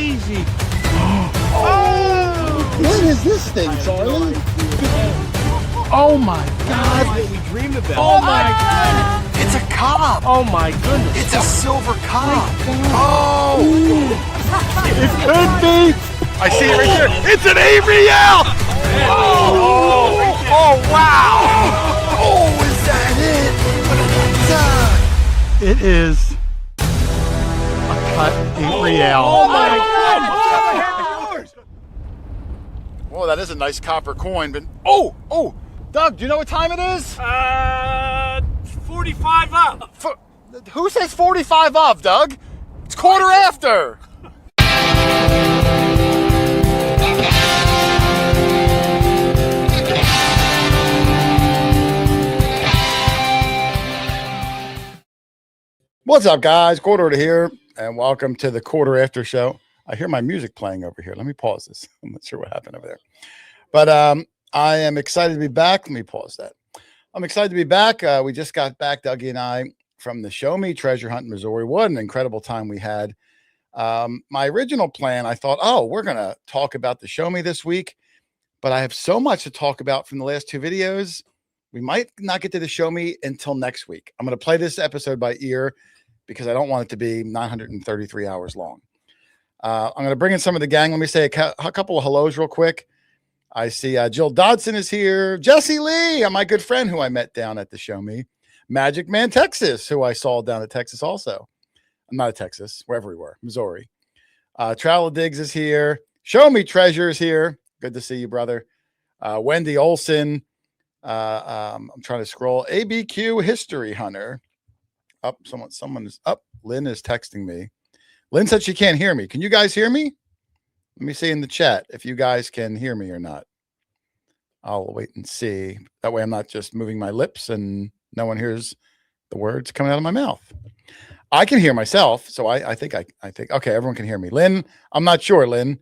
crazy. What is this thing, Charlie? Oh my God. We dreamed about. Oh my God. It's a cob. Oh my goodness. It's a silver cob. Oh. It could be. I see it right there. It's an Ariel. Oh, wow. Oh, is that it? It is a cut Ariel. Oh my God. Well, that is a nice copper coin, but oh, Doug, do you know what time it is? 45 up. Who says 45 of, Doug? It's quarter after. What's up, guys? Hoarder here, and welcome to the quarter after show. I hear my music playing over here. Let me pause this. I'm not sure what happened over there. But I am excited to be back. Let me pause that. I'm excited to be back. We just got back, Dougie and I, from the Show Me Treasure Hunt in Missouri. What an incredible time we had. My original plan, I thought, we're going to talk about the Show Me this week. But I have so much to talk about from the last two videos. We might not get to the Show Me until next week. I'm going to play this episode by ear because I don't want it to be 933 hours long. I'm going to bring in some of the gang. Let me say a couple of hellos real quick. I see Jill Dodson is here. Jesse Lee, my good friend who I met down at the Show Me. Magic Man Texas, who I saw down at Texas also. I'm not at Texas, wherever we were, Missouri. Travel Diggs is here. Show Me Treasure is here. Good to see you, brother. Wendy Olson. I'm trying to scroll. ABQ History Hunter. Up, someone is up. Lynn is texting me. Lynn said she can't hear me. Can you guys hear me? Let me see in the chat if you guys can hear me or not. I'll wait and see. That way I'm not just moving my lips and no one hears the words coming out of my mouth. I can hear myself, so I think okay, everyone can hear me. Lynn, I'm not sure, Lynn.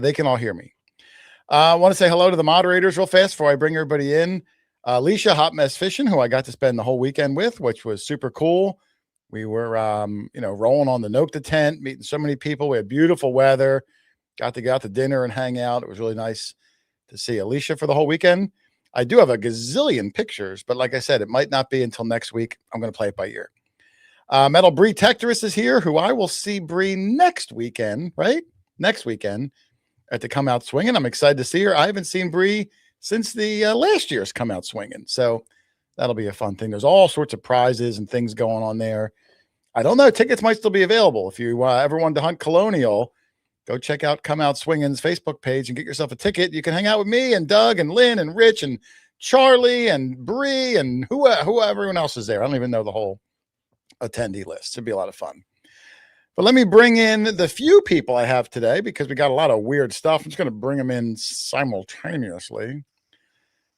They can all hear me. I want to say hello to the moderators real fast before I bring everybody in. Alicia Hot Mess Fishing, who I got to spend the whole weekend with, which was super cool. We were, rolling on the Nokta tent, meeting so many people. We had beautiful weather. Got to go out to dinner and hang out. It was really nice to see Alicia for the whole weekend. I do have a gazillion pictures, but like I said, it might not be until next week. I'm going to play it by ear. Metal Bree Tectorus is here, who I will see Bree next weekend, right? Next weekend at the Come Out Swinging. I'm excited to see her. I haven't seen Bree since the last year's Come Out Swinging. So that'll be a fun thing. There's all sorts of prizes and things going on there. I don't know. Tickets might still be available. If you ever wanted to hunt Colonial, go check out Come Out Swinging's Facebook page and get yourself a ticket. You can hang out with me and Doug and Lynn and Rich and Charlie and Bree and whoever everyone else is there. I don't even know the whole attendee list. It'd be a lot of fun. But let me bring in the few people I have today because we got a lot of weird stuff. I'm just going to bring them in simultaneously.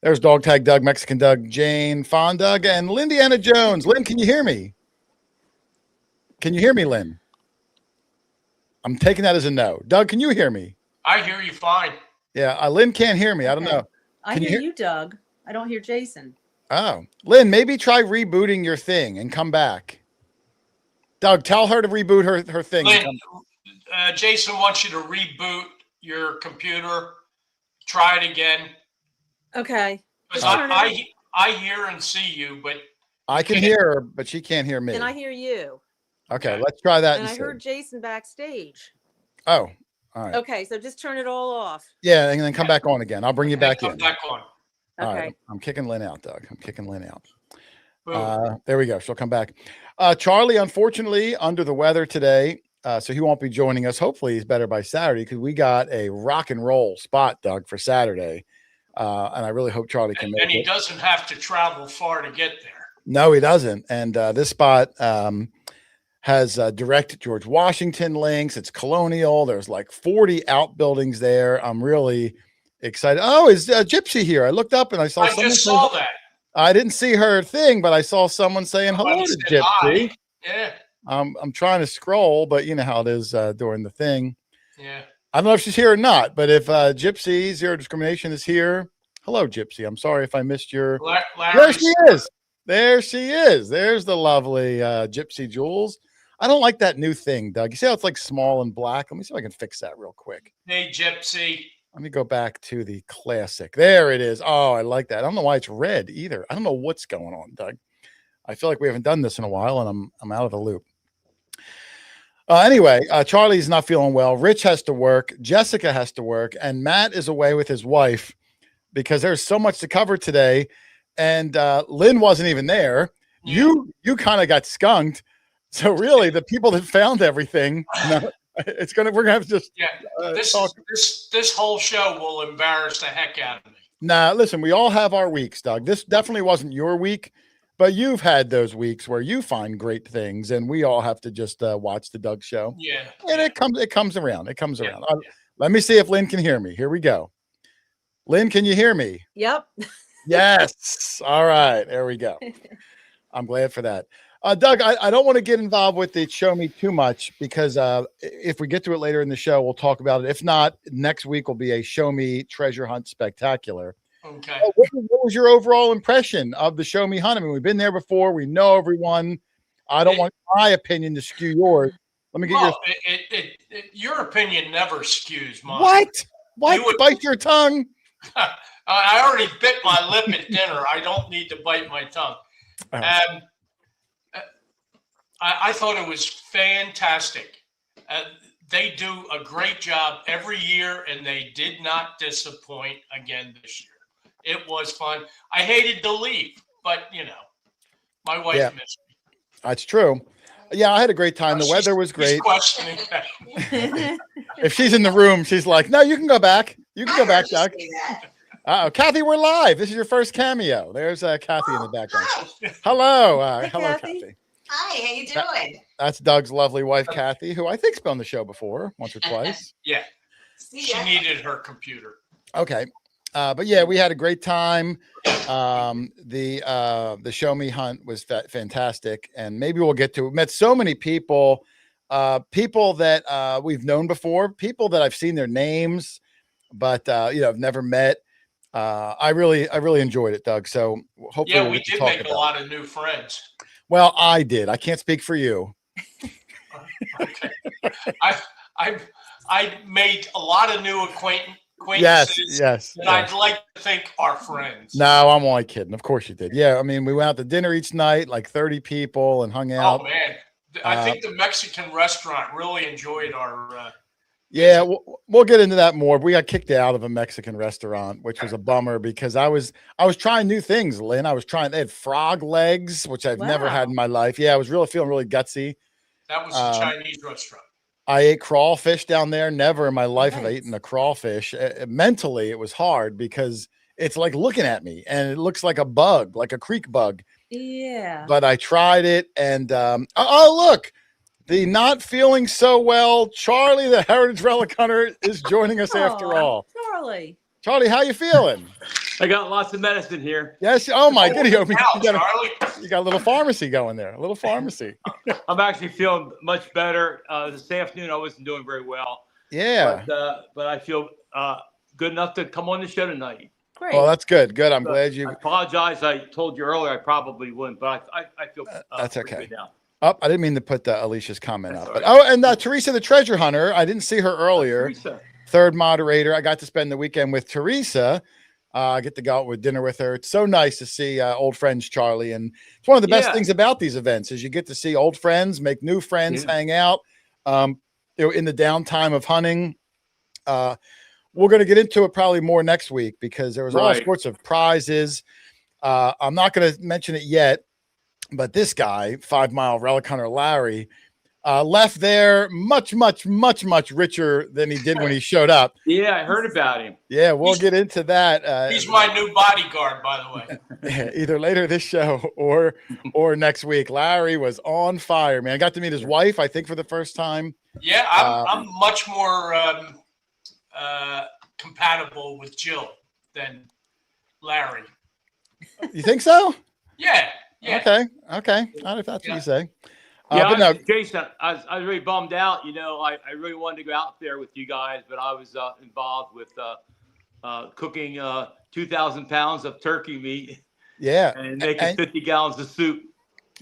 There's Dog Tag Doug, Mexican Doug, Jane, Fawn Doug, and Lindiana Jones. Lynn, can you hear me? Can you hear me, Lynn? I'm taking that as a no. Doug, can you hear me? I hear you fine. Yeah, Lynn can't hear me. I don't know. I hear you, Doug. I don't hear Jason. Oh, Lynn, maybe try rebooting your thing and come back. Doug, tell her to reboot her thing. Lynn, Jason wants you to reboot your computer. Try it again. Okay. Because I hear and see you, but I can hear her, but she can't hear me. And I hear you. Okay, let's try that. And I heard Jason backstage. Oh, all right. Okay, so just turn it all off. Yeah, and then come back on again. I'll bring you back in. Come back on. Okay. All right. I'm kicking Lynn out, Doug. I'm kicking Lynn out. Boom. There we go. She'll come back. Charlie, unfortunately, under the weather today, so he won't be joining us. Hopefully, he's better by Saturday because we got a rock and roll spot, Doug, for Saturday. And I really hope Charlie can make it. And he doesn't have to travel far to get there. No, he doesn't. And this spot has direct George Washington links. It's colonial. There's like 40 outbuildings there. I'm really excited. Oh, is Gypsy here? I looked up and I saw someone. I just saw that. I didn't see her thing, but I saw someone saying hello to Gypsy. Hi. Yeah. I'm trying to scroll, but you know how it is during the thing. Yeah. I don't know if she's here or not, but if Gypsy Zero Discrimination is here, hello, Gypsy. I'm sorry if I missed your. There she is. There she is. There's the lovely Gypsy Jules. I don't like that new thing, Doug. You see how it's like small and black? Let me see if I can fix that real quick. Hey, Gypsy. Let me go back to the classic. There it is. Oh, I like that. I don't know why it's red either. I don't know what's going on, Doug. I feel like we haven't done this in a while, and I'm out of the loop. Anyway, Charlie's not feeling well. Rich has to work. Jessica has to work, and Matt is away with his wife because there's so much to cover today. And Lynn wasn't even there. Yeah. You kind of got skunked. So really, the people that found everything, we're gonna have to just this whole show will embarrass the heck out of me. Nah, listen, we all have our weeks, Doug. This definitely wasn't your week, but you've had those weeks where you find great things, and we all have to just watch the Doug show. Yeah, and it comes around. It comes around. Let me see if Lynn can hear me. Here we go. Lynn, can you hear me? Yep. Yes. All right. There we go. I'm glad for that. Doug, I don't want to get involved with the show me too much because if we get to it later in the show, we'll talk about it. If not, next week will be a show me treasure hunt spectacular. Okay. What was your overall impression of the show me hunt? I mean, we've been there before. We know everyone. I don't want my opinion to skew yours. Let me get your opinion never skews mine. What? What? Bite your tongue. I already bit my lip at dinner. I don't need to bite my tongue. I thought it was fantastic. They do a great job every year, and they did not disappoint again this year. It was fun. I hated to leave, but, my wife missed me. That's true. Yeah, I had a great time. The weather was great. She's questioning that. If she's in the room, she's like, no, you can go back. You can go back, Doug. Kathy, we're live. This is your first cameo. There's Kathy in the background. Hello. Hello, Kathy. Hi, how you doing? That's Doug's lovely wife, Kathy, who I think's been on the show before, once or twice. Yeah. She needed her computer. Okay. But yeah, we had a great time. The show me hunt was fantastic. And maybe we'll get to it. Met so many people, people that we've known before, people that I've seen their names, but I've never met. I really enjoyed it, Doug. So hopefully we did make a lot of new friends. Well, I did. I can't speak for you. Okay. I made a lot of new acquaintances. Yes. And I'd like to think are friends. No, I'm only kidding. Of course you did. Yeah, I mean, we went out to dinner each night, like 30 people, and hung out. Oh man, I think the Mexican restaurant really enjoyed our. Yeah, we'll get into that more. We got kicked out of a Mexican restaurant, which was a bummer because I was trying new things, Lynn. They had frog legs, which I've never had in my life. Yeah, I was feeling really gutsy. That was a Chinese restaurant. I ate crawfish down there. Never in my life have I eaten a crawfish. Mentally, it was hard because it's like looking at me and it looks like a bug, like a creek bug. Yeah. But I tried it and look. The not feeling so well, Charlie, the Heritage Relic Hunter, is joining us after all. Charlie, how you feeling? I got lots of medicine here. Yes. Oh my goodness, Charlie. You got a little pharmacy going there. A little pharmacy. I'm actually feeling much better. This afternoon I wasn't doing very well. Yeah. But I feel good enough to come on the show tonight. Great. Well, that's good. Good. I'm glad you. I apologize. I told you earlier I probably wouldn't, but I feel that's okay. good now. Oh, I didn't mean to put Alicia's comment up. But, and Teresa, the treasure hunter. I didn't see her earlier. Teresa. Third moderator. I got to spend the weekend with Teresa. I get to go out with dinner with her. It's so nice to see old friends, Charlie. And it's one of the best things about these events is you get to see old friends, make new friends, hang out. In the downtime of hunting. We're going to get into it probably more next week because there was all sorts of prizes. I'm not going to mention it yet. But this guy, 5 Mile Relic Hunter Larry, left there much richer than he did when he showed up. Yeah, I heard about him. Yeah, we'll get into that. He's my new bodyguard, by the way. Either later this show or next week. Larry was on fire, man. I got to meet his wife, I think, for the first time. Yeah, I'm much more compatible with Jill than Larry. You think so? Yeah. Yeah. Okay. Not if that's what you say. Jason, I was really bummed out. I really wanted to go out there with you guys, but I was involved with cooking 2,000 pounds of turkey meat. Yeah. And making 50 gallons of soup.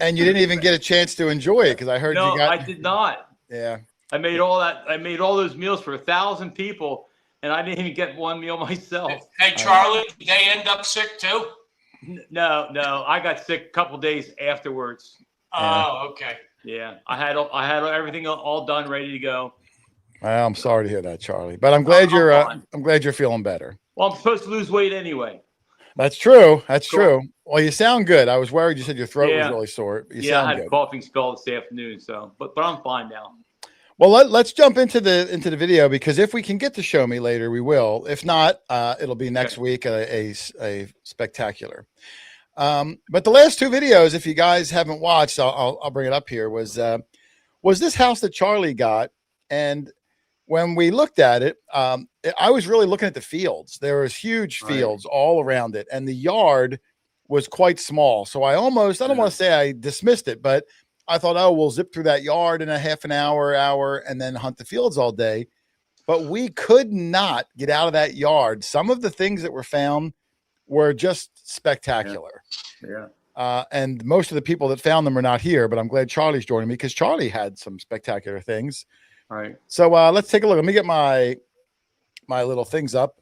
And you didn't even get a chance to enjoy it because I heard No, you got. I did not. Yeah. I made all that. I made all those meals for 1,000 people, and I didn't even get one meal myself. Hey, Charlie, did they end up sick too? No, I got sick a couple days afterwards. Oh, okay. Yeah, I had everything all done, ready to go. Well, I'm sorry to hear that, Charlie, but I'm glad you're. fine. I'm glad you're feeling better. Well, I'm supposed to lose weight anyway. That's true. That's Cool. true. Well, you sound good. I was worried. You said your throat was Yeah. really sore. You Yeah, I sound had a good. coughing spell this afternoon, so but I'm fine now. Well, let's jump into the video because if we can get to show me later, we will. If not, it'll be next week a spectacular. But the last two videos, if you guys haven't watched, I'll bring it up here. Was this house that Charlie got, and when we looked at it, I was really looking at the fields. There was huge fields all around it, and the yard was quite small. So I don't want to say I dismissed it, but I thought, oh, we'll zip through that yard in a half an hour, and then hunt the fields all day. But we could not get out of that yard. Some of the things that were found were just spectacular. Yeah. And most of the people that found them are not here, but I'm glad Charlie's joining me because Charlie had some spectacular things. All right. So let's take a look. Let me get my little things up.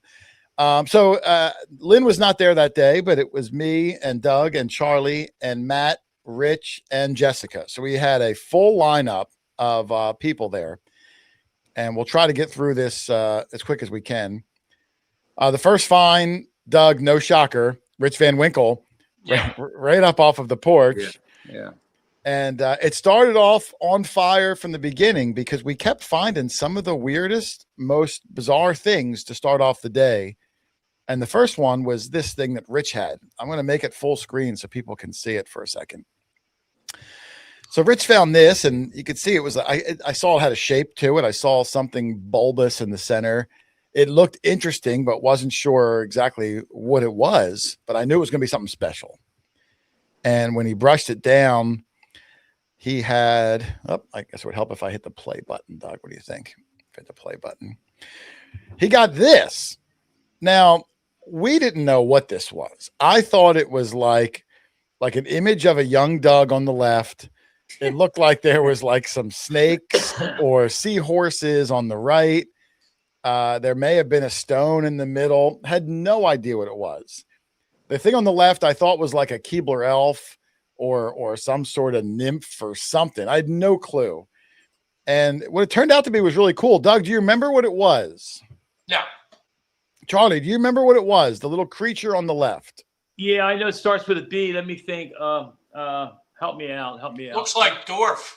So Lynn was not there that day, but it was me and Doug and Charlie and Matt, Rich, and Jessica. So we had a full lineup of people there, and we'll try to get through this as quick as we can. The first find, Doug, no shocker, Rich Van Winkle, right up off of the porch. Yeah. And it started off on fire from the beginning because we kept finding some of the weirdest, most bizarre things to start off the day. And the first one was this thing that Rich had. I'm going to make it full screen so people can see it for a second. So Rich found this, and you could see it was, I saw it had a shape to it. I saw something bulbous in the center. It looked interesting, but wasn't sure exactly what it was, but I knew it was going to be something special. And when he brushed it down, he had, I guess it would help if I hit the play button, Doug. What do you think? Hit the play button. He got this. Now, we didn't know what this was. I thought it was like an image of a young Doug on the left. It looked like there was like some snakes or seahorses on the right. There may have been a stone in the middle. Had no idea what it was. The thing on the left I thought was like a Keebler elf or some sort of nymph or something. I had no clue. And what it turned out to be was really cool. Doug, do you remember what it was? Yeah. Charlie, do you remember what it was? The little creature on the left. Yeah, I know it starts with a B. Let me think. Help me out. Looks like dwarf.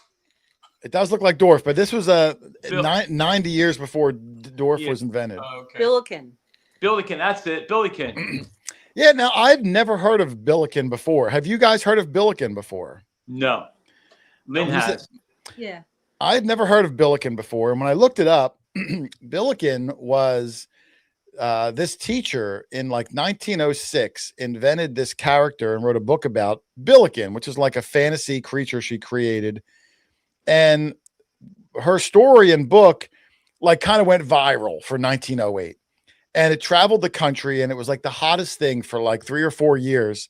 It does look like dwarf, but this was 90 years before dwarf was invented. Okay. Billiken. Billiken, that's it. Billiken. Yeah, now I've never heard of Bilikin before. Have you guys heard of Bilikin before? No. Lynn has. Yeah. I had never heard of Bilikin before. And when I looked it up, Bilikin was this teacher in like 1906 invented this character and wrote a book about Bilikin, which is like a fantasy creature she created. And her story and book like kind of went viral for 1908. And it traveled the country, and it was like the hottest thing for like 3 or 4 years.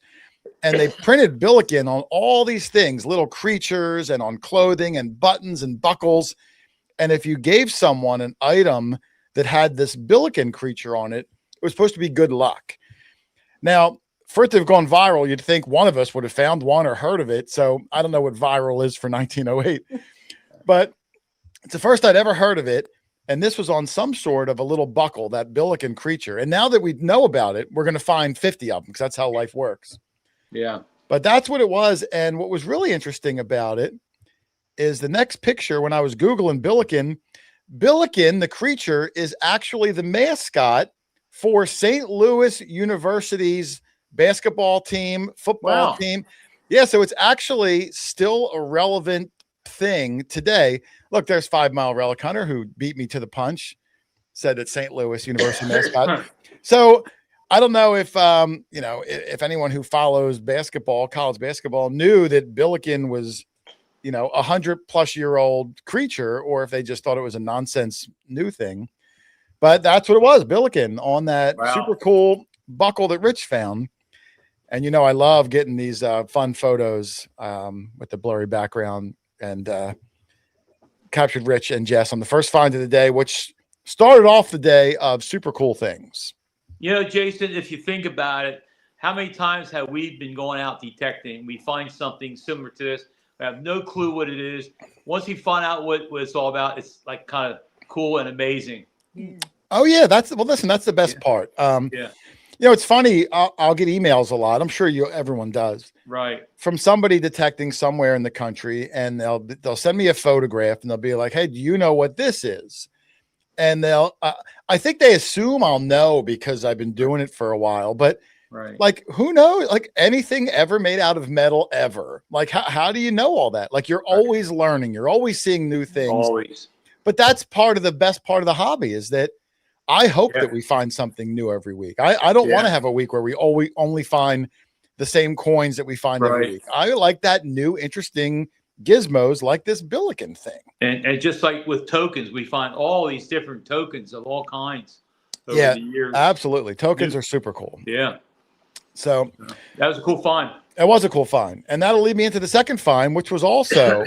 And they printed Bilikin on all these things, little creatures, and on clothing and buttons and buckles. And if you gave someone an item that had this Bilikin creature on it, it was supposed to be good luck. Now, for it to have gone viral, you'd think one of us would have found one or heard of it. So I don't know what viral is for 1908, but it's the first I'd ever heard of it. And this was on some sort of a little buckle, that Bilikin creature. And now that we know about it, we're going to find 50 of them because that's how life works. Yeah. But that's what it was. And what was really interesting about it is the next picture. When I was Googling Bilikin, the creature, is actually the mascot for St. Louis University's basketball team, football team. Yeah. So it's actually still a relevant thing today. Look, there's 5 Mile Relic Hunter who beat me to the punch, said that St. Louis University mascot. So I don't know if, if anyone who follows basketball, college basketball, knew that Bilikin was, 100-plus-year-old creature, or if they just thought it was a nonsense new thing. But that's what it was, Bilikin, on that super cool buckle that Rich found. And, I love getting these fun photos with the blurry background and captured Rich and Jess on the first find of the day, which started off the day of super cool things. Jason, if you think about it, how many times have we been going out detecting? We find something similar to this. We have no clue what it is. Once we find out what it's all about, it's like kind of cool and amazing. Yeah. Oh yeah, that's the best part. Yeah. It's funny. I'll get emails a lot. I'm sure everyone does. Right. From somebody detecting somewhere in the country, and they'll send me a photograph, and they'll be like, "Hey, do you know what this is?" And I think they assume I'll know because I've been doing it for a while, but. Right. Like, who knows? Like, anything ever made out of metal ever. Like, how do you know all that? Like, you're always learning. You're always seeing new things. Always. But that's part of the best part of the hobby is that I hope that we find something new every week. I don't want to have a week where we only find the same coins that we find every week. I like that new, interesting gizmos like this Billiken thing. And just like with tokens, we find all these different tokens of all kinds over the years. Absolutely. Tokens are super cool. Yeah. So that was a cool find. It was a cool find. And that'll lead me into the second find, which was also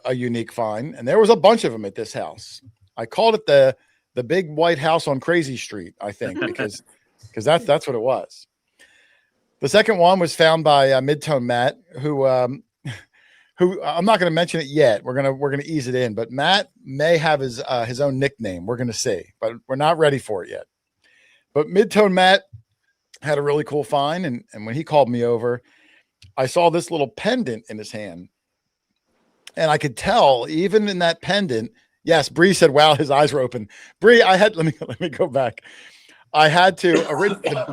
a unique find. And there was a bunch of them at this house. I called it the big white house on Crazy Street, I think, because that's what it was. The second one was found by Midtone Matt, who I'm not going to mention it yet. We're gonna ease it in, but Matt may have his own nickname. We're gonna see, but we're not ready for it yet. But Midtone Matt had a really cool find, and when he called me over, I saw this little pendant in his hand, and I could tell even in that pendant. Yes, Bree said, "Wow, his eyes were open." Bree, let me go back. I had to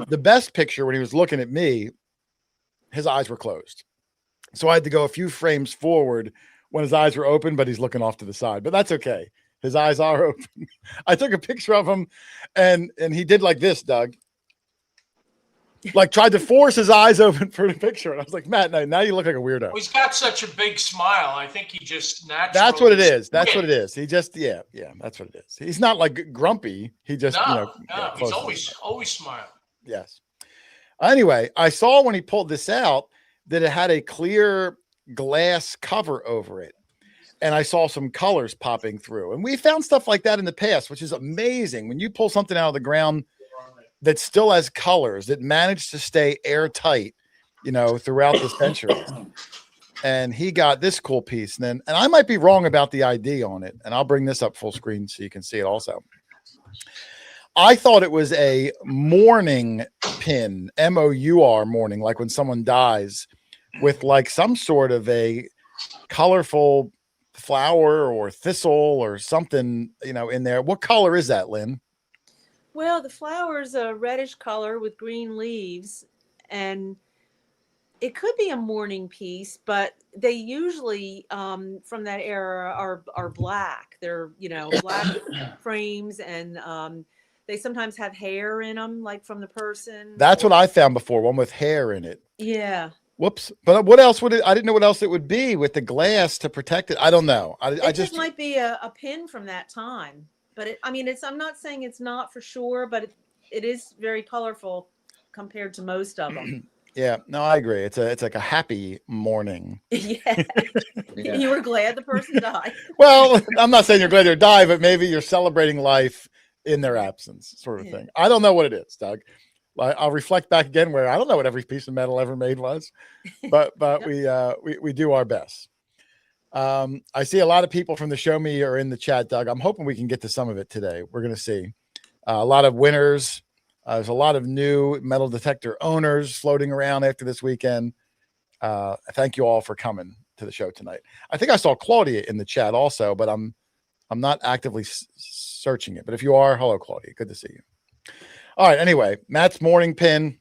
the best picture when he was looking at me, his eyes were closed, so I had to go a few frames forward when his eyes were open, but he's looking off to the side. But that's okay. His eyes are open. I took a picture of him, and he did like this, Doug. Like tried to force his eyes open for the picture. And I was like, Matt, now you look like a weirdo. Well, he's got such a big smile. I think he just naturally. That's what it is. That's what it is. He just, yeah, that's what it is. He's not like grumpy. He just, he's always smiling. Yes. Anyway, I saw when he pulled this out that it had a clear glass cover over it. And I saw some colors popping through. And we found stuff like that in the past, which is amazing. When you pull something out of the ground that still has colors, that managed to stay airtight, throughout the centuries. And he got this cool piece. And I might be wrong about the ID on it. And I'll bring this up full screen so you can see it also. I thought it was a mourning pin, M-O-U-R, mourning, like when someone dies, with like some sort of a colorful flower or thistle or something, in there. What color is that, Lynn? Well, the flower is a reddish color with green leaves, and it could be a mourning piece, but they usually from that era are black. They're black frames, and they sometimes have hair in them, like from the person. That's what I found before, one with hair in it. Yeah. Whoops. But what else would it? I didn't know what else it would be with the glass to protect it. I don't know. I just might be a pin from that time. But I'm not saying it's not for sure, but it is very colorful compared to most of them. Yeah, no, I agree. It's like a happy morning. Yeah. You were glad the person died. Well, I'm not saying you're glad they died, but maybe you're celebrating life in their absence, sort of thing. I don't know what it is, Doug. I'll reflect back again where I don't know what every piece of metal ever made was, but we do our best. I see a lot of people from the Show Me are in the chat, Doug. I'm hoping we can get to some of it today. We're going to see a lot of winners. There's a lot of new metal detector owners floating around after this weekend. Thank you all for coming to the show tonight. I think I saw Claudia in the chat also, but I'm not actively searching it. But if you are, hello, Claudia. Good to see you. All right. Anyway, Matt's morning pin.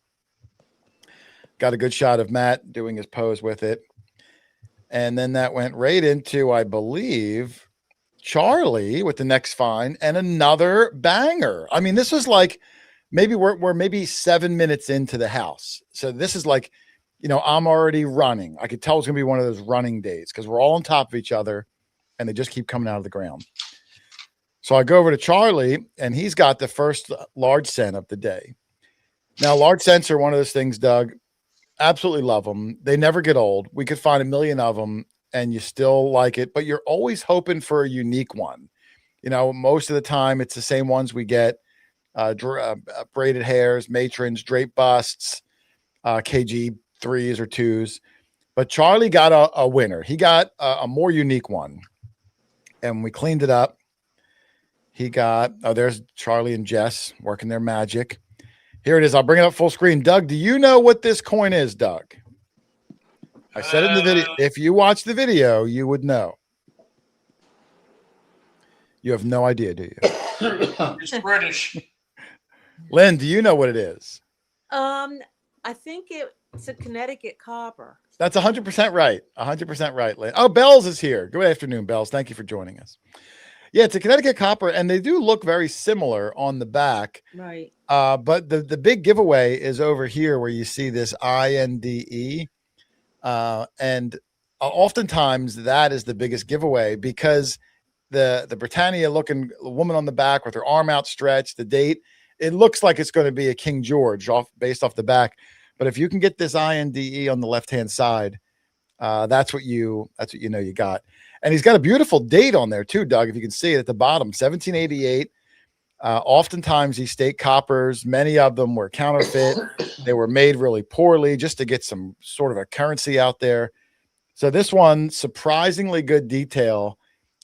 Got a good shot of Matt doing his pose with it. And then that went right into, I believe, Charlie with the next find and another banger. I mean, this was like maybe we're maybe 7 minutes into the house. So this is like, I'm already running. I could tell it's going to be one of those running days because we're all on top of each other and they just keep coming out of the ground. So I go over to Charlie and he's got the first large cent of the day. Now, large cents are one of those things, Doug. Absolutely love them. They never get old. We could find a million of them and you still like it, but you're always hoping for a unique one. You know, most of the time it's the same ones we get, braided hairs, matrons, drape busts, KG 3s or 2s. But Charlie got a winner. He got a more unique one. And we cleaned it up. He got, there's Charlie and Jess working their magic. Here it is. I'll bring it up full screen. Doug, do you know what this coin is, Doug? I said it in the video. If you watch the video, you would know. You have no idea, do you? It's British. Lynn, do you know what it is? I think it's a Connecticut copper. That's 100% right. 100% right, Lynn. Oh, Bells is here. Good afternoon, Bells. Thank you for joining us. Yeah, it's a Connecticut copper, and they do look very similar on the back. Right. But the big giveaway is over here where you see this INDE. And oftentimes that is the biggest giveaway because the Britannia looking woman on the back with her arm outstretched, the date, it looks like it's going to be a King George based off the back. But if you can get this INDE on the left-hand side, that's what you know you got. And he's got a beautiful date on there too, Doug, if you can see it at the bottom, 1788. Oftentimes these state coppers, many of them were counterfeit. They were made really poorly just to get some sort of a currency out there. So this one, surprisingly good detail.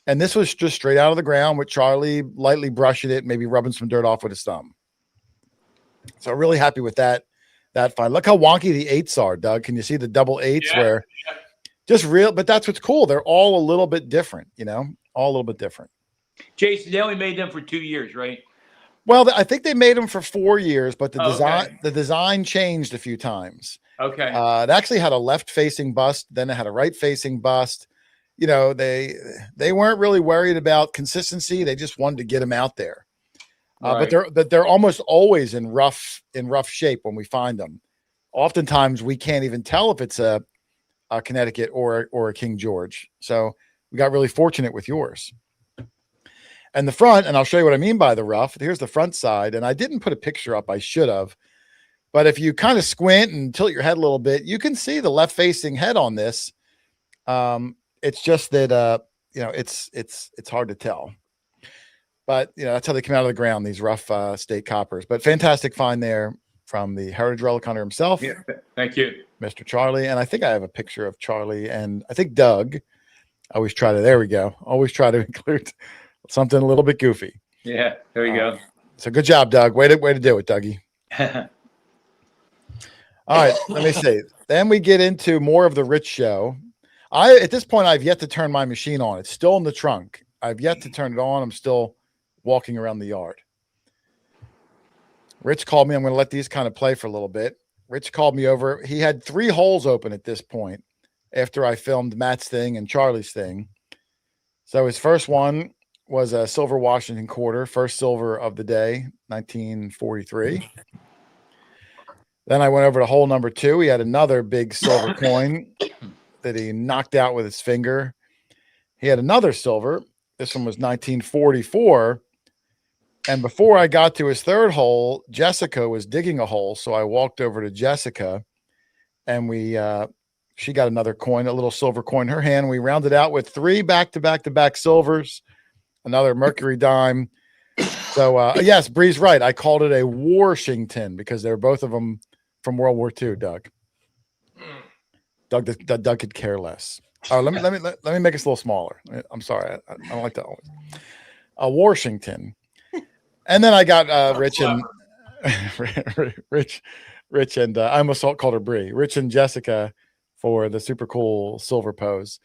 And this was just straight out of the ground with Charlie lightly brushing it, maybe rubbing some dirt off with his thumb. So really happy with that find. Look how wonky the 8s are, Doug. Can you see the double 8s where just real, but that's what's cool. They're all a little bit different, you know, all a little bit different. Jason, they only made them for 2 years, right? Well, I think they made them for 4 years, but the design changed a few times. Okay. It actually had a left-facing bust, then it had a right-facing bust. You know, they weren't really worried about consistency. They just wanted to get them out there. Right. But they're almost always in rough shape when we find them. Oftentimes we can't even tell if it's a Connecticut or a King George. So we got really fortunate with yours. And the front, and I'll show you what I mean by the rough. Here's the front side, and I didn't put a picture up. I should have. But if you kind of squint and tilt your head a little bit, you can see the left-facing head on this. It's just that you know, it's hard to tell. But you know, that's how they come out of the ground, these rough state coppers. But fantastic find there from the heritage relic hunter himself. Yeah, thank you, Mr. Charlie. And I think I have a picture of Charlie and I think Doug. There we go. Always try to include something a little bit goofy. Yeah, there you go. So good job, Doug. Way to do it, Dougie. All right, let me see. Then we get into more of the Rich show. At this point, I've yet to turn my machine on. It's still in the trunk. I've yet to turn it on. I'm still walking around the yard. Rich called me. I'm going to let these kind of play for a little bit. Rich called me over. He had 3 holes open at this point after I filmed Matt's thing and Charlie's thing. So his first one was a silver Washington quarter, first silver of the day, 1943. Then I went over to hole number 2. He had another big silver coin that he knocked out with his finger. He had another silver. This one was 1944. And before I got to his third hole, Jessica was digging a hole. So I walked over to Jessica and she got another coin, a little silver coin in her hand. We rounded out with 3 back-to-back silvers, another Mercury dime. So yes, Bree's right. I called it a Washington because they're both of them from World War II, Doug. Doug could care less. Let me make this a little smaller. I'm sorry. I don't like that always. A Washington. And then I got Rich and Rich and I almost called her Bree. Rich and Jessica for the super cool silver pose.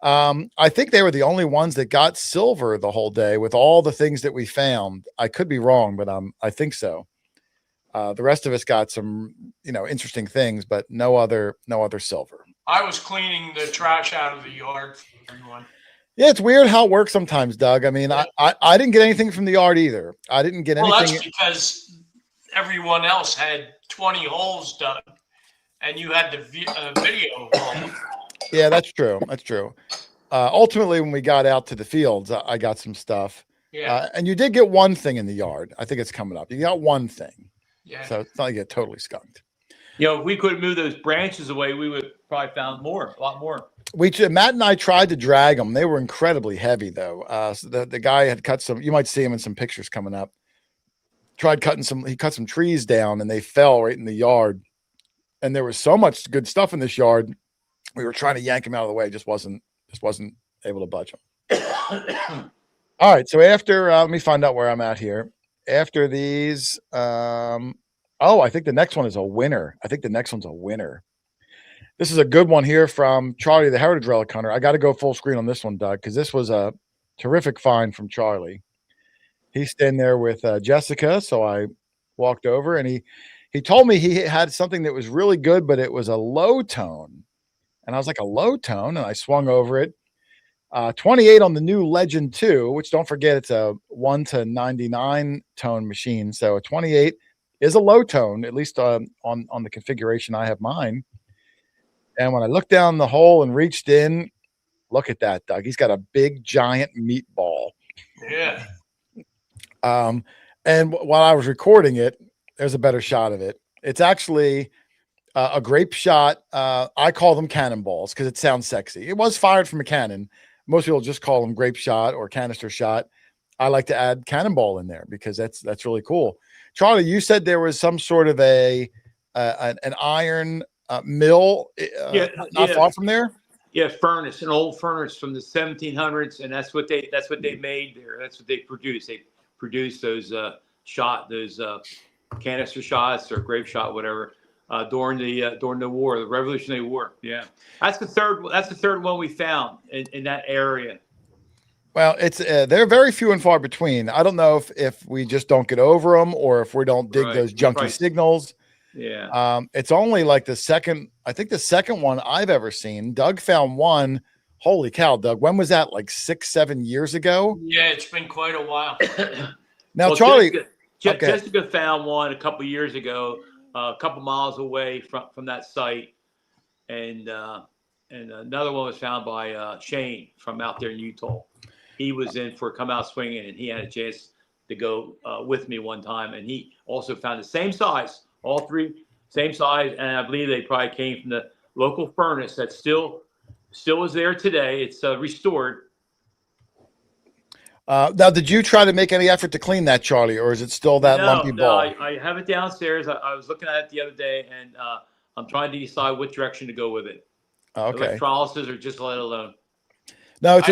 I think they were the only ones that got silver the whole day with all the things that we found. I could be wrong, but I think so. The rest of us got some, interesting things, but no other silver. I was cleaning the trash out of the yard for everyone. Yeah, it's weird how it works sometimes, Doug. I mean, I didn't get anything from the yard either. I didn't get anything. Well, that's because everyone else had 20 holes dug, and you had the video hole. Yeah, that's true. That's true. Ultimately, when we got out to the fields, I got some stuff. Yeah. And you did get one thing in the yard. I think it's coming up. You got one thing. Yeah. So it's not like you get totally skunked. You know, if we could move those branches away, we would probably found a lot more. Matt and I tried to drag them. They were incredibly heavy, though. So the guy had cut some. You might see him in some pictures coming up. Tried cutting some. He cut some trees down, and they fell right in the yard. And there was so much good stuff in this yard. We were trying to yank him out of the way. Just wasn't able to budge him. All right. So after, let me find out where I'm at here. After these, I think the next one is a winner. This is a good one here from Charlie, the Heritage Relic Hunter. I got to go full screen on this one, Doug, because this was a terrific find from Charlie. He's standing there with Jessica, so I walked over, and he told me he had something that was really good, but it was a low tone. And I was like, a low tone? And I swung over it. 28 on the new Legend 2, which don't forget, it's a 1 to 99 tone machine. So a 28 is a low tone, at least on the configuration I have mine. And when I looked down the hole and reached in, look at that, Doug. He's got a big, giant meatball. Yeah. And while I was recording it, there's a better shot of it. It's actually a grape shot. I call them cannonballs because it sounds sexy. It was fired from a cannon. Most people just call them grape shot or canister shot. I like to add cannonball in there because that's really cool. Charlie, you said there was some sort of an iron mill not far from there. Yeah, furnace, an old furnace from the 1700s, and that's what they made there. That's what they produced. They produced those canister shots or grape shot, whatever, during the war, the Revolutionary War. Yeah, that's the third one we found in that area. Well, it's they're very few and far between. I don't know if we just don't get over them or if we don't dig those junky signals. Yeah. It's only like the second one I've ever seen. Doug found one. Holy cow, Doug. When was that? Like 6-7 years ago? Yeah, it's been quite a while. Now, well, Charlie. Jessica found one a couple years ago, a couple miles away from that site. And another one was found by Shane from out there in Utah. He was in for come out swinging, and he had a chance to go with me one time. And he also found the same size. All three, same size, and I believe they probably came from the local furnace that still is there today. It's restored. Now, did you try to make any effort to clean that, Charlie, or is it still that lumpy ball? No, I have it downstairs. I was looking at it the other day, and I'm trying to decide what direction to go with it. Okay. Electrolysis or just let it alone. No, it's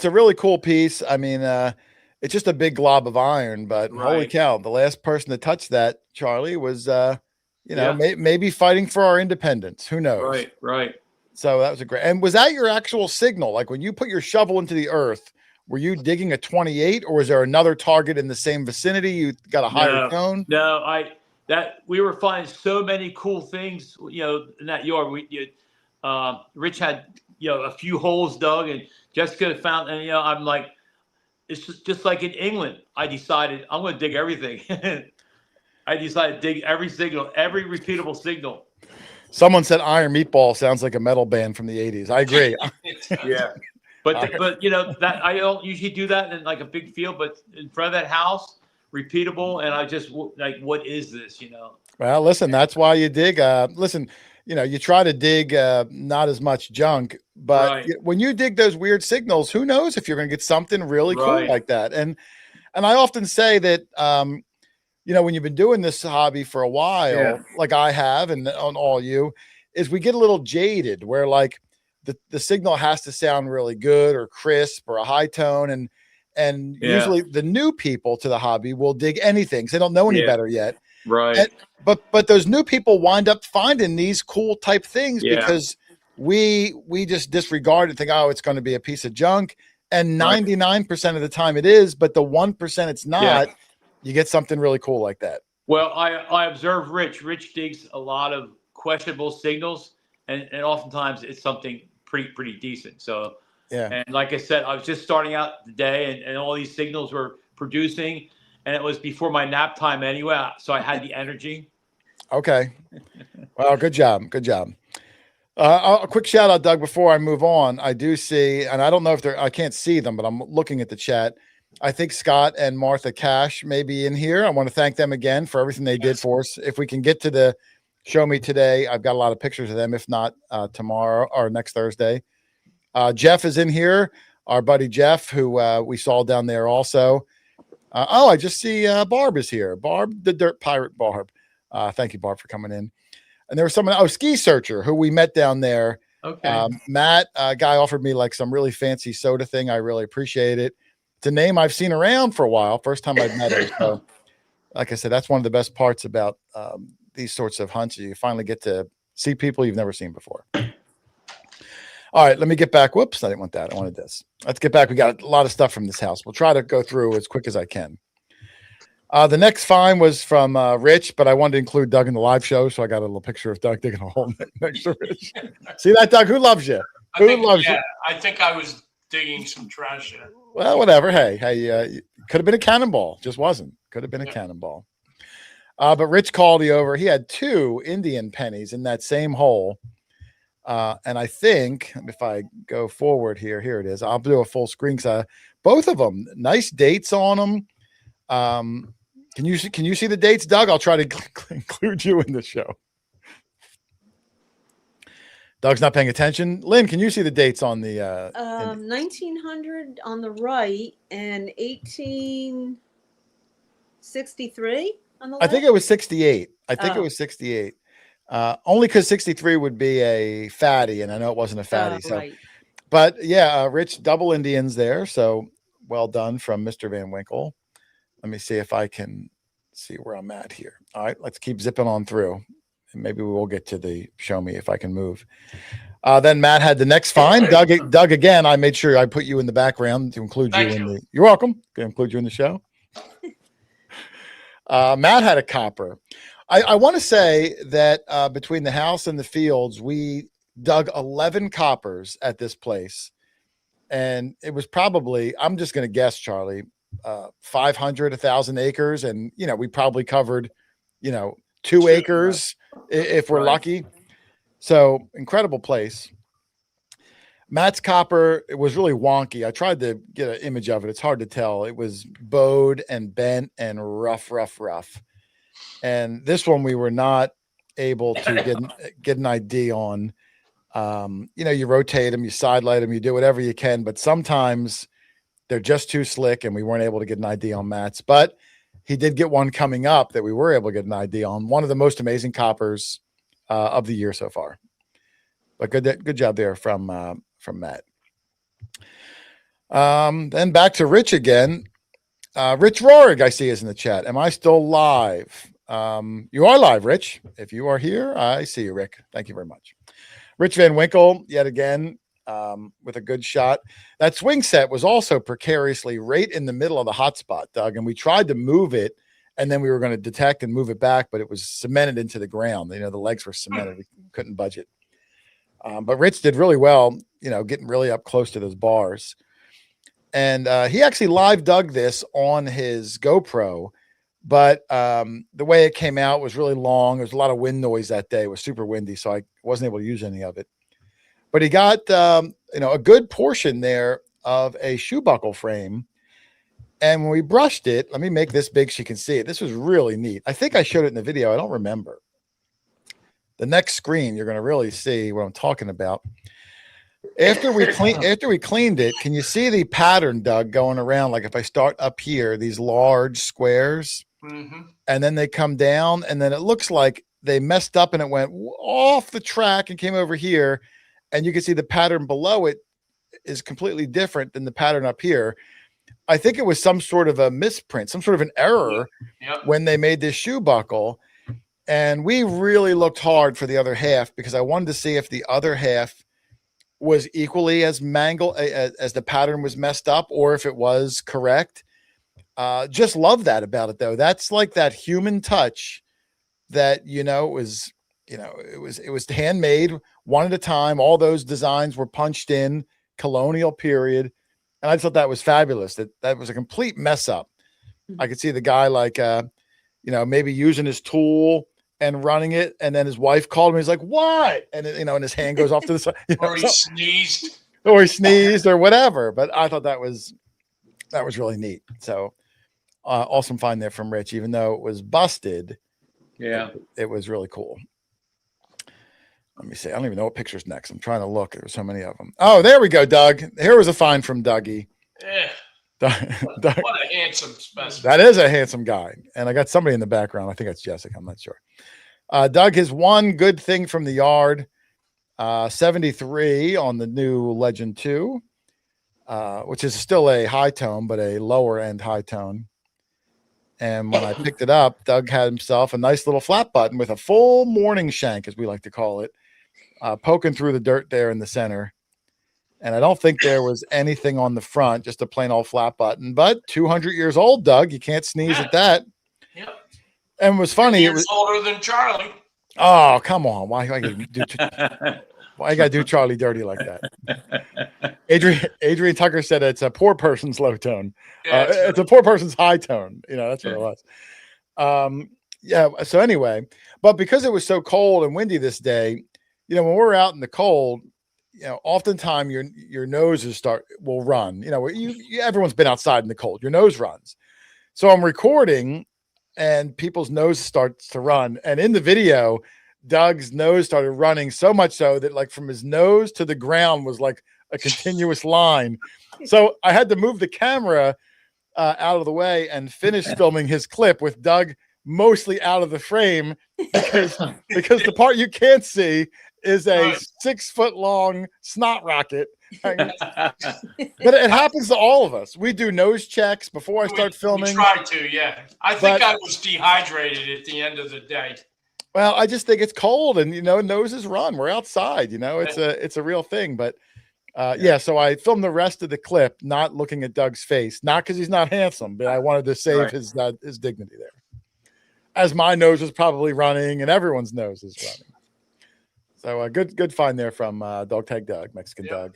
a really cool piece. I mean, it's just a big glob of iron, but holy cow, the last person to touch that, Charlie, was, maybe fighting for our independence. Who knows? Right. So that was a great, and was that your actual signal? Like when you put your shovel into the earth, were you digging a 28 or was there another target in the same vicinity? You got a higher tone? No, we were finding so many cool things, in that yard. Rich had, a few holes dug, and Jessica found, and, I'm like, it's just like in England. I decided I'm going to dig everything. I decided to dig every signal, every repeatable signal. Someone said Iron Meatball sounds like a metal band from the 80s. I agree. Yeah. But that I don't usually do that in like a big field, but in front of that house, repeatable. And I just like, what is this, Well, listen, that's why you dig. Listen, you try to dig not as much junk, but when you dig those weird signals, who knows if you're going to get something really cool like that. And I often say that, when you've been doing this hobby for a while, like I have, and on all you, is we get a little jaded where like the signal has to sound really good or crisp or a high tone. And usually the new people to the hobby will dig anything because they don't know any better yet. Right. But those new people wind up finding these cool type things because we just disregard and think, oh, it's going to be a piece of junk. And 99% of the time it is, but the 1% it's not, you get something really cool like that. Well, I observe Rich. Rich digs a lot of questionable signals, and oftentimes it's something pretty decent. So, and like I said, I was just starting out the day, and all these signals were producing, and it was before my nap time anyway, so I had the energy. Okay. Well, good job. A quick shout out, Doug, before I move on. I do see, and I don't know if I can't see them, but I'm looking at the chat. I think Scott and Martha Cash may be in here. I want to thank them again for everything they did Yes. for us. If we can get to the show me today, I've got a lot of pictures of them. If not, tomorrow or next Thursday. Jeff is in here, our buddy Jeff, who we saw down there also. I just see Barb is here. Barb, the Dirt Pirate Barb. Thank you, Barb, for coming in. And there was someone, Ski Searcher, who we met down there. Okay. Matt, a guy offered me like some really fancy soda thing. I really appreciate it. It's a name I've seen around for a while. First time I've met him. So, like I said, that's one of the best parts about these sorts of hunts. You finally get to see people you've never seen before. All right, let me get back. Whoops, I didn't want that. I wanted this. Let's get back. We got a lot of stuff from this house. We'll try to go through as quick as I can. The next find was from Rich, but I wanted to include Doug in the live show, so I got a little picture of Doug digging a hole next to Rich. See that, Doug? Who loves you? I think I was digging some trash in. Well, whatever. Hey, could have been a cannonball. Just wasn't. Could have been a cannonball. But Rich called you over. He had 2 Indian pennies in that same hole. And I think if I go forward here it is. I'll do a full screen. Both of them, nice dates on them. Can you see the dates, Doug? I'll try to include you in the show. Doug's not paying attention. Lynn, can you see the dates on the 1900 on the right and 1863 on the left? I think it was 68. It was 68. Only because 63 would be a fatty, and I know it wasn't a fatty. Right. But yeah, Rich, double Indians there. So well done from Mr. Van Winkle. Let me see if I can see where I'm at here. All right, let's keep zipping on through. And maybe we will get to the show me if I can move. Then Matt had the next find. Doug again, I made sure I put you in the background to include you in the. You're welcome. To include you in the show. Matt had a copper. I want to say that between the house and the fields, we dug 11 coppers at this place. And it was probably, I'm just going to guess, Charlie, 500, 1,000 acres. And, we probably covered, 2 acres if we're lucky. So incredible place. Matt's copper, it was really wonky. I tried to get an image of it. It's hard to tell. It was bowed and bent and rough. And this one we were not able to get an ID on. You rotate them, you sidelight them, you do whatever you can, but sometimes they're just too slick and we weren't able to get an ID on Matt's. But he did get one coming up that we were able to get an ID on. One of the most amazing coppers of the year so far. But good job there from Matt. Then back to Rich again. Rich Rohrig, I see, is in the chat. Am I still live? You are live, Rich. If you are here, I see you, Rick. Thank you very much. Rich Van Winkle, yet again, with a good shot. That swing set was also precariously right in the middle of the hot spot, Doug, and we tried to move it, and then we were going to detect and move it back, but it was cemented into the ground. The legs were cemented. We couldn't budge it. But Rich did really well, getting really up close to those bars. And he actually live dug this on his GoPro, but the way it came out was really long. There was a lot of wind noise that day. It was super windy, so I wasn't able to use any of it. But he got, a good portion there of a shoe buckle frame. And when we brushed it, let me make this big so you can see it. This was really neat. I think I showed it in the video. I don't remember. The next screen, you're going to really see what I'm talking about. After we cleaned it, can you see the pattern, Doug, going around? Like if I start up here, these large squares, and then they come down, and then it looks like they messed up and it went off the track and came over here. And you can see the pattern below it is completely different than the pattern up here. I think it was some sort of a misprint, some sort of an error when they made this shoe buckle. And we really looked hard for the other half because I wanted to see if the other half was equally as mangled as the pattern was messed up, or if it was correct. Just love that about it, though. That's like that human touch that, it was handmade one at a time. All those designs were punched in, colonial period. And I thought that was fabulous. That was a complete mess up. I could see the guy maybe using his tool and running it, and then his wife called him. He's like, "What?" And and his hand goes off to the side. Or he sneezed. Or he sneezed, or whatever. But I thought that was that was really neat. So awesome find there from Rich, even though it was busted. Yeah. It was really cool. Let me see. I don't even know what picture's next. I'm trying to look. There's so many of them. Oh, there we go, Doug. Here was a find from Dougie. Yeah. Doug, What a handsome specimen. that is a handsome guy. And I got somebody in the background. I think that's Jessica. I'm not sure. Doug has one good thing from the yard. 73 on the new Legend 2, which is still a high tone, but a lower end high tone. And when I picked it up, Doug had himself a nice little flat button with a full mourning shank, as we like to call it, poking through the dirt there in the center. And I don't think there was anything on the front, just a plain old flat button, but 200 years old, Doug. You can't sneeze at that. Yep. And it was funny. Years older than Charlie. Oh, come on. Why I gotta do Charlie dirty like that? Adrian Tucker said it's a poor person's low tone. Yeah, it's a poor person's high tone. That's what it was. Yeah. So anyway, but because it was so cold and windy this day, when we're out in the cold, oftentimes your noses will run. Everyone's been outside in the cold. Your nose runs. So I'm recording, and people's nose starts to run. And in the video, Doug's nose started running so much so that like from his nose to the ground was like a continuous line. So I had to move the camera out of the way and finish filming his clip with Doug mostly out of the frame because the part you can't see is a 6 foot long snot rocket. But it happens to all of us. We do nose checks before I start filming. We try to, yeah. I think I was dehydrated at the end of the day. Well, I just think it's cold, and noses run. We're outside. It's a real thing. But so I filmed the rest of the clip, not looking at Doug's face, not because he's not handsome, but I wanted to save his dignity there. As my nose was probably running, and everyone's nose is running. So good find there from Dog Tag Doug, Mexican Doug.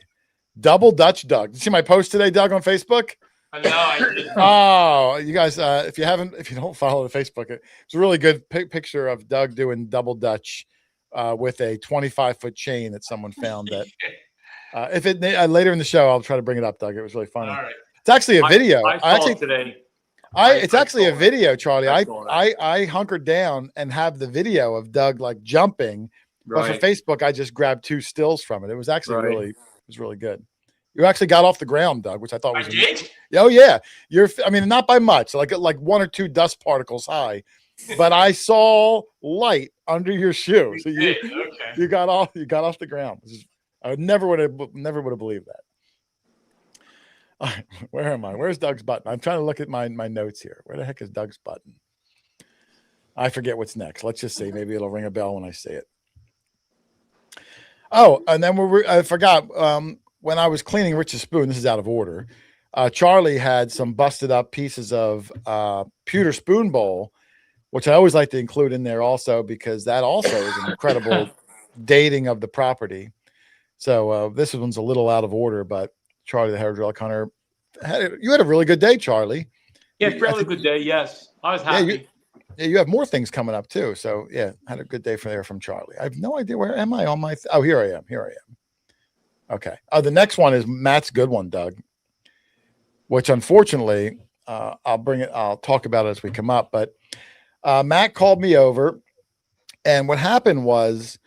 Double Dutch Doug. Did you see my post today, Doug, on Facebook? No, I didn't. Oh, you guys, if you don't follow the Facebook, it's a really good picture of Doug doing double Dutch with a 25-foot chain that someone found. That later in the show, I'll try to bring it up, Doug. It was really funny. All right. It's actually a video. I saw it today. It's actually a video, Charlie. I I hunkered down and have the video of Doug like jumping. But for Facebook, I just grabbed 2 stills from it. It was actually really good. You actually got off the ground, Doug, which I thought was. I did? Oh yeah, not by much, like 1 or 2 dust particles high, but I saw light under your shoe. So you got off the ground. I never would have believed that. All right, where am I? Where's Doug's button? I'm trying to look at my notes here. Where the heck is Doug's button? I forget what's next. Let's just see. Maybe it'll ring a bell when I say it. Oh, and then I forgot. When I was cleaning Rich's spoon, this is out of order. Charlie had some busted up pieces of pewter spoon bowl, which I always like to include in there also because that also is an incredible dating of the property. So this one's a little out of order, but Charlie the hydraulic hunter, you had a really good day, Charlie. Yeah, fairly good day. Yes, I was happy. Yeah, you have more things coming up too. So yeah, had a good day from Charlie. I have no idea where am I on my. Here I am. Okay. The next one is Matt's good one, Doug. Which unfortunately, I'll talk about it as we come up. But Matt called me over, and what happened was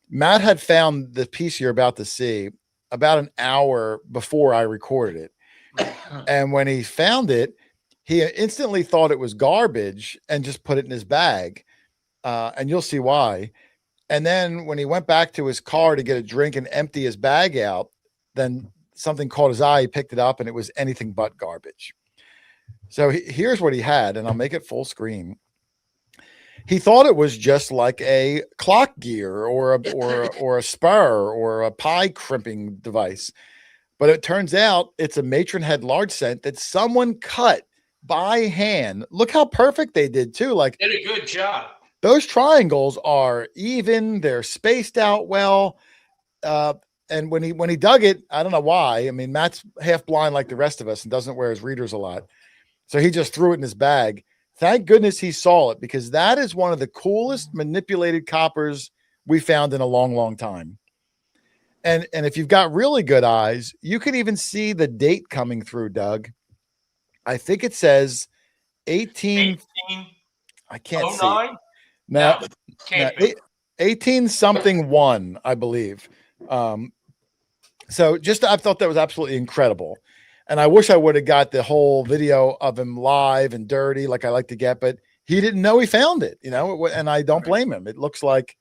Matt had found the piece you're about to see about an hour before I recorded it, and when he found it, he instantly thought it was garbage and just put it in his bag. And you'll see why. And then when he went back to his car to get a drink and empty his bag out, then something caught his eye. He picked it up and it was anything but garbage. So here's what he had, and I'll make it full screen. He thought it was just like a clock gear or a spur or a pie crimping device. But it turns out it's a matron head large cent that someone cut by hand. Look how perfect they did too. Like did a good job. Those triangles are even. They're spaced out well. And when he dug it, I don't know why. I mean, Matt's half blind like the rest of us and doesn't wear his readers a lot. So he just threw it in his bag. Thank goodness he saw it because that is one of the coolest manipulated coppers we found in a long, long time. And if you've got really good eyes, you can even see the date coming through, Doug. I think it says 18. 1809? I can't see. No, No, can't be. 18 something one, I believe. So just I thought that was absolutely incredible. And I wish I would have got the whole video of him live and dirty like I like to get, but he didn't know he found it, and I don't blame him. It looks like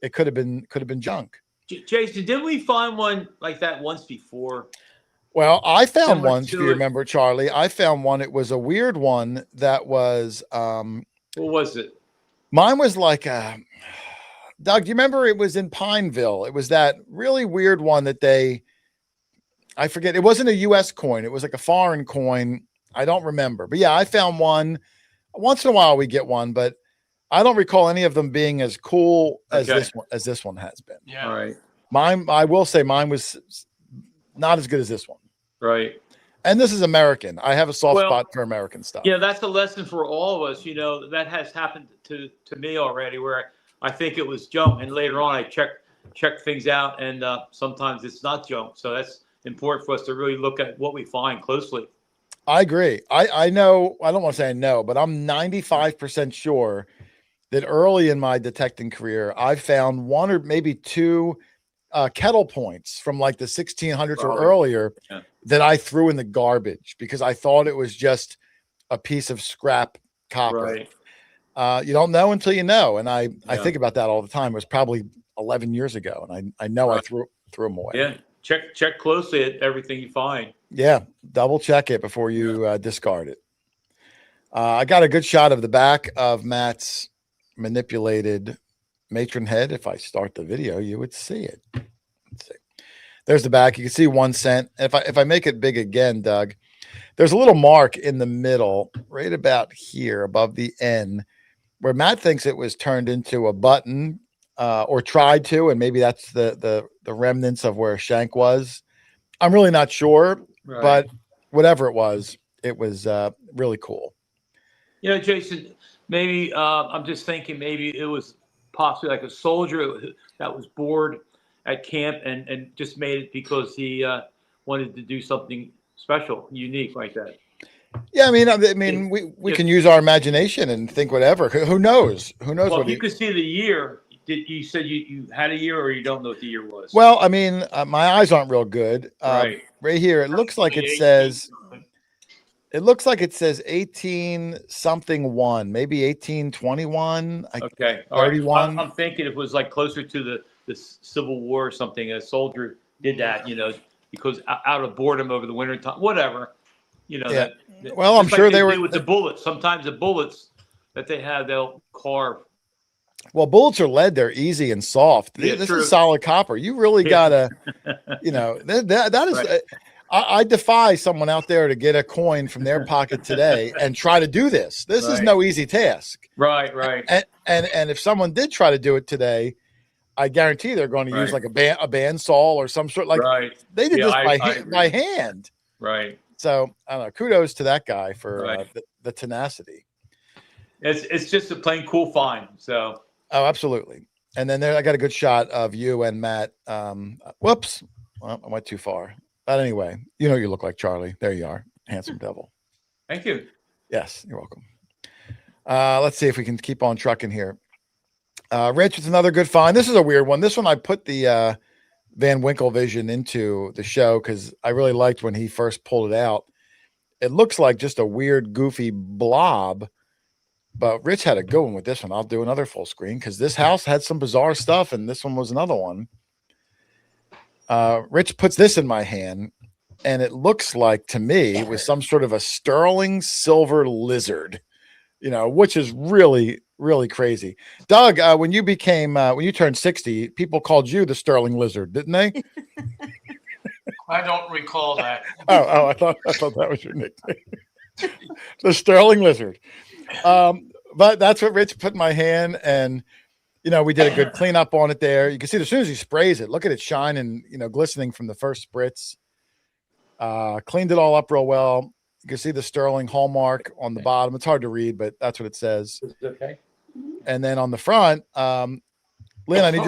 it could have been junk. Jason, didn't we find one like that once before? Well, I found Similar one, if to you it. remember, Charlie. I found one. It was a weird one that was What was it? mine was like Doug, do you remember it was in Pineville? It was that really weird one that I forget. It wasn't a US coin. It was like a foreign coin. I don't remember. But yeah, I found one. Once in a while we get one, but I don't recall any of them being as cool as this one has been. Yeah. All right. Mine, I will say mine was not as good as this one. Right. And this is American. I have a soft Well, spot for American stuff. Yeah, that's a lesson for all of us. That has happened to me already, where I think it was junk, and later on I check things out, and sometimes it's not junk. So that's important for us to really look at what we find closely. I agree. I know, I don't want to say I know, but I'm 95% sure that early in my detecting career, I found one or maybe two kettle points from like the 1600s or earlier that I threw in the garbage because I thought it was just a piece of scrap copper. Right. You don't know until you know. And I think about that all the time. It was probably 11 years ago. And I know I threw them away. Yeah. Check closely at everything you find. Yeah. Double check it before you discard it. I got a good shot of the back of Matt's manipulated matron head. If I start the video, you would see it. Let's see. There's the back. You can see 1 cent. If I make it big again, Doug, there's a little mark in the middle, right about here above the N, where Matt thinks it was turned into a button or tried to, and maybe that's the remnants of where shank was. I'm really not sure, but whatever it was really cool. Jason, maybe I'm just thinking maybe it was possibly like a soldier that was bored at camp and just made it because he wanted to do something special, unique like that. Yeah, I mean, we can use our imagination and think whatever. Who knows? Who knows? Well, what you could see the year. You said you had a year, or you don't know what the year was? Well, I mean, my eyes aren't real good. Right here, it looks like it says. It looks like it says 18 something one, maybe 1821. Okay, 31. I'm thinking it was like closer to the Civil War or something. A soldier did that, because out of boredom over the winter time, whatever. Yeah. Well, I'm sure they were with the bullets. Sometimes the bullets that they have, they'll carve. Well, bullets are lead. They're easy and soft. Yeah, this true. is solid copper. You really gotta, that is. Right. I defy someone out there to get a coin from their pocket today and try to do this. This is no easy task. Right. And if someone did try to do it today, I guarantee they're going to use like a bandsaw or some sort. Like they did this by hand. Right. So I don't know. Kudos to that guy for the tenacity. It's just a plain cool find. So. Oh, absolutely. And then there, I got a good shot of you and Matt. Whoops. Well, I went too far. But anyway, you look like Charlie. There you are. Handsome devil. Thank you. Yes, you're welcome. Let's see if we can keep on trucking here. Rich, it's another good find. This is a weird one. This one I put the Van Winkle vision into the show because I really liked when he first pulled it out. It looks like just a weird, goofy blob. But Rich had a good one with this one. I'll do another full screen because this house had some bizarre stuff, and this one was another one. Rich puts this in my hand, and it looks like to me it was some sort of a sterling silver lizard, which is really, really crazy. Doug, when you turned 60, people called you the sterling lizard, didn't they? I don't recall that. Oh, I thought that was your nickname, the sterling lizard. But that's what Rich put in my hand, and we did a good cleanup on it there. You can see as soon as he sprays it, look at it shining, glistening from the first spritz. Cleaned it all up real well. You can see the sterling hallmark on the bottom. It's hard to read, but that's what it says. Okay. And then on the front, Lynn, I need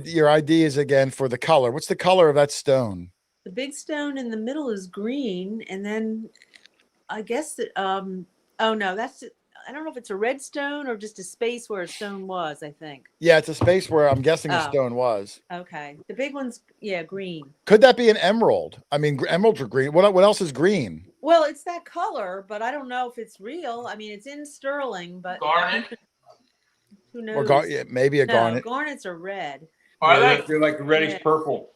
your IDs again for the color. What's the color of that stone? The big stone in the middle is green, and then I guess that, oh no, I don't know if it's a red stone or just a space where a stone was, I think. Yeah, it's a space where I'm guessing a Oh. stone was. Okay. The big one's, yeah, green. Could that be an emerald? I mean, emeralds are green. What else is green? Well, it's that color, but I don't know if it's real. I mean, it's in sterling, but Garnet. who knows? Or yeah, maybe a No, garnet. garnets are red. Are Yeah, they? they're like reddish Yeah. purple.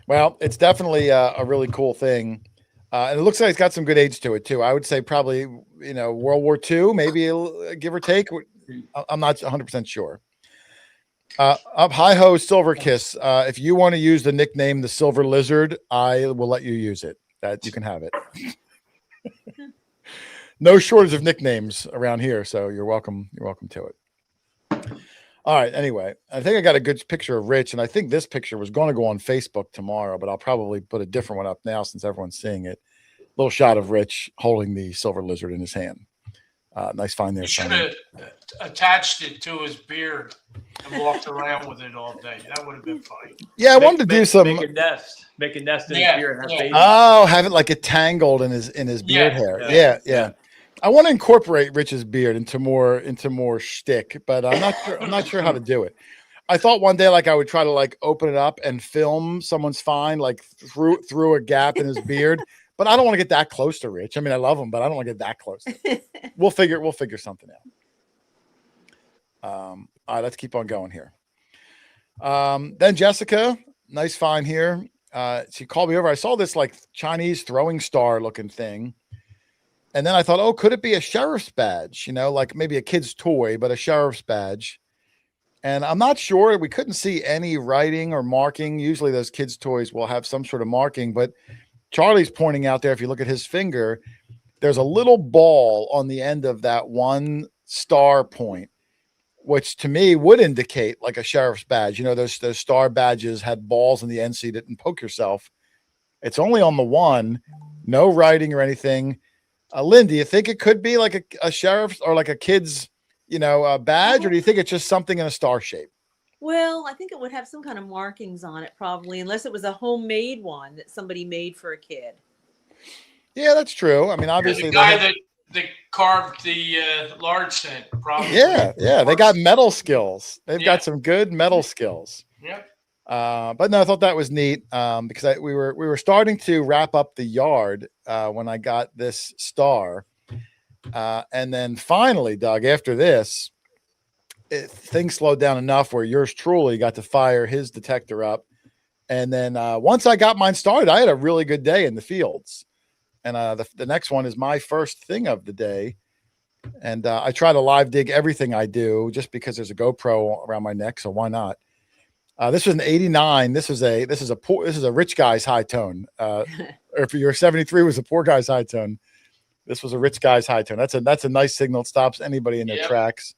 Well, it's definitely a really cool thing. And it looks like it's got some good age to it too. I would say probably, World War II, maybe give or take. I'm not 100% sure. Up hi ho Silver Kiss. If you want to use the nickname the Silver Lizard, I will let you use it. That you can have it. No shortage of nicknames around here, so you're welcome. You're welcome to it. All right. Anyway, I think I got a good picture of Rich, and I think this picture was going to go on Facebook tomorrow, but I'll probably put a different one up now since everyone's seeing it. Little shot of Rich holding the silver lizard in his hand. Nice find there. You should Sonny. have attached it to his beard and walked around with it all day. That would have been fun. Yeah, I wanted to do some. Make a nest. Make a nest in Yeah, his beard and have yeah. babies. Oh, have it like it tangled in his beard Yeah, hair. Yeah. I want to incorporate Rich's beard into more shtick, but I'm not sure. I'm not sure how to do it. I thought one day like I would try to like open it up and film someone's find like through a gap in his beard, but I don't want to get that close to Rich. I mean, I love him, but I don't want to get that close. We'll figure something out. All right, let's keep on going here. Then Jessica, nice find here. She called me over. I saw this like Chinese throwing star looking thing. And then I thought, oh, could it be a sheriff's badge? Like maybe a kid's toy, but a sheriff's badge. And I'm not sure. We couldn't see any writing or marking. Usually those kids' toys will have some sort of marking, but Charlie's pointing out there, if you look at his finger, there's a little ball on the end of that one star point, which to me would indicate like a sheriff's badge. Those star badges had balls on the end so you didn't poke yourself. It's only on the one, no writing or anything. Lynn, do you think it could be like a sheriff's or like a kid's, badge, or do you think it's just something in a star shape? Well, I think it would have some kind of markings on it, probably, unless it was a homemade one that somebody made for a kid. Yeah, that's true. I mean, obviously, The guy that carved the large cent, probably. yeah, they got metal skills. They've got some good metal skills. Yep. But no, I thought that was neat because we were starting to wrap up the yard when I got this star, and then finally, Doug, after this, things slowed down enough where yours truly got to fire his detector up, and then once I got mine started, I had a really good day in the fields, and the next one is my first thing of the day, and I try to live dig everything I do just because there's a GoPro around my neck, so why not? This was an 89. This is a rich guy's high tone. Or if your 73 was a poor guy's high tone, this was a rich guy's high tone. That's a nice signal. It stops anybody in their tracks.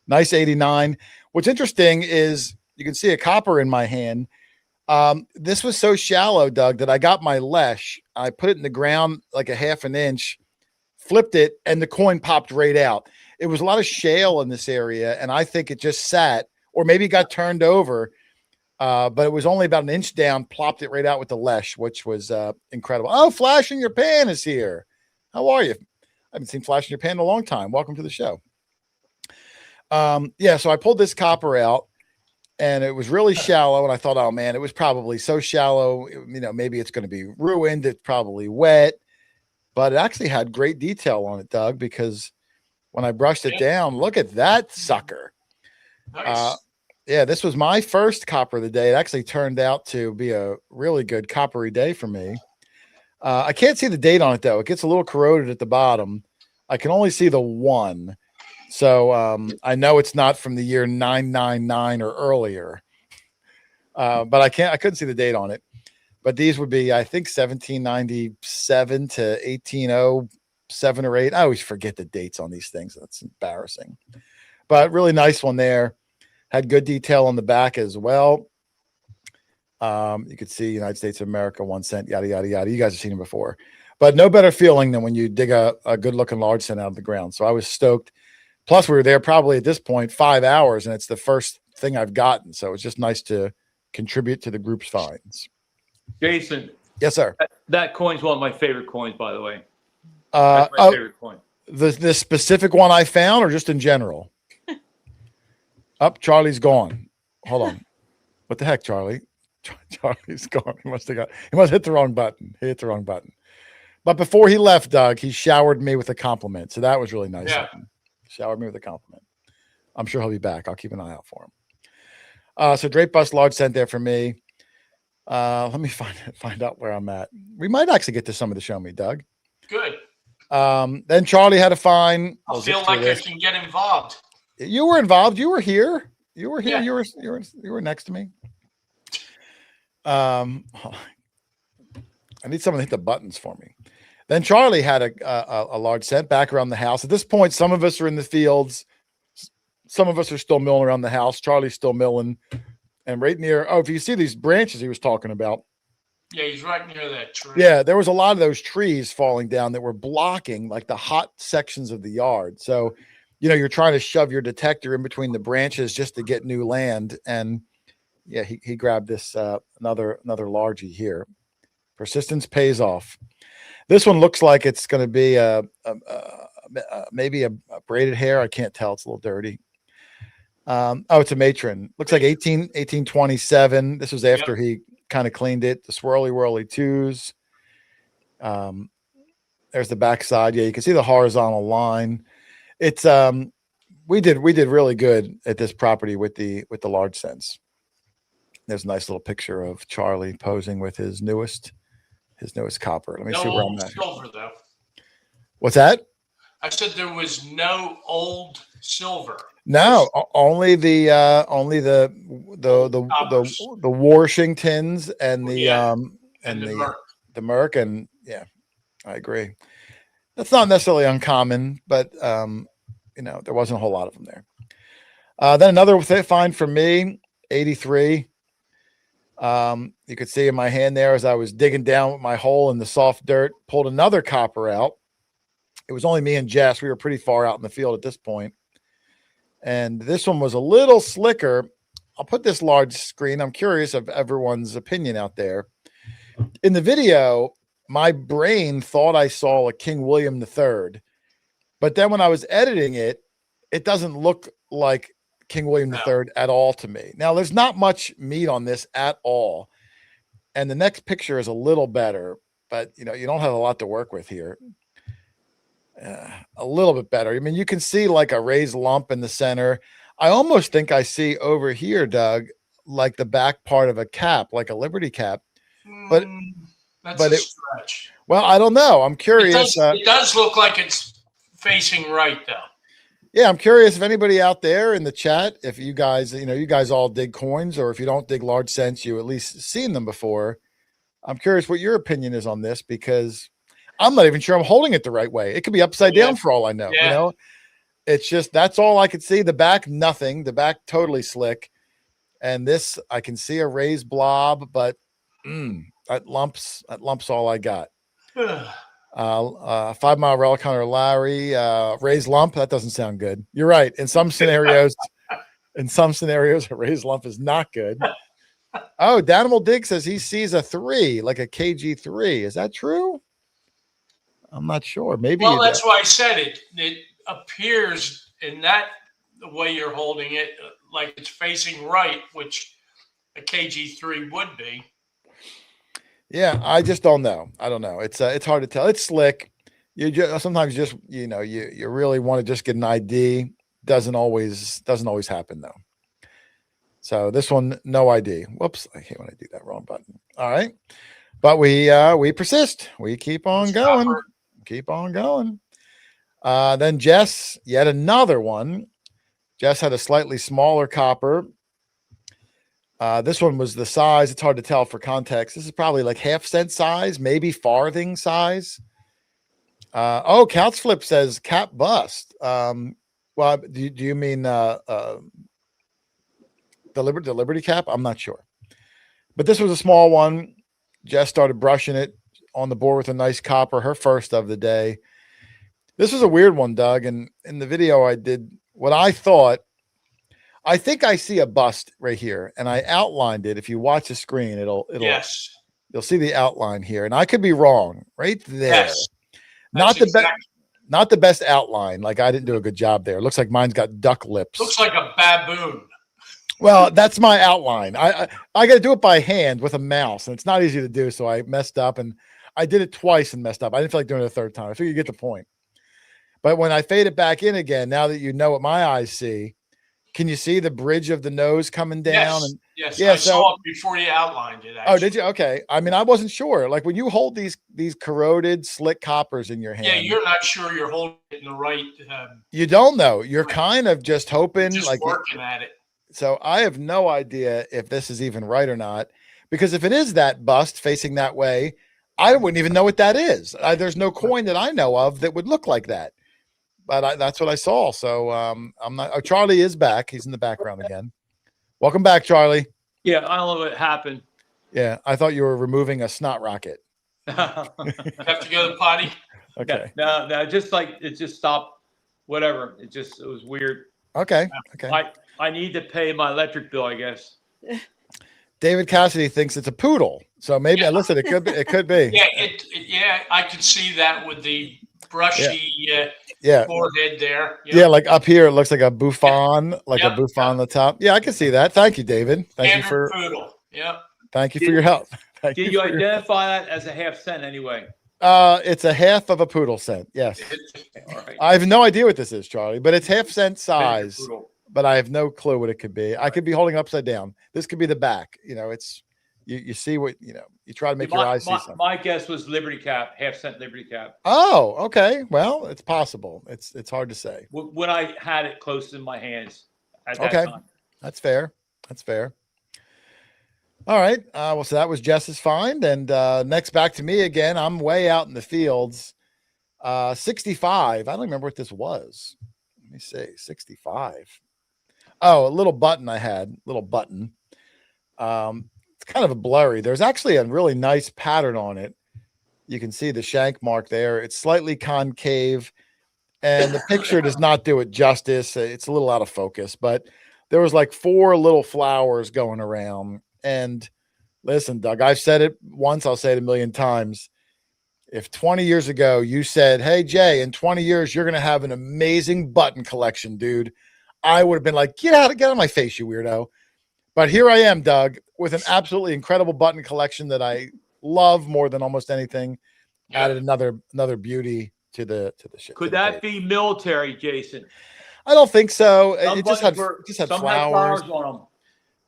Nice 89. What's interesting is you can see a copper in my hand. This was so shallow, Doug, that I got my lesh. I put it in the ground like a half an inch, flipped it, and the coin popped right out. It was a lot of shale in this area, and I think it just sat, or maybe got turned over, but it was only about an inch down, plopped it right out with the lesh, which was incredible. Oh, Flash in Your Pan is here. How are you? I haven't seen Flash in Your Pan in a long time. Welcome to the show. So I pulled this copper out, and it was really shallow, and I thought, oh, man, it was probably so shallow, maybe it's going to be ruined. It's probably wet, but it actually had great detail on it, Doug, because when I brushed it down, look at that sucker. Nice. This was my first copper of the day. It actually turned out to be a really good coppery day for me. I can't see the date on it, though. It gets a little corroded at the bottom. I can only see the 1. So I know it's not from the year 999 or earlier. But I couldn't see the date on it. But these would be, I think, 1797 to 1807 or 8. I always forget the dates on these things. That's embarrassing. But really nice one there. Had good detail on the back as well. You could see United States of America, 1 cent, yada, yada, yada. You guys have seen it before. But no better feeling than when you dig a good-looking large cent out of the ground. So I was stoked. Plus, we were there probably at this point 5 hours, and it's the first thing I've gotten. So it's just nice to contribute to the group's finds. Jason, Yes, sir. That coin's one of my favorite coins, by the way. Uh, That's my favorite coin. the specific one I found, or just in general? Up, Charlie's gone. Hold on. What the heck, Charlie? Charlie's gone. He must have hit the wrong button. He hit the wrong button. But before he left, Doug, he showered me with a compliment. So that was really nice. Yeah. of him. Showered me with a compliment. I'm sure he'll be back. I'll keep an eye out for him. So Drape Bust large cent there for me. Let me find out where I'm at. We might actually get to some of the show me, Doug. Good. Then Charlie had a fine. I feel like I can get involved. You were involved. You were here. You were here. Yeah. You were next to me. I need someone to hit the buttons for me. Then Charlie had a large set back around the house. At this point, some of us are in the fields. Some of us are still milling around the house. Charlie's still milling. And right near, if you see these branches he was talking about. Yeah, he's right near that tree. Yeah, there was a lot of those trees falling down that were blocking like the hot sections of the yard. So, you're trying to shove your detector in between the branches just to get new land. And yeah, he grabbed this another largie here. Persistence pays off. This one looks like it's going to be maybe a braided hair. I can't tell. It's a little dirty. It's a matron. Looks like 1827. This was after he kind of cleaned it. The swirly whirly twos. There's the backside. Yeah, you can see the horizontal line. It's we did really good at this property with the large cents. There's a nice little picture of Charlie posing with his newest copper. Let me see where I'm at. Silver though. What's that? I said there was no old silver. No, only the Washingtons and the and the Merc. the Merc, and yeah, I agree. That's not necessarily uncommon, but there wasn't a whole lot of them there. Then another find for me, 83. You could see in my hand there as I was digging down with my hole in the soft dirt, pulled another copper out. It was only me and Jess. We were pretty far out in the field at this point. And this one was a little slicker. I'll put this large screen. I'm curious of everyone's opinion out there. In the video, my brain thought I saw a King William III. But then when I was editing it, it doesn't look like King William III at all to me. Now, there's not much meat on this at all. And the next picture is a little better. But, you don't have a lot to work with here. A little bit better. I mean, you can see like a raised lump in the center. I almost think I see over here, Doug, like the back part of a cap, like a Liberty cap. But that's a stretch. Well, I don't know. I'm curious. It does look like it's facing right, though. Yeah, I'm curious if anybody out there in the chat, if you guys, you guys all dig coins, or if you don't dig large cents, you at least seen them before. I'm curious what your opinion is on this, because I'm not even sure I'm holding it the right way. It could be upside down for all I know. Yeah. It's just, that's all I could see. The back, nothing. The back totally slick. And this, I can see a raised blob, but that lump's all I got. 5 Mile Relic Hunter Larry, raised lump. That doesn't sound good. You're right. In some scenarios, a raised lump is not good. Oh, Danimal Dig says he sees a 3, like a KG3. Is that true? I'm not sure. Maybe. Well, that's why I said it. It appears in that the way you're holding it, like it's facing right, which a KG3 would be. Yeah, I just don't know. I don't know. It's hard to tell. It's slick. Sometimes you really want to just get an ID. Doesn't always happen though. So this one, no ID. Whoops, I hate when I do that wrong button. All right, but we persist. We keep on going. Keep on going. Then Jess, yet another one. Jess had a slightly smaller copper. This one was the size. It's hard to tell for context. This is probably like half-cent size, maybe farthing size. Couch Flip says cap bust. Well, do you mean the Liberty cap? I'm not sure. But this was a small one. Jess started brushing it on the board with a nice copper, her first of the day. This was a weird one, Doug. And in the video I did what I thought. I think I see a bust right here, and I outlined it. If you watch the screen, it'll yes. You'll see the outline here, and I could be wrong. Right there, Yes. not That's the best. exact- Not the best outline. Like I didn't do a good job there. It looks like mine's got duck lips. Looks like a baboon. Well, that's my outline. I got to do it by hand with a mouse, and it's not easy to do. So I messed up, and I did it twice and messed up. I didn't feel like doing it a third time. I figured you get the point. But when I fade it back in again, now that you know what my eyes see, can you see the bridge of the nose coming down? Yes. And Yes. yeah, I so- saw it before you outlined it. oh, did you? Okay. I mean, I wasn't sure. Like when you hold these corroded, slick coppers in your hand, Yeah, you're not sure you're holding it in the right. you don't know. You're kind of just hoping, Just like working at it. so. I have no idea if this is even right or not, because if it is that bust facing that way, I wouldn't even know what that is. There's no coin that I know of that would look like that. But that's what I saw. So I'm not. Oh, Charlie is back. He's in the background again. Welcome back, Charlie. Yeah, I don't know what happened. Yeah, I thought you were removing a snot rocket. Have to go to the potty. Okay. No, just like it just stopped. Whatever. It was weird. Okay. Okay. I need to pay my electric bill, I guess. David Cassidy thinks it's a poodle. So maybe listen, it could be. It could be. Yeah, I could see that with the brushy Yeah. forehead there. Yeah, like up here, it looks like a bouffon, like Yep. a bouffon on the top. Yeah, I can see that. Thank you, David. Thank you for poodle. Yep. thank you for your help. Thank Did you you for your- identify that as a half cent anyway? It's a half of a poodle cent. Yes, All right. I have no idea what this is, Charlie, but it's half cent size. Poodle. But I have no clue what it could be. I could be holding it upside down. This could be the back. You know, it's you see what you try to make your eyes see something. My guess was Liberty Cap, half cent Liberty Cap. Oh, okay. Well, it's possible. It's hard to say. When I had it close in my hands at that Okay. time. That's fair. That's fair. All right. Well, so that was Jess's find. And next back to me again. I'm way out in the fields. 65. I don't remember what this was. Let me see. 65. Oh, a little button I had. Little button. It's kind of a blurry. There's actually a really nice pattern on it. You can see the shank mark there. It's slightly concave. And the picture does not do it justice. It's a little out of focus, but there was like 4 little flowers going around. And listen, Doug, I've said it once, I'll say it a million times. If 20 years ago you said, hey, Jay, in 20 years, you're going to have an amazing button collection, dude, I would have been like, get out of my face, you weirdo. But here I am, Doug, with an absolutely incredible button collection that I love more than almost anything. Yeah. Added another beauty to the shit. Could that be military, Jason? I don't think so. Some It just had buttons some flowers. had flowers on them.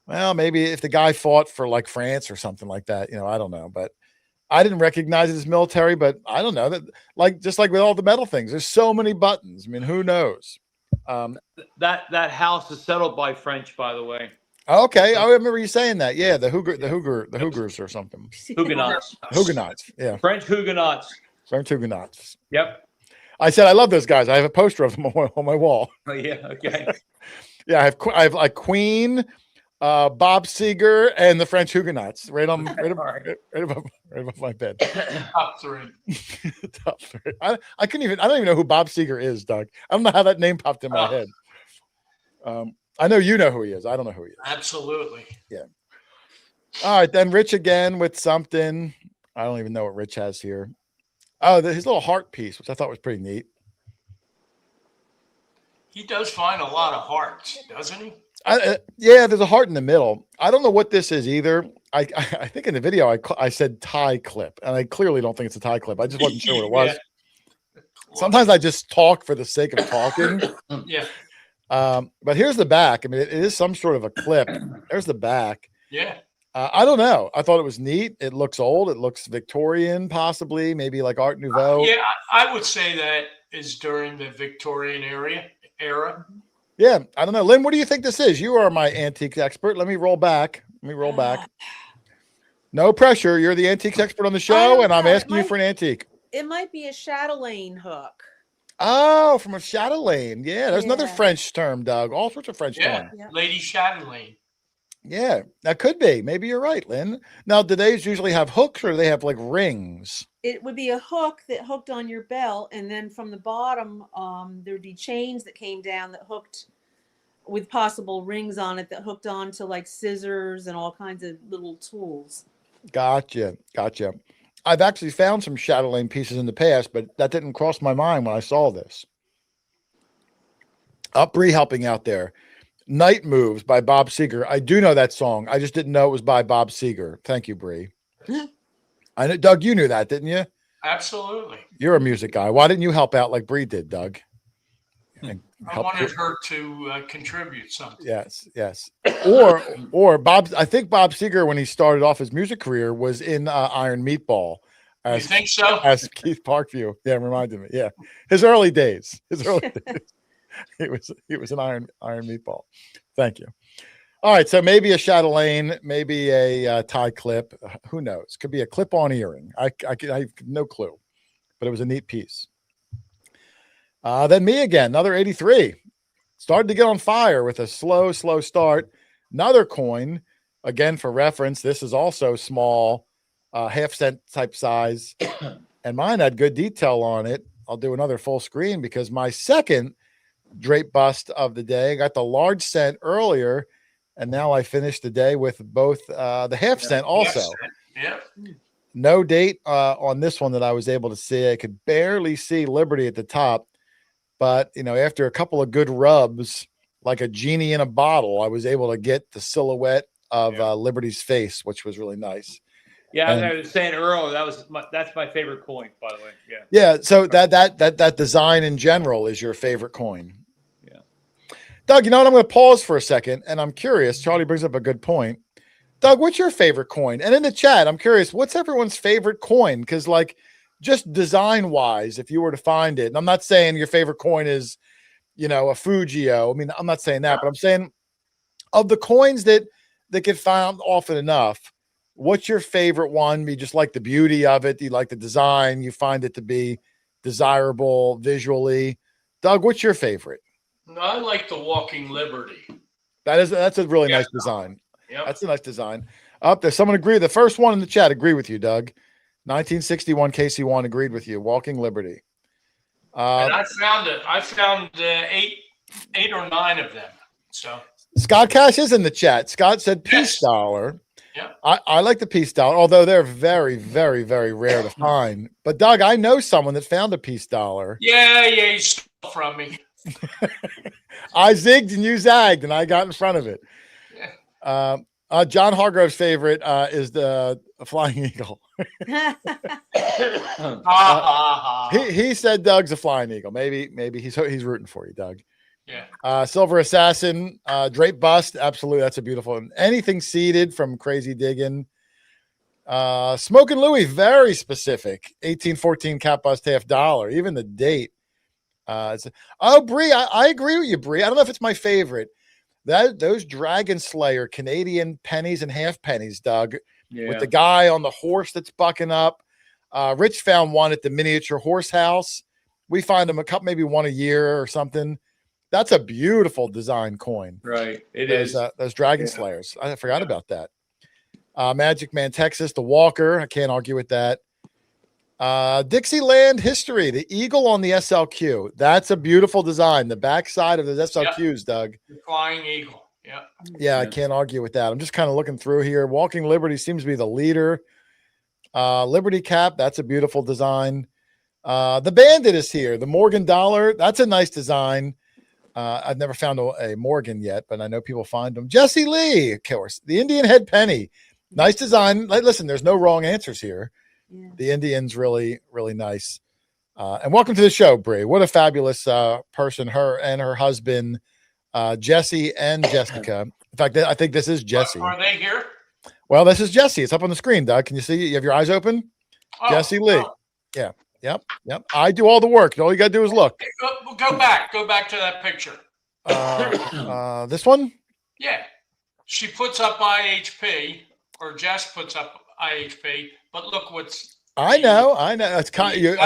Well, maybe if the guy fought for like France or something like that, I don't know. But I didn't recognize it as military, but I don't know that just like with all the metal things, there's so many buttons. I mean, who knows? That house is settled by French, by the way. Okay. I remember you saying that. Yeah. The Huguenots or something. Huguenots. Huguenots. Yeah. French Huguenots. French Huguenots. Yep. I said, I love those guys. I have a poster of them on my wall. Oh, yeah. Okay. Yeah. I have like Queen, Bob Seger, and the French Huguenots right above my bed. Top 3. Top 3. I don't even know who Bob Seger is, Doug. I don't know how that name popped in my head. I know you know who he is. I don't know who he is. Absolutely. Yeah. All right, then Rich again with something. I don't even know what Rich has here. Oh, his little heart piece, which I thought was pretty neat. He does find a lot of hearts, doesn't he? Yeah, there's a heart in the middle. I don't know what this is either. I think in the video I said tie clip, and I clearly don't think it's a tie clip. I just wasn't sure what it was. Yeah. Sometimes I just talk for the sake of talking. Yeah. But here's the back. I mean, it is some sort of a clip. There's the back. Yeah. I don't know. I thought it was neat. It looks old. It looks Victorian, possibly, maybe like Art Nouveau. Yeah, I would say that is during the Victorian era. Yeah, I don't know. Lynn, what do you think this is? You are my antique expert. Let me roll back. No pressure. You're the antiques expert on the show, and I'm asking you for an antique. It might be a chatelaine hook. Oh, from a chatelaine. Yeah, there's another Yeah. French term, Doug. All sorts of French Yeah. terms. Yeah. Lady Chatelaine. Yeah, that could be. Maybe you're right, Lynn. Now, do they usually have hooks or do they have like rings? It would be a hook that hooked on your belt, and then from the bottom, there would be chains that came down that hooked with possible rings on it that hooked on to like scissors and all kinds of little tools. Gotcha. I've actually found some chatelaine pieces in the past, but that didn't cross my mind when I saw this. Bree helping out there. Night Moves by Bob Seger. I do know that song. I just didn't know it was by Bob Seger. Thank you, Bree. I know, Doug, you knew that, didn't you? Absolutely. You're a music guy. Why didn't you help out like Bree did, Doug? I wanted her to contribute something. Yes. Or Bob. I think Bob Seger, when he started off his music career, was in Iron Meatball. You think so? As Keith Parkview. Yeah, reminded me. Yeah, his early days. He was an Iron Meatball. Thank you. All right, so maybe a chatelaine, maybe a tie clip. Who knows? Could be a clip-on earring. I have no clue, but it was a neat piece. Then me again, another 83. Started to get on fire with a slow start. Another coin, again for reference. This is also small, half-cent type size, and mine had good detail on it. I'll do another full screen because my second drape bust of the day got the large cent earlier, and now I finished the day with both the half cent also. Yeah. No date on this one that I was able to see. I could barely see Liberty at the top. But, after a couple of good rubs, like a genie in a bottle, I was able to get the silhouette of Liberty's face, which was really nice. Yeah, as I was saying earlier, that's my favorite coin, by the way. Yeah. Yeah. So that design in general is your favorite coin. Yeah. Doug, you know what? I'm going to pause for a second, and I'm curious. Charlie brings up a good point. Doug, what's your favorite coin? And in the chat, I'm curious, what's everyone's favorite coin? Because, just design-wise, if you were to find it, and I'm not saying your favorite coin is, a Fujio. I mean, I'm not saying that, but I'm saying of the coins that get found often enough, what's your favorite one? You just like the beauty of it. You like the design. You find it to be desirable visually. Doug, what's your favorite? I like the Walking Liberty. That's a really nice design. Yep. That's a nice design. Up there, someone agreed. The first one in the chat agreed with you, Doug. 1961 KC1 agreed with you. Walking Liberty. And I found 8 or 9 of them. So Scott Cash is in the chat. Scott said peace dollar. Yeah. I like the peace dollar, although they're very, very, very rare to find. But Doug, I know someone that found a peace dollar. Yeah, you stole from me. I zigged and you zagged, and I got in front of it. Yeah. John Hargrove's favorite is the Flying Eagle. He said Doug's a Flying Eagle. Maybe he's rooting for you, Doug. Yeah. Silver Assassin, drape bust. Absolutely, that's a beautiful one. Anything seeded from Crazy Diggin'. Smokin' Louie, very specific. 1814 cap bust $50. Even the date. Bree, I agree with you, Bree. I don't know if it's my favorite. Those Dragon Slayer Canadian pennies and half pennies, Doug, with the guy on the horse that's bucking up. Rich found one at the miniature horse house. We find them maybe one a year or something. That's a beautiful design coin. Right. It is. Those Dragon Slayers. I forgot about that. Magic Man Texas, the Walker. I can't argue with that. Dixieland History, the eagle on the SLQ. That's a beautiful design. The backside of the SLQs, Doug. The Flying Eagle. Yeah. Yeah, I can't argue with that. I'm just kind of looking through here. Walking Liberty seems to be the leader. Liberty Cap, that's a beautiful design. The Bandit is here. The Morgan Dollar, that's a nice design. I've never found a Morgan yet, but I know people find them. Jesse Lee, of course. The Indian Head Penny. Nice design. Listen, there's no wrong answers here. Yeah. The Indian's really, really nice. And welcome to the show, Bree. What a fabulous person, her and her husband, Jesse and Jessica. In fact, I think this is Jesse. Are they here? Well, this is Jesse. It's up on the screen, Doug. Can you see? You have your eyes open? Jesse Lee. Yeah. Yep. I do all the work. All you got to do is look. Go back to that picture. This one? Yeah. She puts up IHP, or Jess puts up IHP, but look what's. I know. It's kind of,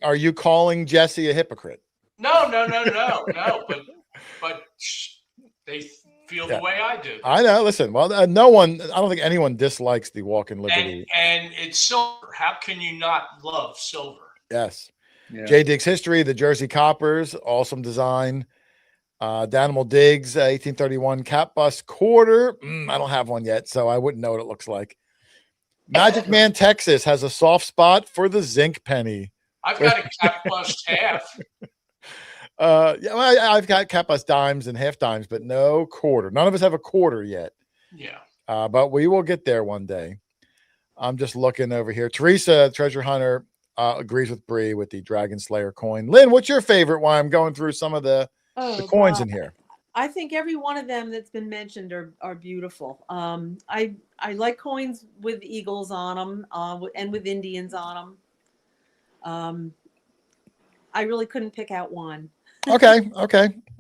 are you calling Jesse a hypocrite? No. But they feel the way I do. I know. Listen, well, no one. I don't think anyone dislikes the Walking Liberty. And it's silver. How can you not love silver? Yes. Yeah. J Diggs History, the Jersey Coppers, awesome design. Danimal Diggs, 1831 cap bust quarter. I don't have one yet, so I wouldn't know what it looks like. Magic Man, Texas has a soft spot for the zinc penny. I've got a cap bust half. Yeah, well, I've got cap bust dimes and half dimes, but no quarter. None of us have a quarter yet. Yeah. But we will get there one day. I'm just looking over here. Teresa, treasure hunter, agrees with Bree with the Dragon Slayer coin. Lynn, what's your favorite? Why I'm going through some of the coins in here. I think every one of them that's been mentioned are beautiful. I like coins with eagles on them and with Indians on them. I really couldn't pick out one. Okay. All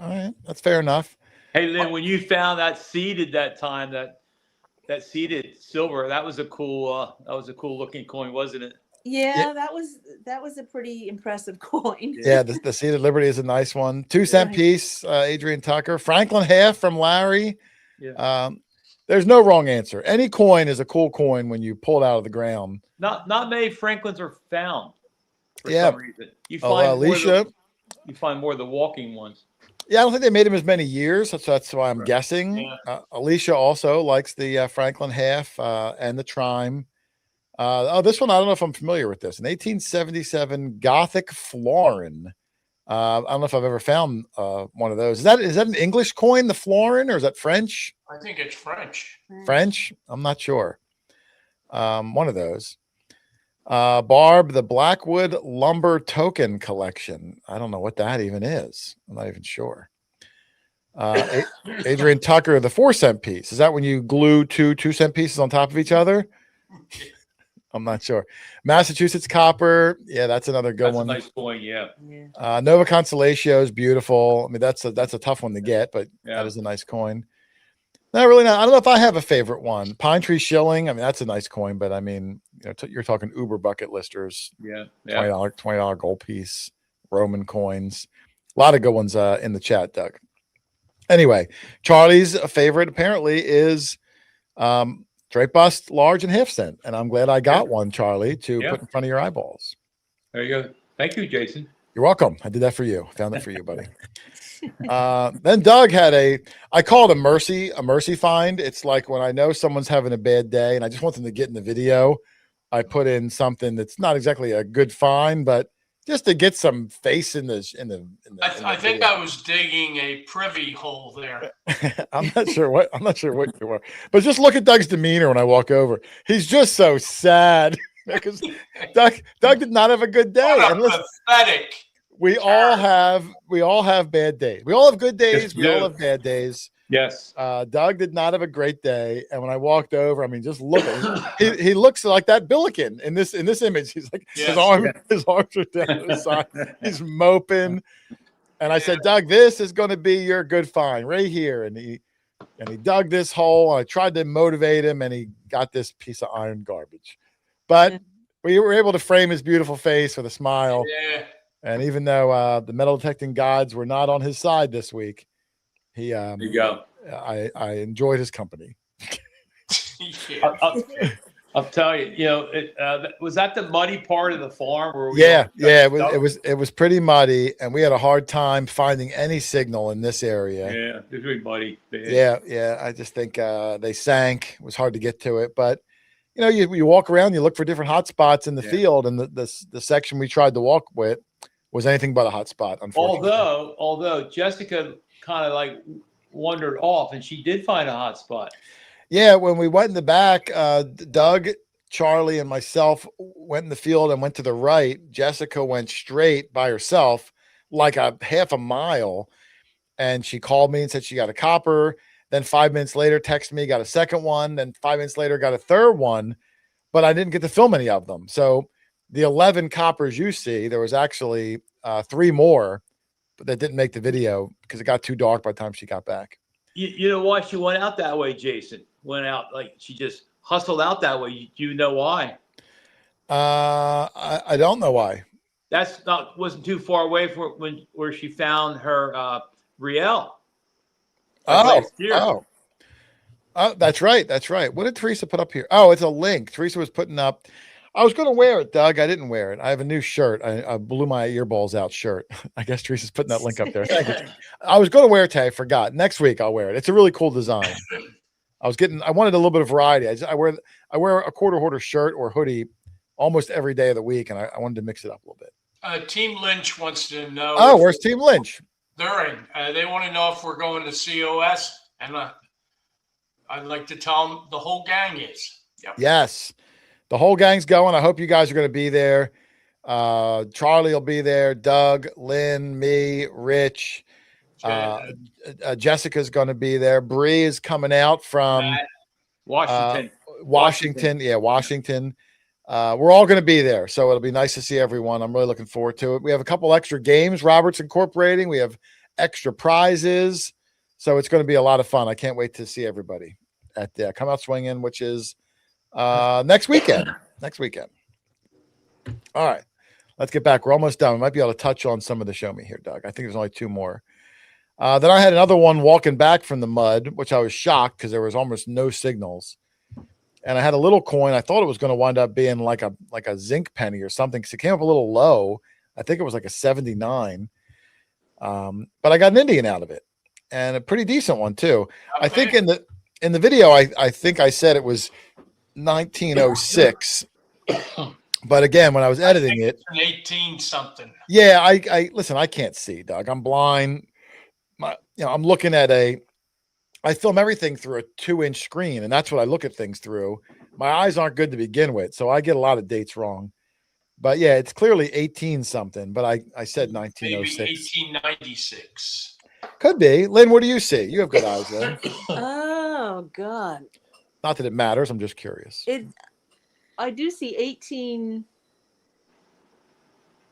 right. That's fair enough. Hey, Lynn, when you found that seeded that time, that seeded silver, that was a cool looking coin, wasn't it? Yeah, that was a pretty impressive coin. Yeah, the Seated Liberty is a nice one. 2-cent piece, Adrian Tucker. Franklin half from Larry. Yeah. There's no wrong answer. Any coin is a cool coin when you pull it out of the ground. Not many Franklins are found for Yeah. some reason. You find Alicia. You find more of the walking ones. Yeah, I don't think they made him as many years. So that's why I'm Right. guessing. Yeah. Alicia also likes the Franklin half and the Trime. This one, I don't know if I'm familiar with this. An 1877 Gothic florin. I don't know if I've ever found one of those. Is that an English coin, the florin, or is that French? I think it's French. French? I'm not sure. One of those. Barb, the Blackwood Lumber Token Collection. I don't know what that even is. I'm not even sure. Adrian Tucker, the 4-cent piece. Is that when you glue two 2-cent pieces on top of each other? I'm not sure. Massachusetts Copper. Yeah, that's another good That's one. a nice coin, yeah. Nova Constellatio is beautiful. I mean, that's a tough one to get, but Yeah. that is a nice coin. Not really. I don't know if I have a favorite one. Pine Tree Shilling. I mean, that's a nice coin, but I mean, you're talking Uber bucket listers. Yeah. $20 gold piece, Roman coins. A lot of good ones in the chat, Doug. Anyway, Charlie's favorite apparently is straight bust, large, and half cent. And I'm glad I got one, Charlie, to put in front of your eyeballs. There you go. Thank you, Jason. You're welcome. I did that for you. Found that for you, buddy. Then Doug had I call it a mercy find. It's like when I know someone's having a bad day and I just want them to get in the video, I put in something that's not exactly a good find, but just to get some face in the I think video. I was digging a privy hole there. I'm not sure what you were, but just look at Doug's demeanor when I walk over. He's just so sad because Doug did not have a good day. What a And listen, pathetic. we all have bad days. We all have good days. Yes, We all have bad days. Yes. Doug did not have a great day, and when I walked over, I mean, just look at him. He looks like that Billiken in this image. He's like Yes. his arms are down to the side. He's moping, and I said, Doug, this is going to be your good find right here. And he dug this hole. I tried to motivate him, and he got this piece of iron garbage. But we were able to frame his beautiful face with a smile. Yeah. And even though the metal detecting gods were not on his side this week, There you go. I enjoyed his company. Yeah. I'll tell you. Was that the muddy part of the farm? Where It was pretty muddy, and we had a hard time finding any signal in this area. Yeah, it was really muddy. Yeah. I just think they sank. It was hard to get to it, but you walk around, you look for different hot spots in the field, and the section we tried to walk with was anything but a hot spot. Unfortunately, Although Jessica kind of like wandered off, and she did find a hot spot. yeah, when we went in the back, Doug, Charlie, and myself went in the field and went to the right. Jessica went straight by herself, like a half a mile, and she called me and said she got a copper. Then 5 minutes later, texted me, got a second one. Then 5 minutes later, got a third one, but I didn't get to film any of them. So the 11 coppers you see, there was actually 3 more, but that didn't make the video because it got too dark by the time she got back. You know why she went out that way, Jason? Went out like she just hustled out that way. You know why? I don't know why. Wasn't too far away from where she found her Riel. Oh, that's right. What did Teresa put up here? Oh, it's a link. Teresa was putting up. I was going to wear it, Doug. I didn't wear it. I have a new shirt. I blew my earballs out shirt. I guess Teresa's putting that link up there. Thank you. I was going to wear it today. I forgot. Next week I'll wear it. It's a really cool design. I wanted a little bit of variety. I wear a quarter hoarder shirt or hoodie almost every day of the week, and I wanted to mix it up a little bit. Team Lynch wants to know. Oh, where's Team Lynch? They're in. They want to know if we're going to COS, and I'd like to tell them the whole gang is. Yep. Yes, the whole gang's going. I hope you guys are going to be there. Charlie will be there. Doug, Lynn, me, Rich, Jessica's going to be there. Bree is coming out from Washington. Yeah, Washington. We're all going to be there, so it'll be nice to see everyone. I'm really looking forward to it. We have a couple extra games Robert's incorporating. We have extra prizes, so it's going to be a lot of fun. I can't wait to see everybody at the Come Out Swinging, which is next weekend. All right, let's get back. We're almost done. We might be able to touch on some of the show me here, Doug. I think there's only 2 more. Then I had another one walking back from the mud, which I was shocked because there was almost no signals. And I had a little coin. I thought it was going to wind up being like a zinc penny or something because it came up a little low. I think it was like a 79. But I got an Indian out of it, and a pretty decent one too. Okay. I think in the video, I think I said it was 1906. But again, when I was editing it, an 18 something. Yeah, I listen. I can't see, Doug. I'm blind. I'm looking at I film everything through a 2-inch screen, and that's what I look at things through. My eyes aren't good to begin with, so I get a lot of dates wrong. But yeah, it's clearly 18 something, but I said 1906. Maybe 1896. Could be. Lynn, what do you see? You have good eyes, Lynn. Oh God. Not that it matters. I'm just curious. I do see 18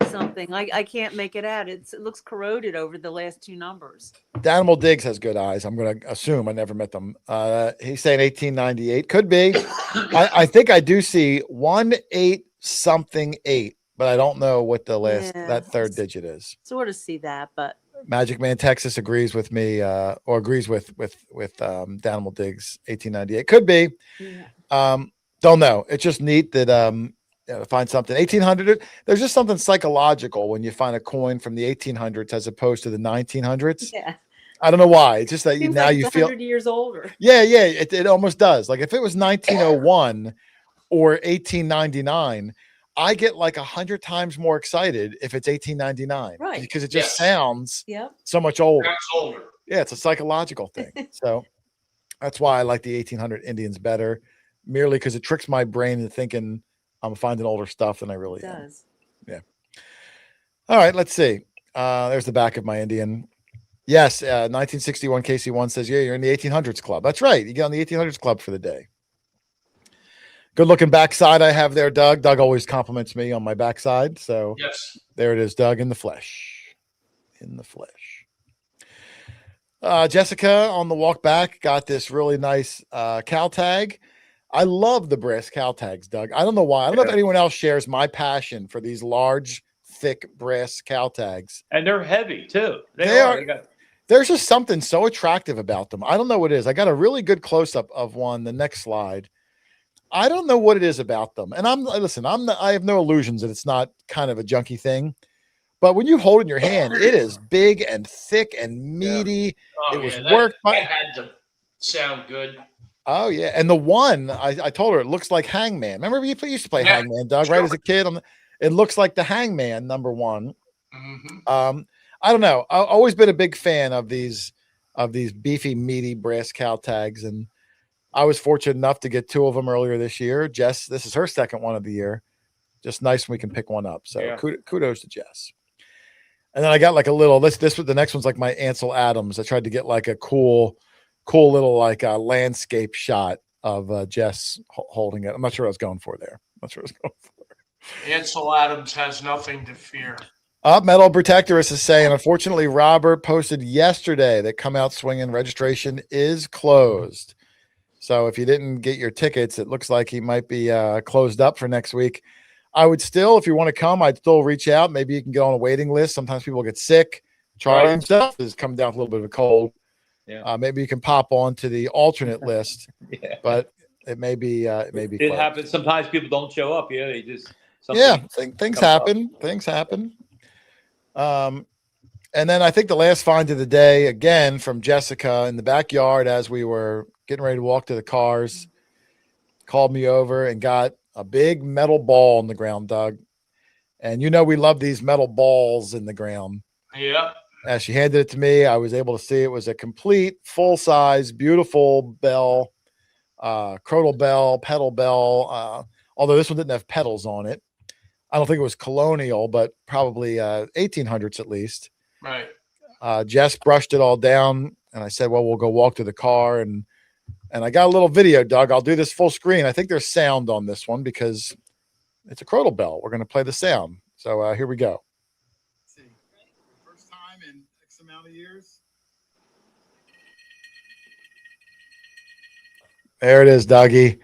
something. I can't make it out. It looks corroded over the last 2 numbers. Danimal Diggs has good eyes. I'm going to assume. I never met them. He's saying 1898. Could be. I think I do see 18 something 8, but I don't know what the last that third digit is. Sort of see that, but Magic Man Texas agrees with me, or agrees with Danimal Diggs 1898. Could be. Yeah. Don't know. It's just neat that to find something 1800. There's just something psychological when you find a coin from the 1800s as opposed to the 1900s. Yeah. I don't know why. It's just that Seems now like you it's feel 100 years older. Yeah, it almost does. Like if it was 1901 or 1899, I get like 100 times more excited if it's 1899, right? Because it just sounds so much older. Yeah, it's a psychological thing. So that's why I like the 1800 Indians better, merely because it tricks my brain into thinking I'm finding older stuff than I really am. Yeah. All right, let's see. There's the back of my Indian. Yes, 1961 KC1 says, yeah, you're in the 1800s club. That's right. You get on the 1800s club for the day. Good looking backside I have there, Doug. Doug always compliments me on my backside. So there it is, Doug, in the flesh. In the flesh. Jessica on the walk back got this really nice cow tag. I love the brass cow tags, Doug. I don't know why. I don't know if anyone else shares my passion for these large, thick brass cow tags. And they're heavy too. They are. There's just something so attractive about them. I don't know what it is. I got a really good close-up of one, the next slide. I don't know what it is about them. And I have no illusions that it's not kind of a junky thing. But when you hold it in your hand, it is big and thick and meaty. Yeah. It was worked by. It had to sound good. Oh, yeah. And the one, I told her, it looks like Hangman. Remember you used to play Hangman, Doug, right? As a kid. It looks like the Hangman, number one. Mm-hmm. I don't know. I've always been a big fan of these beefy, meaty brass cow tags. And I was fortunate enough to get 2 of them earlier this year. Jess, this is her second one of the year. Just nice when we can pick one up. So kudos to Jess. And then I got like a little, the next one's like my Ansel Adams. I tried to get like a cool little like a landscape shot of Jess holding it. I'm not sure what I was going for there. Ansel Adams has nothing to fear. Metal Protectorist is saying, unfortunately, Robert posted yesterday that Come Out Swinging registration is closed. So if you didn't get your tickets, it looks like he might be closed up for next week. I would still, if you want to come, I'd still reach out. Maybe you can get on a waiting list. Sometimes people get sick. Charlie himself has come down with a little bit of a cold. Yeah. Maybe you can pop on to the alternate list. But it may be it happens. Sometimes people don't show up. They just things happen. Things happen. And then I think the last find of the day, again, from Jessica in the backyard as we were getting ready to walk to the cars, called me over and got a big metal ball on the ground, Doug. And you know we love these metal balls in the ground. Yeah. As she handed it to me, I was able to see it was a complete, full-size, beautiful bell, crotal bell, pedal bell, although this one didn't have pedals on it. I don't think it was colonial, but probably 1800s at least. Right. Jess brushed it all down, and I said, well, we'll go walk to the car. And I got a little video, Doug. I'll do this full screen. I think there's sound on this one because it's a crotal bell. We're going to play the sound. So here we go. First time in X amount of years. There it is, Dougie.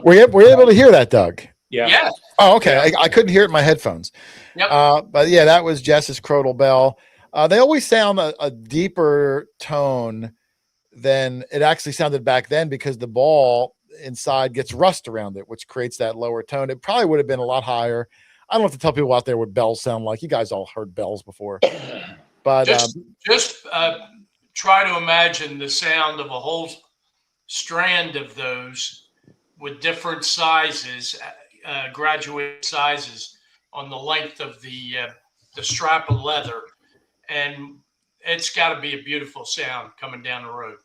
Were you able to hear that, Doug? Yeah. Yeah. Oh, okay. I couldn't hear it in my headphones. Yep. But yeah, that was Jess's crotal bell. They always sound a deeper tone than it actually sounded back then because the ball inside gets rust around it, which creates that lower tone. It probably would have been a lot higher. I don't have to tell people out there what bells sound like. You guys all heard bells before. But just try to imagine the sound of a whole strand of those with different sizes, graduated sizes on the length of the strap of leather, and it's got to be a beautiful sound coming down the road.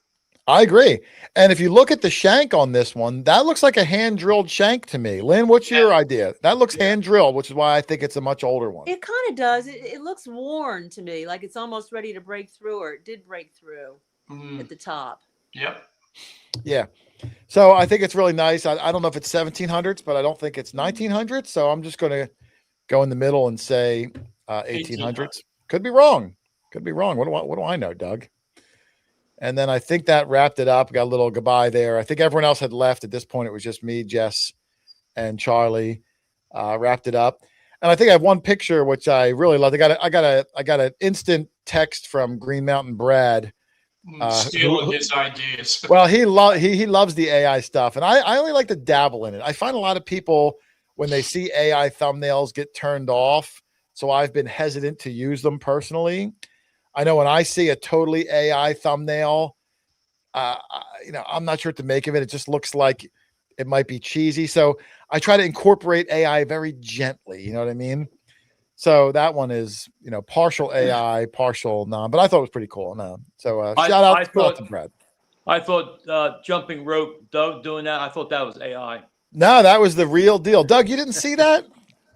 I agree. And if you look at the shank on this one, that looks like a hand-drilled shank to me. Lynn, what's your idea? That looks hand-drilled, which is why I think it's a much older one. It kind of does. It looks worn to me, like it's almost ready to break through, or it did break through at the top. Yep. Yeah. So I think it's really nice. I don't know if it's 1700s, but I don't think it's 1900s. So I'm just going to go in the middle and say 1800s. Could be wrong. Could be wrong. What do I know, Doug? And then I think that wrapped it up. Got a little goodbye there. I think everyone else had left at this point. It was just me, Jess, and Charlie. Wrapped it up. And I think I have one picture which I really love. I got an instant text from Green Mountain Brad. Stealing his ideas. Well, he loves the AI stuff, and I only like to dabble in it. I find a lot of people when they see AI thumbnails get turned off, so I've been hesitant to use them personally. I know when I see a totally AI thumbnail, I'm not sure what to make of it. It just looks like it might be cheesy, so I try to incorporate AI very gently. You know what I mean? So that one is, partial AI, partial non, but I thought it was pretty cool. No. So shout out to Brad. I thought jumping rope, Doug doing that, I thought that was AI. No, that was the real deal. Doug, you didn't see that?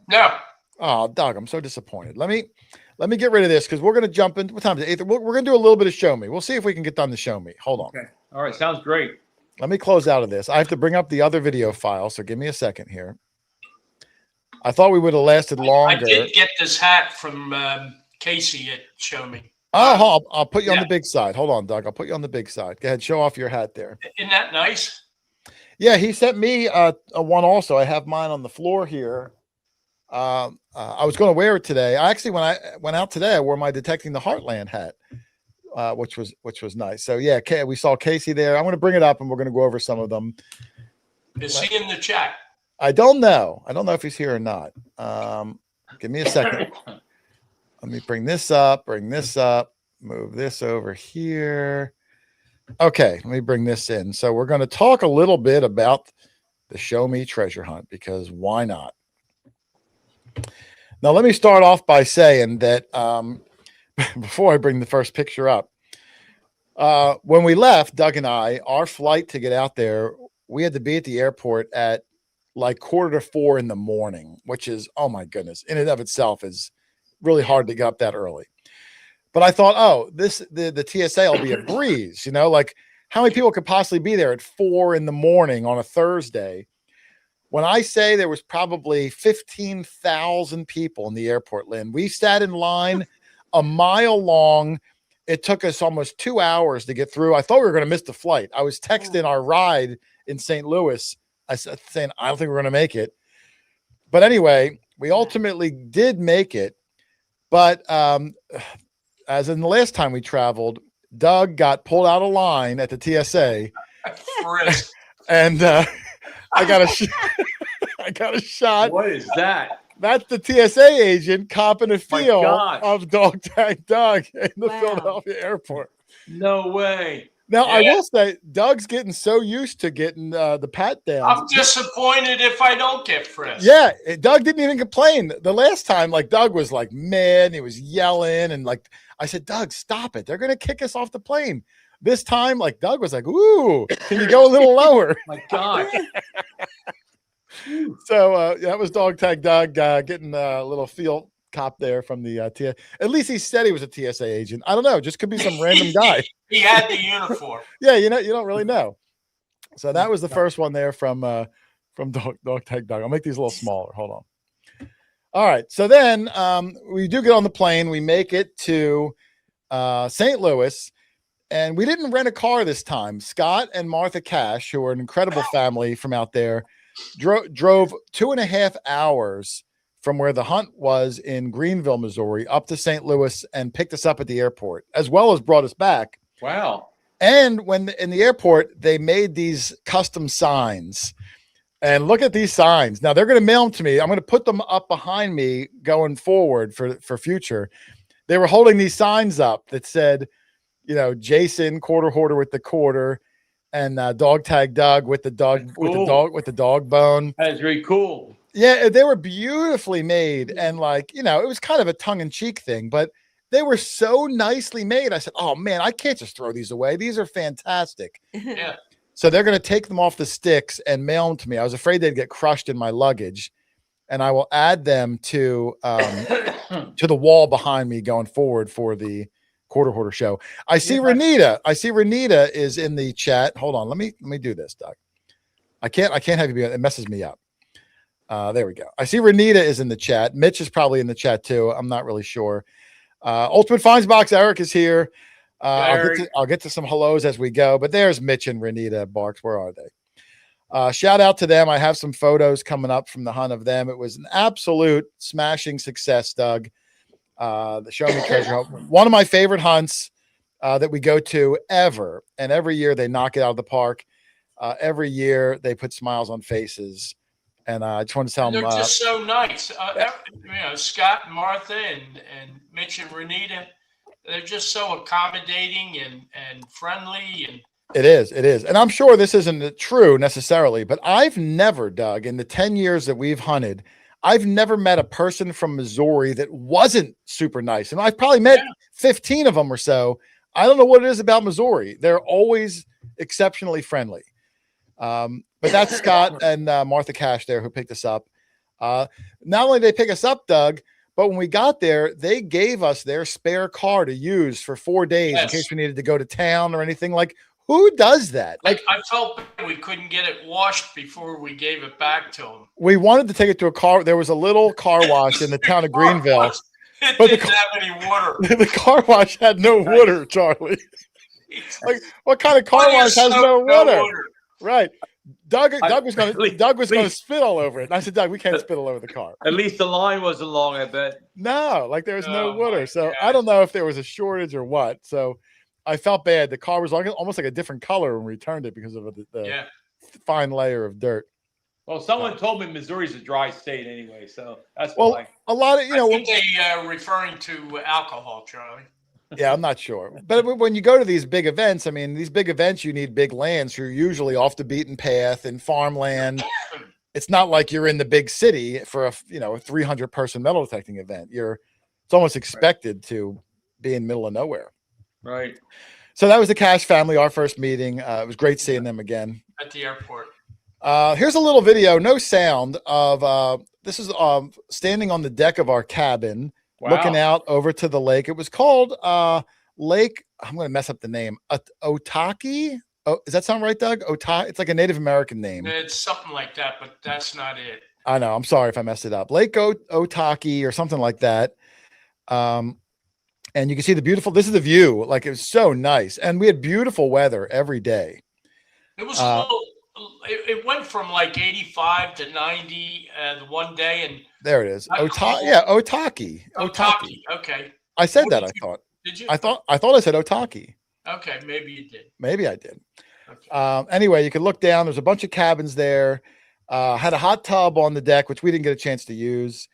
No. Oh, Doug, I'm so disappointed. Let me get rid of this because we're going to jump into what time is it? We're going to do a little bit of show me. We'll see if we can get done to show me. Hold on. Okay. All right. Sounds great. Let me close out of this. I have to bring up the other video file. So give me a second here. I thought we would have lasted longer. I did get this hat from Casey at Show Me. Oh, I'll put you on the big side. Hold on, Doug. I'll put you on the big side. Go ahead. Show off your hat there. Isn't that nice? Yeah, he sent me a one also. I have mine on the floor here. I was going to wear it today. I actually, when I went out today, I wore my Detecting the Heartland hat, which was nice. So yeah, we saw Casey there. I'm going to bring it up and we're going to go over some of them. Is he in the chat? I don't know. I don't know if he's here or not. Give me a second. Let me bring this up, move this over here. Okay, let me bring this in. So we're going to talk a little bit about the Show Me treasure hunt because why not? Now, let me start off by saying that before I bring the first picture up, when we left, Doug and I, our flight to get out there, we had to be at the airport at like 3:45 in the morning, which is, oh my goodness, in and of itself is really hard to get up that early. But I thought, the TSA will be a breeze, like how many people could possibly be there at 4 a.m. on a Thursday? When I say there was probably 15,000 people in the airport, Lynn, we sat in line a mile long. It took us almost 2 hours to get through. I thought we were going to miss the flight. I was texting our ride in St. Louis. I said, saying, I don't think we're going to make it. But anyway, we ultimately did make it. But as in the last time we traveled, Doug got pulled out of line at the TSA. And I got a shot. What is that? That's the TSA agent copping a My feel gosh. of Dog Tag Doug in the Wow. Philadelphia airport. No way. Now, I Yeah. will say, Doug's getting so used to getting the pat downs. I'm disappointed if I don't get frisked. Yeah, Doug didn't even complain. The last time, like, Doug was like mad, he was yelling, and like I said, Doug, stop it. They're gonna kick us off the plane. This time, like, Doug was like, ooh, can you go a little lower? My gosh. So that was Dog Tag Doug getting a little feel cop there from the TSA. At least he said he was a TSA agent. I don't know, just could be some random guy. He had the uniform. Yeah, you don't really know. So that was the first one there from Dog Tag Doug. I'll make these a little smaller. Hold on. All right. So then we do get on the plane. We make it to St. Louis, and we didn't rent a car this time. Scott and Martha Cash, who are an incredible family from out there, drove 2.5 hours from where the hunt was in Greenville, Missouri, up to St. Louis and picked us up at the airport, as well as brought us back. Wow. And when in the airport, they made these custom signs. And look at these signs. Now they're going to mail them to me. I'm going to put them up behind me going forward for future. They were holding these signs up that said, Jason, quarter hoarder with the quarter, and Dog Tag Doug with the dog with the dog bone. That's very cool. Yeah, they were beautifully made, and it was kind of a tongue-in-cheek thing, but they were so nicely made. I said, "Oh man, I can't just throw these away. These are fantastic." Yeah. So they're going to take them off the sticks and mail them to me. I was afraid they'd get crushed in my luggage, and I will add them to the wall behind me going forward for the Quarter Hoarder show. I see Renita. Renita is in the chat. Hold on. Let me do this, Doug. I can't have you be. It messes me up. There we go. I see Renita is in the chat. Mitch is probably in the chat too. I'm not really sure. Ultimate Finds Box. Eric is here. I'll get to some hellos as we go. But there's Mitch and Renita Barks. Where are they? Shout out to them. I have some photos coming up from the hunt of them. It was an absolute smashing success, Doug. The Show Me Treasure Hunt. One of my favorite hunts that we go to ever. And every year they knock it out of the park. Every year they put smiles on faces. And I just want to tell them. They're just so nice. Scott and Martha and Mitch and Renita, they're just so accommodating and friendly. And It is. And I'm sure this isn't true necessarily, but I've never, Doug, in the 10 years that we've hunted, I've never met a person from Missouri that wasn't super nice. And I've probably met 15 of them or so. I don't know what it is about Missouri. They're always exceptionally friendly. But that's Scott and Martha Cash there who picked us up. Not only did they pick us up, Doug, but when we got there, they gave us their spare car to use for 4 days in case we needed to go to town or anything. Like, who does that? Like, I felt we couldn't get it washed before we gave it back to them. We wanted to take it to a car. There was a little car wash in the town of Greenville. It But didn't have any water. The car wash had no water, Charlie. Like, what kind of car wash has no water? Right. Doug was going to spit all over it. And I said, Doug, we can't spit all over the car. At least the line wasn't long, I bet. No, like there was no Oh, water. my So gosh. I don't know if there was a shortage or what. So I felt bad. The car was almost like a different color when we returned it because of the fine layer of dirt. Well, someone told me Missouri's a dry state anyway, so that's Well, why. a lot of, I think they referring to alcohol, Charlie. yeah, I'm not sure. But when you go to these big events, I mean, these big events, you need big lands. You're usually off the beaten path in farmland. It's not like you're in the big city for a 300 person metal detecting event. It's almost expected to be in the middle of nowhere. Right. So that was the Cash family, our first meeting. It was great seeing them again. At the airport. Here's a little video, no sound, of this is standing on the deck of our cabin, looking out over to the lake. It was called Lake, I'm going to mess up the name, Otaki. Oh, does that sound right, Doug? It's like a Native American name. It's something like that, but that's not it. I know. I'm sorry if I messed it up. Lake Otaki or something like that. And you can see this is the view. Like, it was so nice. And we had beautiful weather every day. It was a little, it went from like 85 to 90 the one day. And there it is. Otaki. Otaki. Okay. I said that, I thought. Did you? I thought I said Otaki. Okay, maybe you did. Maybe I did. Okay. Anyway, you can look down. There's a bunch of cabins there. Had a hot tub on the deck, which we didn't get a chance to use.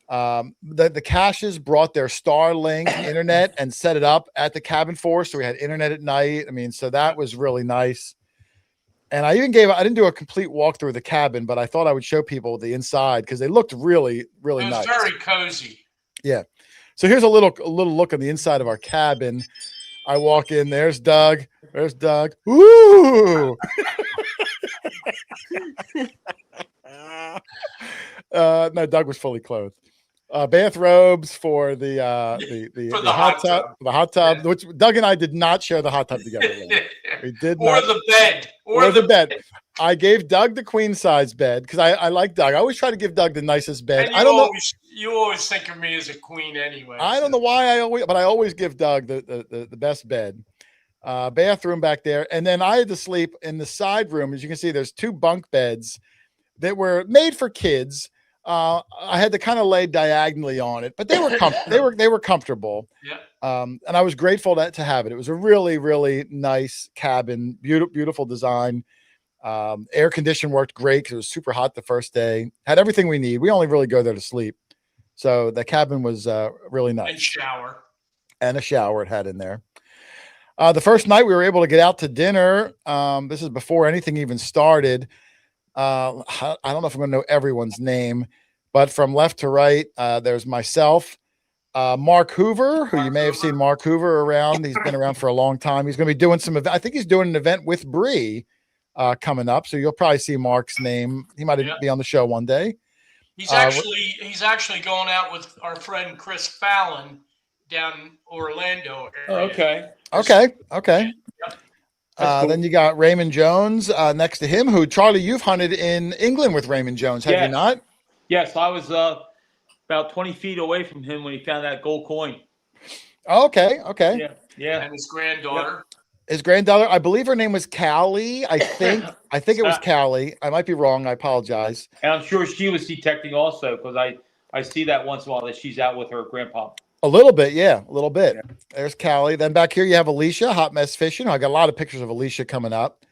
The caches brought their Starlink internet and set it up at the cabin for us, so we had internet at night. I mean, so that was really nice. And I didn't do a complete walkthrough of the cabin, but I thought I would show people the inside because they looked really, really It was nice. very cozy. Yeah. So here's a little look on the inside of our cabin. I walk in. There's Doug. There's Doug. Woo! No, Doug was fully clothed. Bathrobes for the hot tub. The hot tub, Yeah. which Doug and I did not share the hot tub together. We did Or not. the bed. Or the bed. I gave Doug the queen size bed because I like Doug. I always try to give Doug the nicest bed. And I don't know. You always think of me as a queen anyway. I don't know why I always give Doug the best bed. Bathroom back there, and then I had to sleep in the side room. As you can see, there's 2 bunk beds that were made for kids. I had to kind of lay diagonally on it, but they were they were comfortable. Yeah. And I was grateful to have it. It was a really, really nice cabin, beautiful design. Air conditioning worked great because it was super hot the first day. Had everything we need. We only really go there to sleep, so the cabin was really nice. And shower. And a shower it had in there. The first night we were able to get out to dinner. This is before anything even started. I don't know if I'm going to know everyone's name, but from left to right, there's myself, Mark Hoover, who you may have seen Mark Hoover around. He's been around for a long time. He's going to be doing I think he's doing an event with Bree coming up. So you'll probably see Mark's name. He might be on the show one day. He's actually going out with our friend Chris Fallon down Orlando area. Okay. Okay. Cool. Then you got Raymond Jones next to him, who Charlie, you've hunted in England with Raymond Jones, have you not? Yes, I was about 20 feet away from him when he found that gold coin. Okay. Yeah. And his granddaughter. His granddaughter, I believe her name was Callie. I think it was Callie. I might be wrong. I apologize. And I'm sure she was detecting also because I see that once in a while that she's out with her grandpa. A little bit, yeah, a little bit. Yeah. There's Callie. Then back here you have Alicia, Hot Mess Fishing. I got a lot of pictures of Alicia coming up.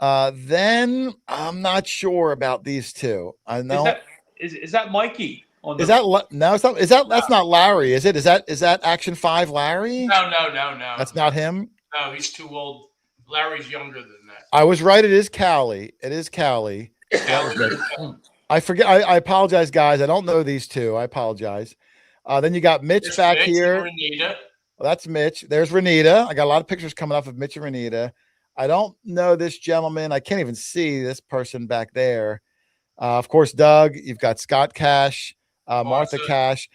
Then I'm not sure about these two. I know. Is that Mikey? No, it's not. That's not Larry, is it? Is that Action 5 Larry? No. That's not him. No, he's too old. Larry's younger than that. I was right. It is Callie. I forget. I apologize, guys. I don't know these two. I apologize. Then you got Mitch back here. Renita. Well, that's Mitch. There's Renita. I got a lot of pictures coming up of Mitch and Renita. I don't know this gentleman. I can't even see this person back there. Of course, Doug. You've got Scott Cash, Martha Cash.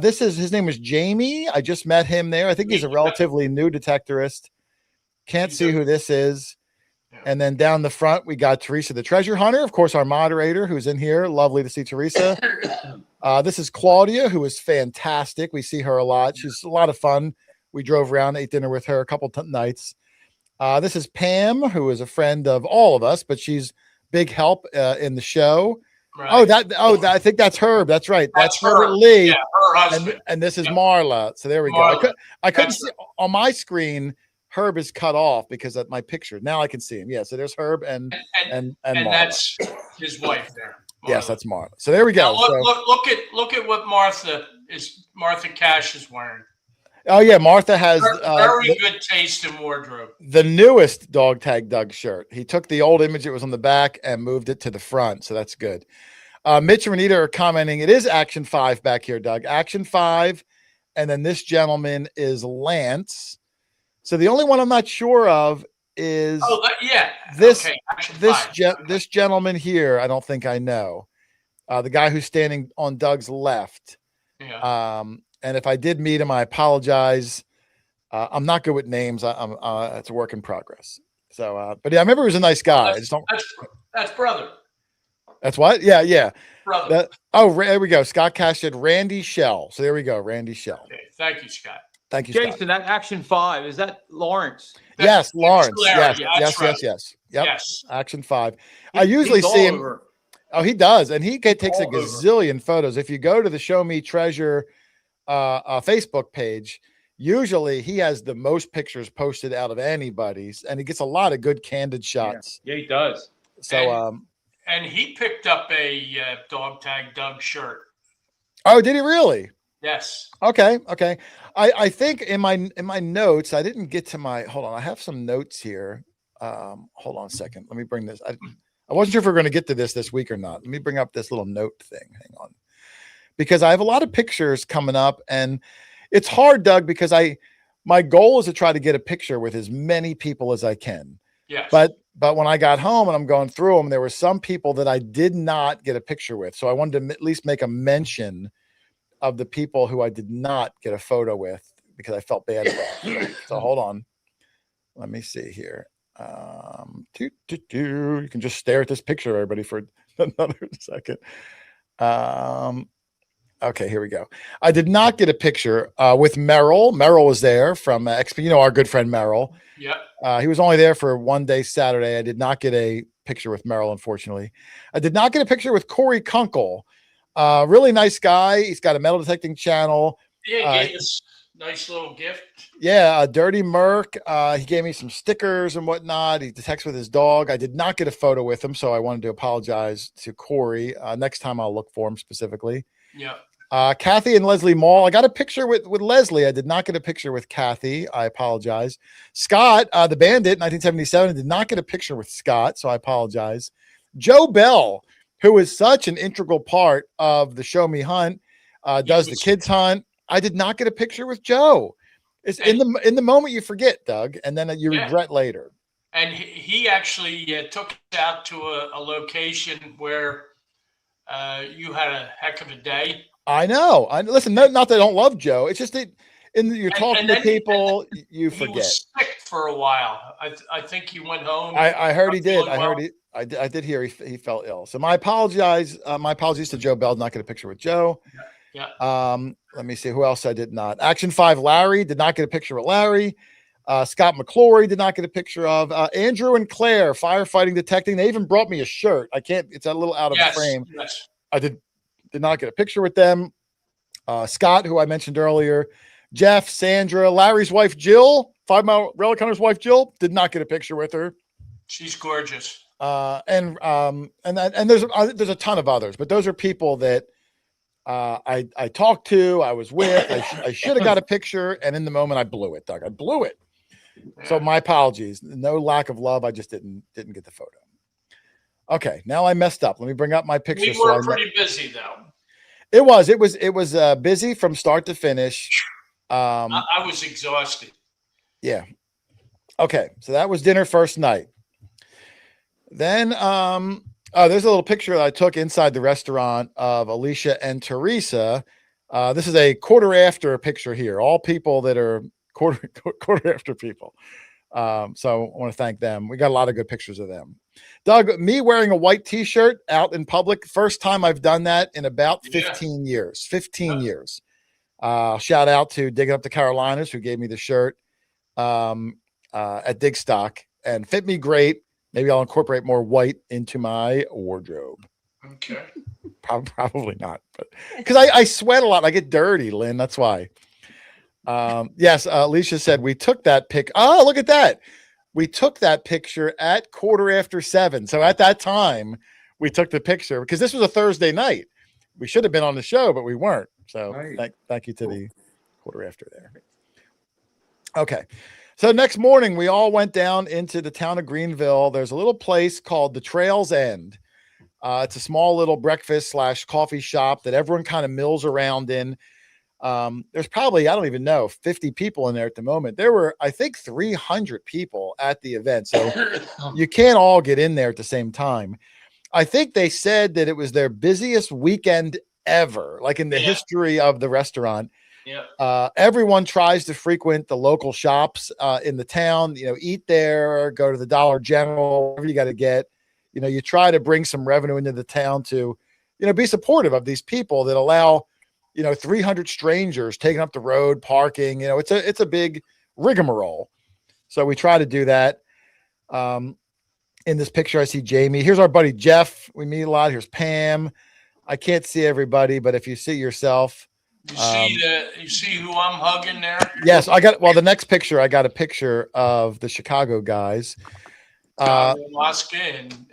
His name was Jamie. I just met him there. I think he's a relatively new detectorist. Can't see who this is. And then down the front, we got Teresa, the treasure hunter. Of course, our moderator who's in here. Lovely to see Teresa. This is Claudia, who is fantastic. We see her a lot. She's a lot of fun. We drove around, ate dinner with her a couple nights. This is Pam, who is a friend of all of us, but she's big help in the show. Right. I think that's Herb. That's right. That's Herbert Lee. Yeah, her husband. And this is Marla. So there we go. I couldn't see on my screen. Herb is cut off because of my picture. Now I can see him. Yeah. So there's Herb and that's his wife there. Marla. Yes, that's Marla. So there we go. Look at what Martha Cash is wearing. Oh yeah, Martha has very good taste in wardrobe. The newest Dog Tag Doug shirt. He took the old image that was on the back and moved it to the front, so that's good. Mitch and Renita are commenting. It is Action 5 back here, Doug. Action 5, and then this gentleman is Lance. So the only one I'm not sure of is this gentleman here. I don't think I know. The guy who's standing on Doug's left. Yeah. And if I did meet him, I apologize. I'm not good with names. It's a work in progress. So, but yeah, I remember he was a nice guy. That's brother. That's what? Yeah. Brother. There we go. Scott Cash said Randy Shell. So there we go. Randy Shell. Okay. Thank you, Scott. Thank you, Jason, Scott. that Action 5, is that Lawrence? Yes, Lawrence. Yes. Right. Yes. Yep. Yes. Action 5. I usually see him. Over. Oh, he does. And he takes a gazillion photos. If you go to the Show Me Treasure Facebook page, usually he has the most pictures posted out of anybody's, and he gets a lot of good candid shots. Yeah, he does. So, and he picked up a Dog Tag Doug shirt. Oh, did he really? Yes. Okay. Okay. I think in my notes, I didn't get to my, hold on. I have some notes here. Hold on a second. Let me bring this. I wasn't sure if we are going to get to this week or not. Let me bring up this little note thing. Hang on. Because I have a lot of pictures coming up, and it's hard, Doug, because my goal is to try to get a picture with as many people as I can. Yes. But when I got home and I'm going through them, there were some people that I did not get a picture with. So I wanted to at least make a mention of the people who I did not get a photo with because I felt bad about it. So hold on. Let me see here. You can just stare at this picture, everybody, for another second. Okay, here we go. I did not get a picture with Merrill. Merrill was there from XP, our good friend Merrill. Yep. He was only there for one day Saturday. I did not get a picture with Merrill, unfortunately. I did not get a picture with Corey Kunkel. Really nice guy. He's got a metal detecting channel. Yeah, he gave us a nice little gift. Yeah, a Dirty Merc. He gave me some stickers and whatnot. He detects with his dog. I did not get a photo with him, so I wanted to apologize to Corey. Next time I'll look for him specifically. Yeah. Kathy and Leslie Mall. I got a picture with Leslie. I did not get a picture with Kathy. I apologize. Scott, the Bandit, 1977. I did not get a picture with Scott, so I apologize. Joe Bell, who is such an integral part of the Show Me Hunt, does the kids hunt. I did not get a picture with Joe. It's in the moment you forget, Doug, and then you regret later. And he actually took us out to a location where you had a heck of a day. I know. Listen, not that I don't love Joe. It's just that you're talking to people, you forget. He was sick for a while. I think he went home. I heard he did. I did hear he felt ill. So my apologies to Joe Bell. Did not get a picture with Joe. Yeah. Let me see who else I did not. Action 5 Larry did not get a picture with Larry. Scott McClory did not get a picture of. Andrew and Claire, firefighting detecting. They even brought me a shirt. It's a little out of frame. Yes. I did not get a picture with them. Scott, who I mentioned earlier, Jeff, Sandra, Larry's wife, Jill, 5 Mile Relic Hunter's wife, Jill, did not get a picture with her. She's gorgeous. And there's a ton of others, but those are people that I talked to, I was with, I should have got a picture. And in the moment I blew it, Doug. I blew it. Yeah. So my apologies. No lack of love. I just didn't get the photo. Okay, now I messed up. Let me bring up my picture. We were pretty busy though. It was busy from start to finish. I was exhausted. Yeah. Okay, so that was dinner first night. Then there's a little picture that I took inside the restaurant of Alicia and Teresa. This is a quarter after picture here. All people that are quarter after people. So I want to thank them. We got a lot of good pictures of them. Doug, me wearing a white t-shirt out in public, first time I've done that in about 15 years. 15 years. Shout out to Digging Up the Carolinas, who gave me the shirt at Dig Stock and fit me great. Maybe I'll incorporate more white into my wardrobe. Okay. Probably not, but because I sweat a lot. I get dirty, Lynn. That's why. Yes, Alicia said we took that pic. Oh, look at that. We took that picture at 7:15. So at that time, we took the picture because this was a Thursday night. We should have been on the show, but we weren't. So thank you to the quarter after there. Okay. So next morning, we all went down into the town of Greenville. There's a little place called the Trail's End. It's a small little breakfast / coffee shop that everyone kind of mills around in. There's probably, I don't even know, 50 people in there at the moment. There were, I think, 300 people at the event. So you can't all get in there at the same time. I think they said that it was their busiest weekend ever, like in the history of the restaurant. Yeah. Everyone tries to frequent the local shops in the town, eat there, go to the Dollar General, whatever you got to get. You try to bring some revenue into the town to, be supportive of these people that allow, 300 strangers taking up the road, parking, it's a big rigmarole. So we try to do that. In this picture, I see Jamie. Here's our buddy Jeff. We meet a lot. Here's Pam. I can't see everybody, but if you see yourself, you see who I'm hugging there? Yes, the next picture, I got a picture of the Chicago guys. Alaska and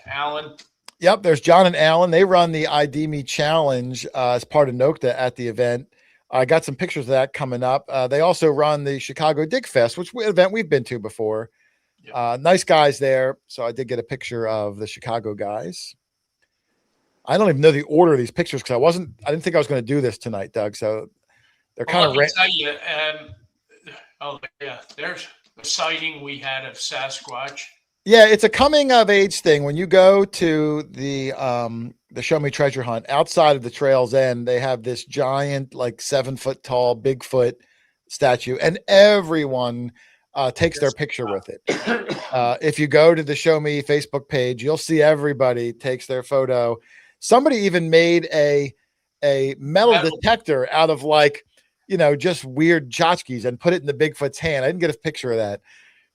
Alan. Yep, there's John and Alan. They run the ID Me Challenge as part of Nokta at the event. I got some pictures of that coming up. They also run the Chicago Dig Fest, which event we've been to before. Yep. Nice guys there. So I did get a picture of the Chicago guys. I don't even know the order of these pictures because I didn't think I was going to do this tonight, Doug. So they're kind of. Let me tell you. Oh yeah, there's a sighting we had of Sasquatch. Yeah, it's a coming of age thing. When you go to the Show Me Treasure Hunt outside of the trail's end, they have this giant, like 7 foot tall Bigfoot statue, and everyone takes their picture with it. If you go to the Show Me Facebook page, you'll see everybody takes their photo. Somebody even made a metal detector out of just weird tchotchkes and put it in the Bigfoot's hand. I didn't get a picture of that.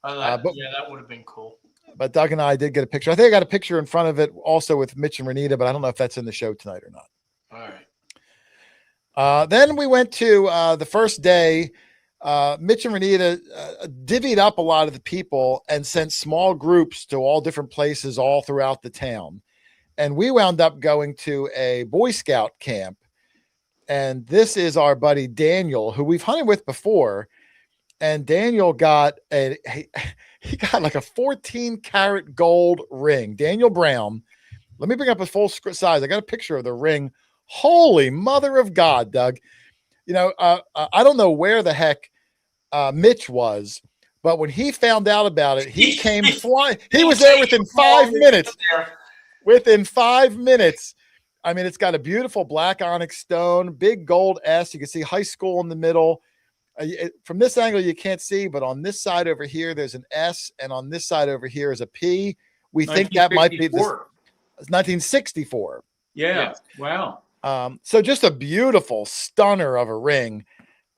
That would have been cool. But Doug and I did get a picture. I think I got a picture in front of it also with Mitch and Renita, but I don't know if that's in the show tonight or not. All right. Then we went to the first day. Mitch and Renita divvied up a lot of the people and sent small groups to all different places all throughout the town. And we wound up going to a Boy Scout camp. And this is our buddy Daniel, who we've hunted with before. And Daniel got he got like a 14 karat gold ring. Daniel Brown. Let me bring up a full size. I got a picture of the ring. Holy mother of God, Doug. I don't know where the heck Mitch was, but when he found out about it, he came flying. He was there within 5 minutes. Within 5 minutes. I mean, it's got a beautiful black onyx stone, big gold S. You can see high school in the middle. From this angle, you can't see, but on this side over here, there's an S, and on this side over here is a P. We think that might be this. It's 1964. Yeah. Wow. So just a beautiful stunner of a ring.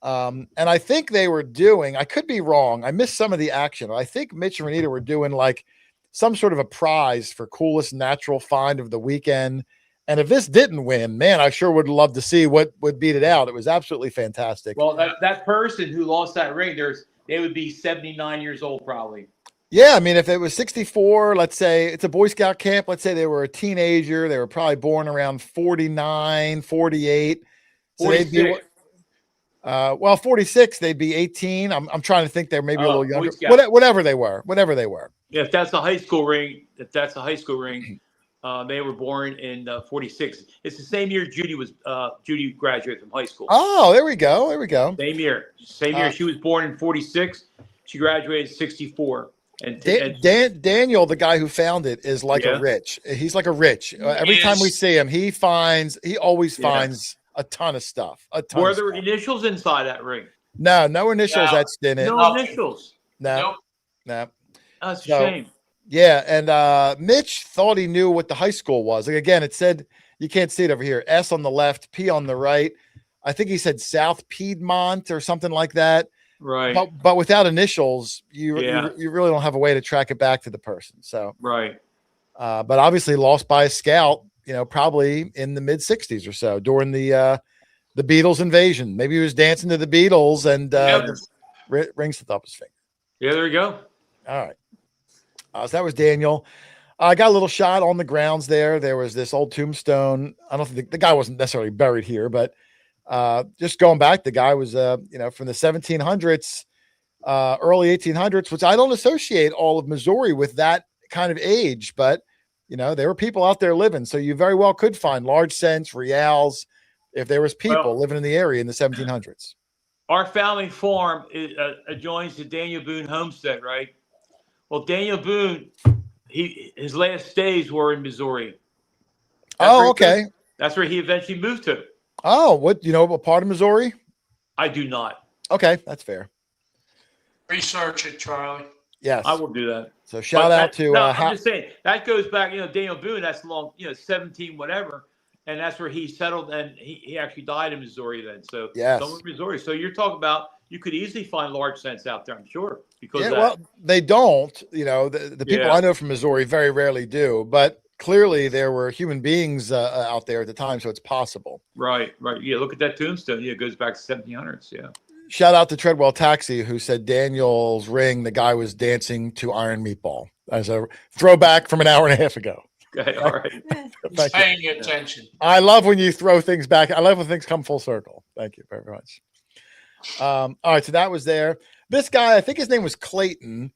And I think they were doing, I could be wrong. I missed some of the action. I think Mitch and Renita were doing like some sort of a prize for coolest natural find of the weekend. And if this didn't win, man, I sure would love to see what would beat it out. It was absolutely fantastic. Well, that person who lost that ring, they would be 79 years old probably. Yeah, I mean, if it was 64, let's say it's a Boy Scout camp. Let's say they were a teenager. They were probably born around 49, 48. So 46. they'd be, 46, they'd be 18. I'm trying to think they're maybe a little younger. Whatever they were. Yeah, if that's a high school ring, they were born in 46. It's the same year Judy graduated from high school. Oh, there we go. Same year. She was born in 46. She graduated in 64. And Daniel, the guy who found it, is like a rich. He's like a rich. Every time we see him, he always finds a ton of stuff. Were there initials inside that ring? No initials etched in it. No initials. No. That's a shame. Yeah, and Mitch thought he knew what the high school was. Like again, it said, you can't see it over here, S on the left, P on the right. I think he said South Piedmont or something like that. Right. But without initials, you really don't have a way to track it back to the person. So right. But obviously lost by a scout, probably in the mid 60s or so during the Beatles invasion. Maybe he was dancing to the Beatles and the ring slipped off his finger. Yeah, there we go. All right. So that was Daniel. I got a little shot on the grounds there. There was this old tombstone. I don't think the guy wasn't necessarily buried here, but just going back, the guy was, from the 1700s, early 1800s, which I don't associate all of Missouri with that kind of age, but, there were people out there living. So you very well could find large cents, reals, if there was people living in the area in the 1700s. Our family farm adjoins the Daniel Boone homestead, right? Well, Daniel Boone, his last days were in Missouri. Okay. That's where he eventually moved to. Oh, what part of Missouri? I do not. Okay, that's fair. Research it, Charlie. Yes, I will do that. So shout out to. I'm just saying that goes back. Daniel Boone. That's long. 17 whatever, and that's where he settled, and he actually died in Missouri then. So somewhere in Missouri. So you're talking about you could easily find large cents out there. I'm sure because they don't. The people I know from Missouri very rarely do, but clearly there were human beings out there at the time, so it's possible. Right. Yeah, look at that tombstone. Yeah, it goes back to 1700s. Yeah. Shout out to Treadwell Taxi, who said Daniel's ring, the guy was dancing to Iron Meatball as a throwback from an hour and a half ago. Okay, all right. He's Thank you. paying attention. I love when you throw things back. I love when things come full circle. Thank you very much. All right, so that was there. This guy, I think his name was Clayton.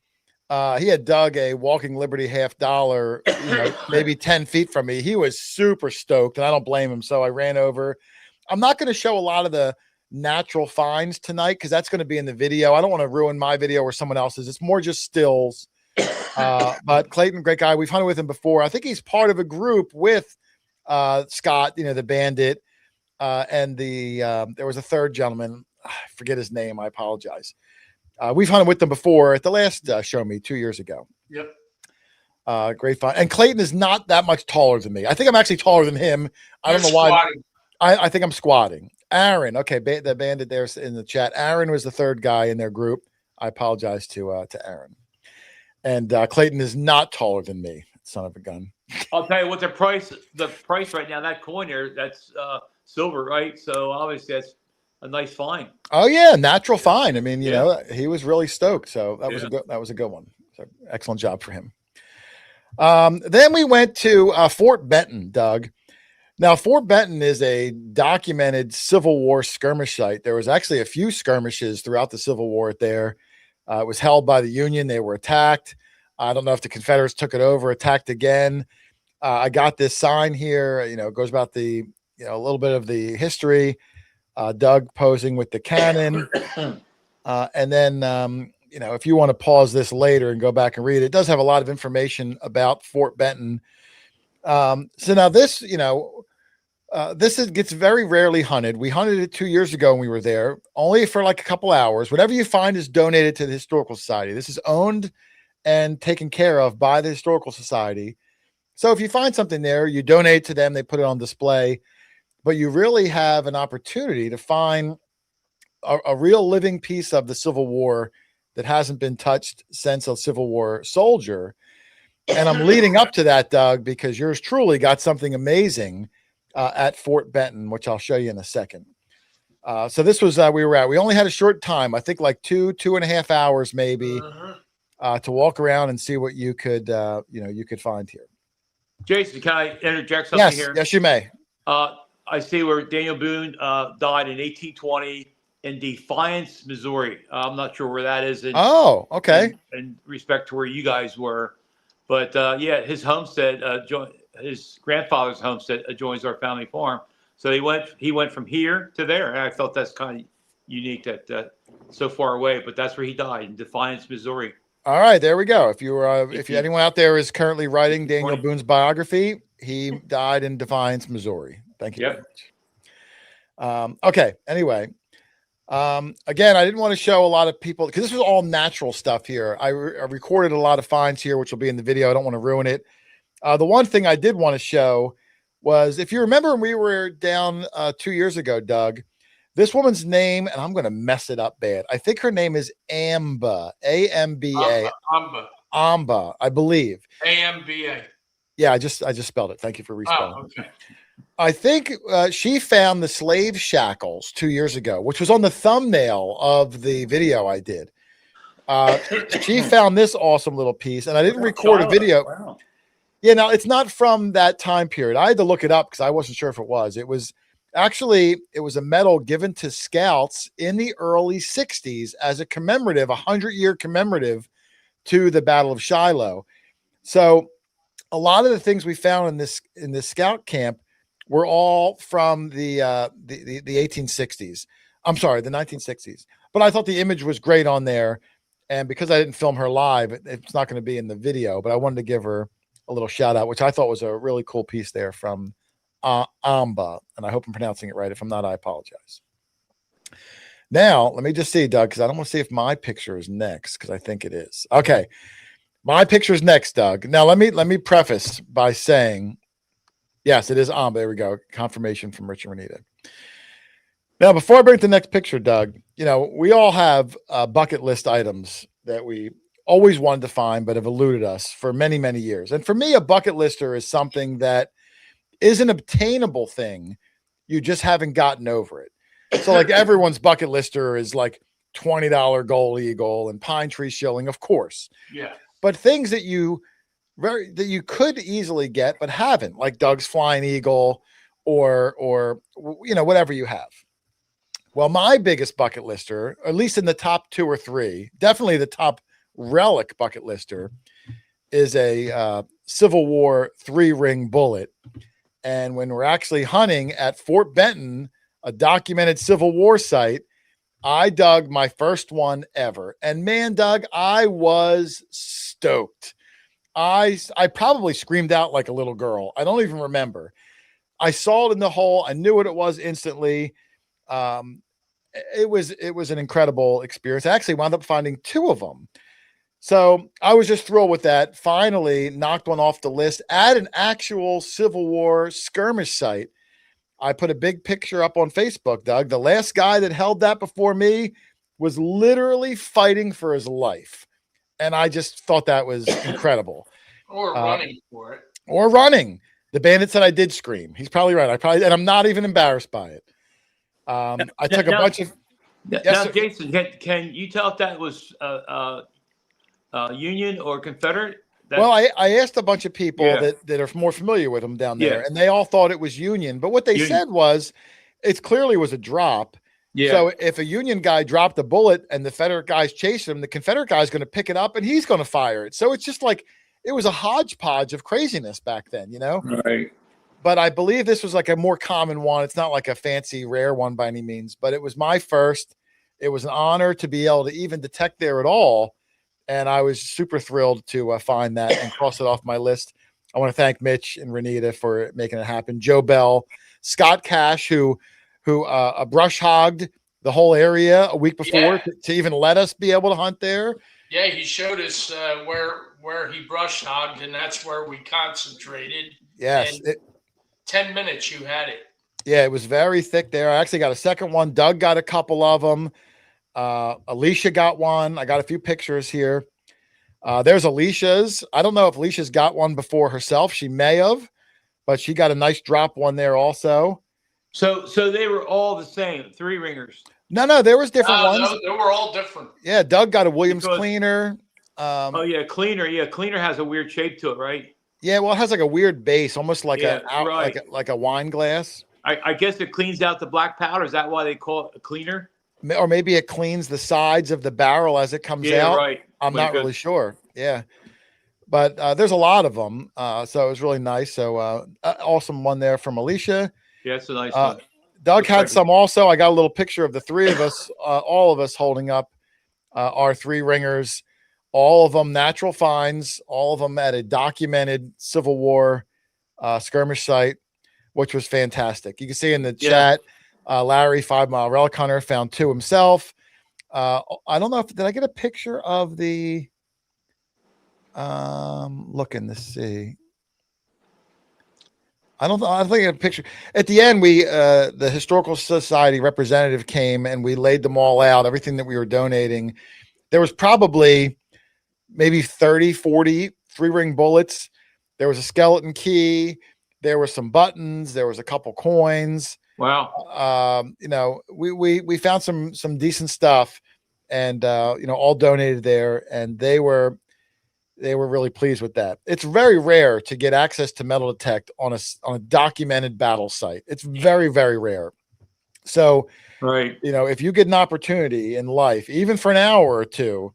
He had dug a Walking Liberty $50, maybe 10 feet from me. He was super stoked, and I don't blame him. So I ran over. I'm not going to show a lot of the natural finds tonight because that's going to be in the video. I don't want to ruin my video or someone else's. It's more just stills. But Clayton, great guy. We've hunted with him before. I think he's part of a group with Scott, the bandit, and there was a third gentleman. I forget his name. I apologize. We've hunted with them before at the last show me 2 years ago. Yep. Great fun. And Clayton is not that much taller than me. I think I'm actually taller than him. I don't know why. Squatting. I think I'm squatting. Aaron, okay, the bandit there in the chat. Aaron was the third guy in their group. I apologize to Aaron. And Clayton is not taller than me. Son of a gun. I'll tell you what the price right now, that coin there, that's silver, right? So obviously that's a nice find. Oh yeah, natural find. I mean, he was really stoked. So that was a good one. So excellent job for him. Then we went to Fort Benton, Doug. Now, Fort Benton is a documented Civil War skirmish site. There was actually a few skirmishes throughout the Civil War there. It was held by the Union. They were attacked. I don't know if the Confederates took it over, attacked again. I got this sign here. It goes about a little bit of the history. Doug posing with the cannon. And then, if you want to pause this later and go back and read it, it does have a lot of information about Fort Benton. So now this, gets very rarely hunted. We hunted it 2 years ago when we were there, only for like a couple hours. Whatever you find is donated to the Historical Society. This is owned and taken care of by the Historical Society. So if you find something there, you donate to them, they put it on display, but you really have an opportunity to find a real living piece of the Civil War that hasn't been touched since a Civil War soldier. And I'm leading up to that, Doug, because yours truly got something amazing at Fort Benton, which I'll show you in a second. So this was we only had a short time, I think like 2.5 hours maybe, to walk around and see what you could find here. Jason, can I interject something here? Yes, you may. I see where Daniel Boone died in 1820 in Defiance, Missouri. I'm not sure where that is. Okay. In respect to where you guys were. But his homestead, his grandfather's homestead adjoins our family farm. So he went from here to there. And I felt that's kind of unique that so far away, but that's where he died, in Defiance, Missouri. All right, there we go. If anyone out there is currently writing Daniel Boone's biography, he died in Defiance, Missouri. Thank you very much. Okay. Anyway, again, I didn't want to show a lot of people because this was all natural stuff here. I recorded a lot of finds here, which will be in the video. I don't want to ruin it. The one thing I did want to show was, if you remember when we were down 2 years ago, Doug, this woman's name, and I'm going to mess it up bad. I think her name is Amba, A-M-B-A. Amba, I believe. A-M-B-A. Yeah, I just spelled it. Thank you for respelling. Oh, okay. I think she found the slave shackles 2 years ago, which was on the thumbnail of the video I did. She found this awesome little piece, and I didn't record a video. Wow. Yeah, no, it's not from that time period. I had to look it up because I wasn't sure if it was. It was a medal given to scouts in the early 60s as a commemorative, 100-year commemorative to the Battle of Shiloh. So a lot of the things we found in this scout camp were all from the 1860s. I'm sorry, the 1960s. But I thought the image was great on there. And because I didn't film her live, it's not going to be in the video, but I wanted to give her a little shout out, which I thought was a really cool piece there from Amba. And I hope I'm pronouncing it right. If I'm not, I apologize. Now, let me just see, Doug, because I don't want to see if my picture is next, because I think it is. Okay. My picture is next, Doug. Now, let me preface by saying, yes, it is Amba. There we go. Confirmation from Rich and Renita. Now, before I bring the next picture, Doug, we all have bucket list items that we always wanted to find, but have eluded us for many, many years. And for me, a bucket lister is something that is an obtainable thing. You just haven't gotten over it. So like everyone's bucket lister is like $20 gold eagle and pine tree shilling, of course. Yeah. But things that you that you could easily get but haven't, like Doug's Flying Eagle or whatever you have. Well, my biggest bucket lister, at least in the top 2 or 3, definitely the top relic bucket lister, is a Civil War 3-ring bullet. And when we're actually hunting at Fort Benton, a documented Civil War site, I dug my first one ever. And man, Doug, I was stoked. I probably screamed out like a little girl. I don't even remember. I saw it in the hole. I knew what it was instantly. It was an incredible experience. I actually wound up finding 2 of them. So I was just thrilled with that. Finally knocked one off the list at an actual Civil War skirmish site. I put a big picture up on Facebook, Doug. The last guy that held that before me was literally fighting for his life. And I just thought that was incredible. Or running for it. Or running. The bandit said I did scream. He's probably right. And I'm not even embarrassed by it. I took a bunch of. Now, Jason, can you tell if that was Union or Confederate? Well, I asked a bunch of people that are more familiar with them down there, and they all thought it was Union. But what they said was, it clearly was a drop. Yeah. So if a Union guy dropped a bullet and the Confederate guy's chasing him, the Confederate guy's going to pick it up and he's going to fire it. So it's just like it was a hodgepodge of craziness back then, Right. But I believe this was like a more common one. It's not like a fancy, rare one by any means, but it was my first. It was an honor to be able to even detect there at all. And I was super thrilled to find that and cross it off my list. I want to thank Mitch and Renita for making it happen. Joe Bell, Scott Cash, who brush hogged the whole area a week before to even let us be able to hunt there. Yeah, he showed us where he brush hogged, and that's where we concentrated. Yes. 10 minutes you had it. Yeah, it was very thick there. I actually got a second one. Doug got a couple of them. Alicia got one. I got a few pictures here. There's Alicia's. I don't know if Alicia's got one before herself. She may have, but she got a nice drop one there also. So they were all the same, 3 ringers. No, there was different ones. No, they were all different. Yeah, Doug got a Williams cleaner. Cleaner. Yeah, cleaner has a weird shape to it, right? Yeah, well, it has like a weird base, almost like like a wine glass. I guess it cleans out the black powder. Is that why they call it a cleaner? Or maybe it cleans the sides of the barrel as it comes out. Right. I'm not really sure. Yeah. But there's a lot of them. So it was really nice. So awesome one there from Alicia. Yeah, it's a nice one. Doug had some also. I got a little picture of the 3 of us, all of us holding up our 3 ringers, all of them natural finds, all of them at a documented Civil War skirmish site, which was fantastic. You can see in the chat, Larry, 5 Mile Relic Hunter, found 2 himself. I don't know did I get a picture of the looking to see. I think I got a picture. At the end, the Historical Society representative came and we laid them all out, everything that we were donating. There was probably maybe 30, 40 3-ring bullets. There was a skeleton key. There were some buttons. There was a couple coins. Wow. We found some decent stuff, and all donated there, and they were really pleased with that. It's very rare to get access to metal detect on a documented battle site. It's very, very rare. So, right. If you get an opportunity in life, even for an hour or two,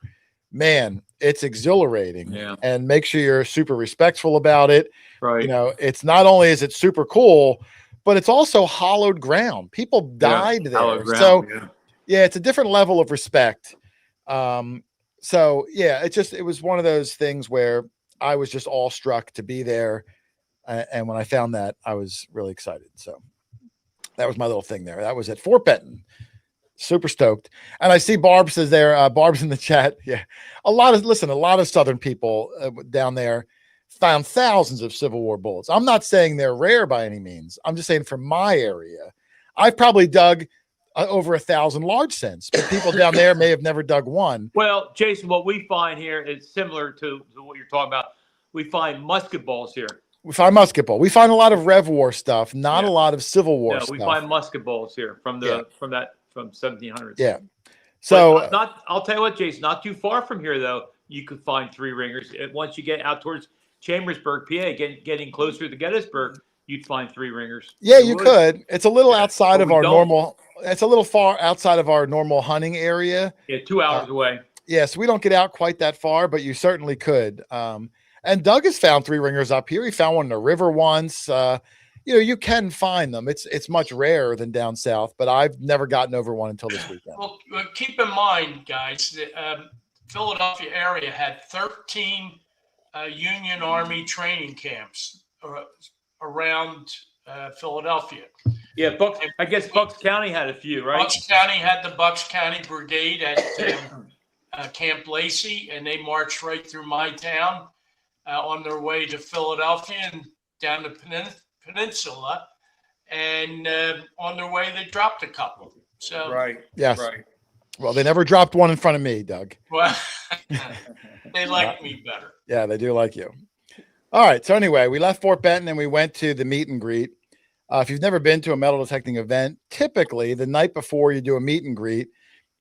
man, it's exhilarating. Yeah. And make sure you're super respectful about it. Right. It's not only is it super cool, but it's also hollowed ground. People died there. Ground, it's a different level of respect. It was one of those things where I was just awestruck to be there. And when I found that, I was really excited. So that was my little thing there. That was at Fort Benton. Super stoked. And I see Barb's is there. Barb's in the chat. Yeah. A lot of Southern people down there found thousands of Civil War bullets. I'm not saying they're rare by any means. I'm just saying from my area, I've probably dug over 1,000 large cents, but people down there may have never dug one. Well, Jason, what we find here is similar to what you're talking about. We find musket balls here. We find musket ball. We find a lot of Rev War stuff, not a lot of Civil War stuff. We find musket balls here from 1700s. Yeah. So I'll tell you what, Jason, not too far from here though, you could find 3 ringers. Once you get out towards Chambersburg, PA, getting closer to Gettysburg, you'd find three ringers. Yeah, you could. It's a little outside But of we our don't. normal. It's a little far outside of our normal hunting area. Yeah, 2 hours away. Yeah, so we don't get out quite that far, but you certainly could. And Doug has found three ringers up here. He found one in the river once. You can find them. It's much rarer than down south, but I've never gotten over one until this weekend. Well, keep in mind, guys, that Philadelphia area had 13 Union Army training camps around Philadelphia. Yeah, I guess Bucks County had a few, right? Bucks County had the Bucks County Brigade at Camp Lacey, and they marched right through my town on their way to Philadelphia and down the peninsula. And on their way, they dropped a couple. So Right. Yes. Right. Well, they never dropped one in front of me, Doug. Well, they like me better. Yeah, they do like you. All right. So anyway, we left Fort Benton and we went to the meet and greet. If you've never been to a metal detecting event, typically the night before you do a meet and greet,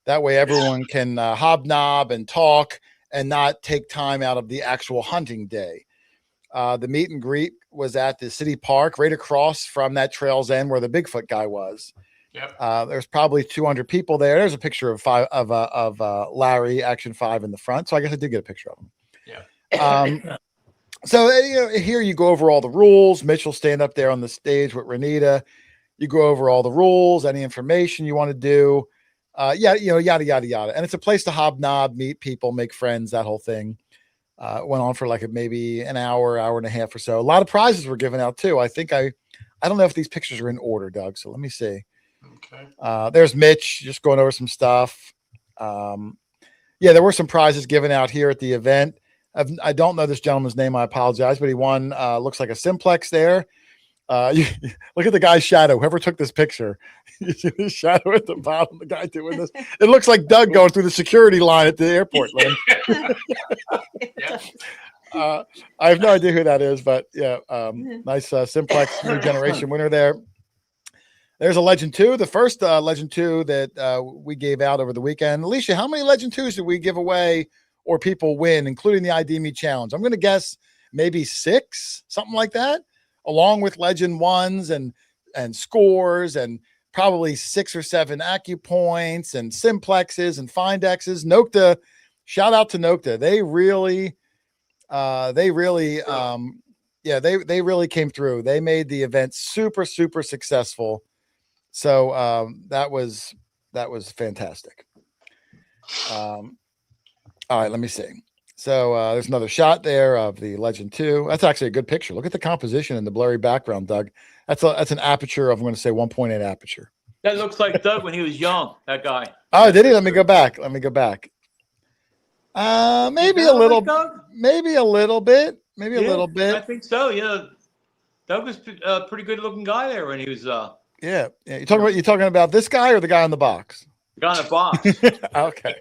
that way everyone can hobnob and talk and not take time out of the actual hunting day. The meet and greet was at the city park right across from that trail's end where the Bigfoot guy was. Yep. There's probably 200 people there. There's a picture of Larry Action 5 in the front. So I guess I did get a picture of him. Yeah. So here you go over all the rules. Mitch will stand up there on the stage with Renita. You go over all the rules, any information you want to do. Yada, yada, yada. And it's a place to hobnob, meet people, make friends, that whole thing. Went on for maybe an hour and a half or so. A lot of prizes were given out too. I think I don't know if these pictures are in order, Doug. So let me see. Okay. There's Mitch just going over some stuff. There were some prizes given out here at the event. I don't know this gentleman's name. I apologize, but he won. Looks like a simplex there. Look at the guy's shadow. Whoever took this picture, you see the shadow at the bottom. The guy doing this. It looks like Doug going through the security line at the airport. I have no idea who that is, but yeah, nice simplex new generation winner there. There's a Legend 2, the first Legend 2 that we gave out over the weekend. Alicia, how many Legend 2s did we give away or people win, including the ID Me Challenge? I'm going to guess maybe 6, something like that, along with Legend 1s and scores and probably 6 or 7 AccuPoints and Simplexes and Findexes. Nokta, shout out to Nokta. They really came through. They made the event super, super successful. So that was fantastic. All right, let me see. So there's another shot there of the Legend 2. That's actually a good picture. Look at the composition and the blurry background, Doug. That's an aperture of, I'm going to say 1.8 aperture. That looks like Doug when he was young, that guy. Oh, did he? Let me go back. Maybe a little, maybe a little bit. I think so. Yeah. Doug was a pretty good looking guy there when he was, Yeah. You're talking about this guy or the guy in the box? the guy in the box. Okay.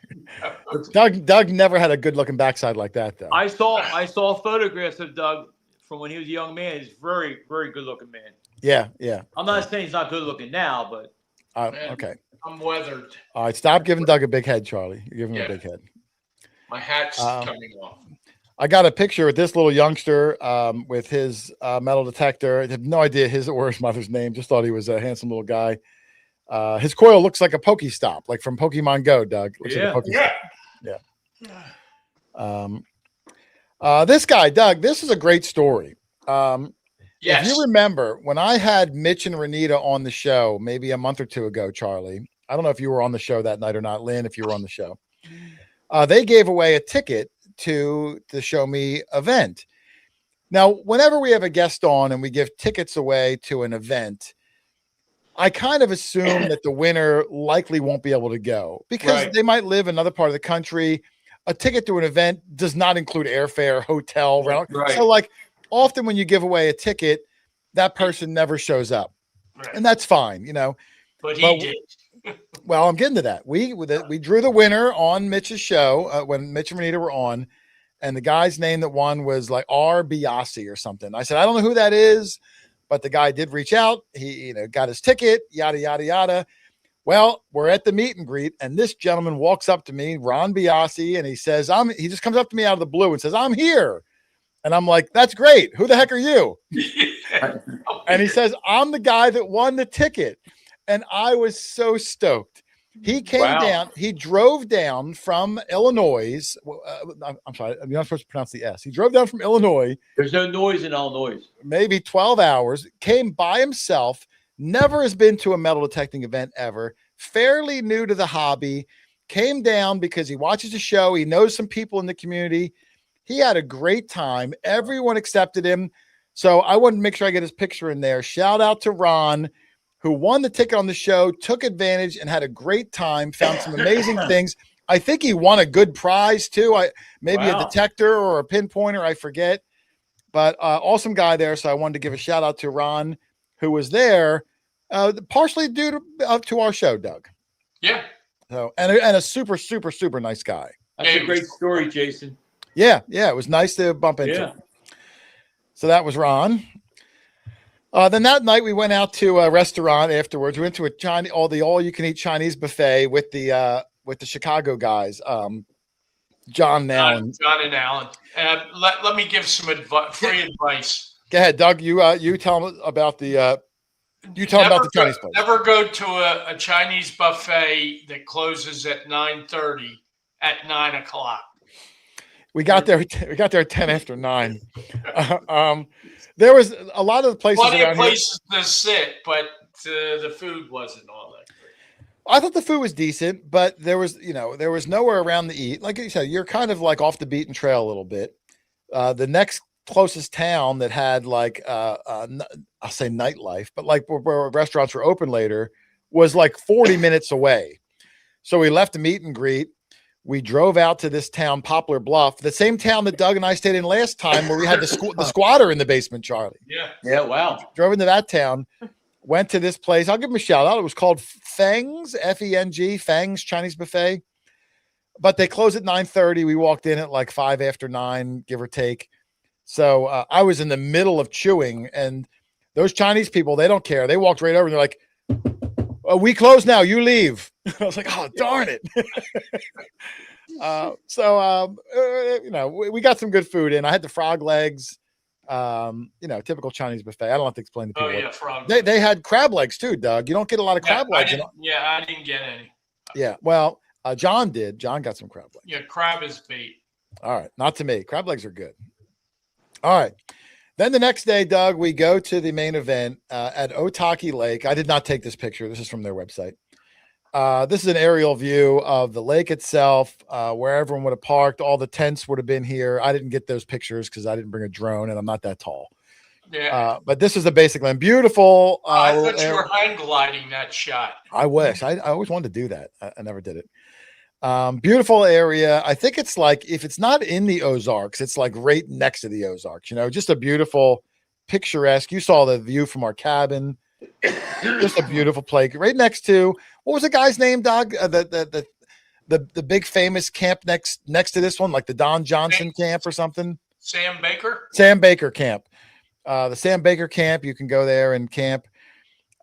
Doug never had a good looking backside like that, though. I saw photographs of Doug from when he was a young man. He's very, very good looking man. Yeah. I'm not saying he's not good looking now, but okay. I'm weathered. All right. Stop giving Doug a big head, Charlie. You're giving him a big head. My hat's coming off. I got a picture of this little youngster with his metal detector. I have no idea his or his mother's name. Just thought he was a handsome little guy. His coil looks like a Pokestop, like from Pokemon Go, Doug. Looks like a Pokestop. Yeah. This guy, Doug, this is a great story. Yes. If you remember, when I had Mitch and Renita on the show, maybe a month or two ago, Charlie, I don't know if you were on the show that night or not, Lynn, if you were on the show, they gave away a ticket to the Show Me event. Now, whenever we have a guest on and we give tickets away to an event, I kind of assume that the winner likely won't be able to go because they might live in another part of the country. A ticket to an event does not include airfare, hotel, rental. Right. So like often when you give away a ticket, that person never shows up. Right. And that's fine, you know. But he did. Well, I'm getting to that. We drew the winner on Mitch's show when Mitch and Renita were on, and the guy's name that won was like R. Biasi or something. I said, I don't know who that is, but the guy did reach out. He got his ticket, yada, yada, yada. Well, we're at the meet and greet, and this gentleman walks up to me, Ron Biasi, and he says, he just comes up to me out of the blue and says, I'm here. And I'm like, that's great. Who the heck are you? And he says, I'm the guy that won the ticket. And I was so stoked. He came down, he drove down from Illinois. I'm sorry, I'm not supposed to pronounce the S. He drove down from Illinois. There's no noise in Illinois. Maybe 12 hours, came by himself, never has been to a metal detecting event ever, fairly new to the hobby, came down because he watches the show. He knows some people in the community. He had a great time. Everyone accepted him. So I wanted to make sure I get his picture in there. Shout out to Ron, who won the ticket on the show, took advantage and had a great time, found some amazing things. I think he won a good prize too. Maybe a detector or a pinpointer, I forget. But awesome guy there. So I wanted to give a shout out to Ron, who was there, partially due to our show, Doug. Yeah. So and a super, super, super nice guy. That's a great story, Jason. Yeah, it was nice to bump into. Yeah. So that was Ron. Then that night we went out to a restaurant afterwards. We went to a Chinese, all-you-can-eat Chinese buffet with the Chicago guys, John and Alan. John and Alan. Let me give some free advice. Go ahead, Doug. You tell them about the Chinese place. Never go to a Chinese buffet that closes at 9:30 at 9 o'clock. We got there at 10 after 9. There was a lot of the places Plenty around of places to sit, but the food wasn't all that great. I thought the food was decent, but there was nowhere around to eat. Like you said, you're kind of like off the beaten trail a little bit. The next closest town that had like I'll say nightlife, but like where restaurants were open later was like 40 minutes away. So we left a meet and greet. We drove out to this town, Poplar Bluff, the same town that Doug and I stayed in last time, where we had the squatter in the basement, Charlie. Yeah. Wow. Drove into that town, went to this place. I'll give him a shout out. It was called Feng's, F-E-N-G, Feng's Chinese Buffet. But they closed at 9:30. We walked in at like 5 after 9, give or take. So I was in the middle of chewing, and those Chinese people, they don't care. They walked right over and they're like, we close now, you leave. I was like, oh, darn it. We got some good food in. I had the frog legs, typical Chinese buffet. I don't have to explain to people. Oh, yeah, frog legs. They had crab legs too, Doug. You don't get a lot of crab legs. I didn't get any. Yeah, well, John did. John got some crab legs. Yeah, crab is bait. All right, not to me. Crab legs are good. All right. Then the next day, Doug, we go to the main event at Otaki Lake. I did not take this picture. This is from their website. This is an aerial view of the lake itself, where everyone would have parked. All the tents would have been here. I didn't get those pictures because I didn't bring a drone, and I'm not that tall. Yeah. But this is the basic land. Beautiful. I thought you were hang gliding that shot. I wish. I always wanted to do that. I never did it. Beautiful area. I think it's like, if it's not in the Ozarks, it's like right next to the Ozarks, just a beautiful, picturesque. You saw the view from our cabin. Just a beautiful place right next to, what was the guy's name, Doug? The big famous camp next to this one, like the Don Johnson camp or something. Sam Baker camp. The Sam Baker camp. You can go there and camp.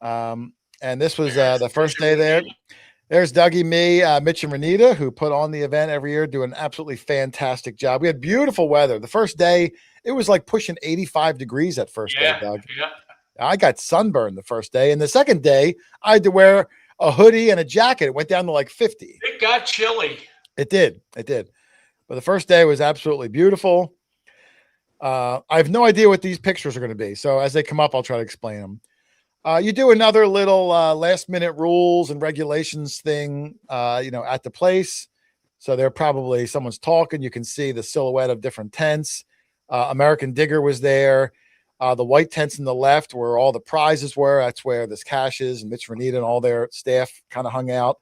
And this was the first day there. There's Dougie, me, Mitch, and Renita, who put on the event every year, do an absolutely fantastic job. We had beautiful weather. The first day, it was like pushing 85 degrees that first day, Doug. Yeah. I got sunburned the first day. And the second day, I had to wear a hoodie and a jacket. It went down to like 50. It got chilly. It did. But the first day was absolutely beautiful. I have no idea what these pictures are going to be. So as they come up, I'll try to explain them. You do another little last minute rules and regulations thing, at the place. So there probably someone's talking. You can see the silhouette of different tents. American Digger was there. The white tents in the left where all the prizes were. That's where this cash is, and Mitch Renita and all their staff kind of hung out.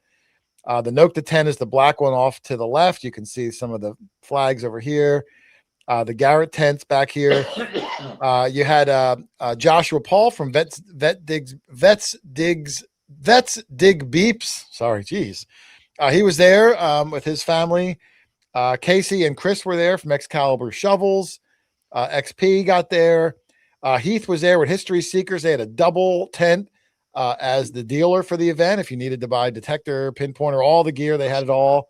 The Nokta tent is the black one off to the left. You can see some of the flags over here. The Garrett tents back here. You had Joshua Paul from Vets Dig Beeps. Sorry, geez. He was there with his family. Casey and Chris were there from Excalibur Shovels. XP got there. Heath was there with History Seekers. They had a double tent as the dealer for the event. If you needed to buy detector, pinpointer, all the gear, they had it all.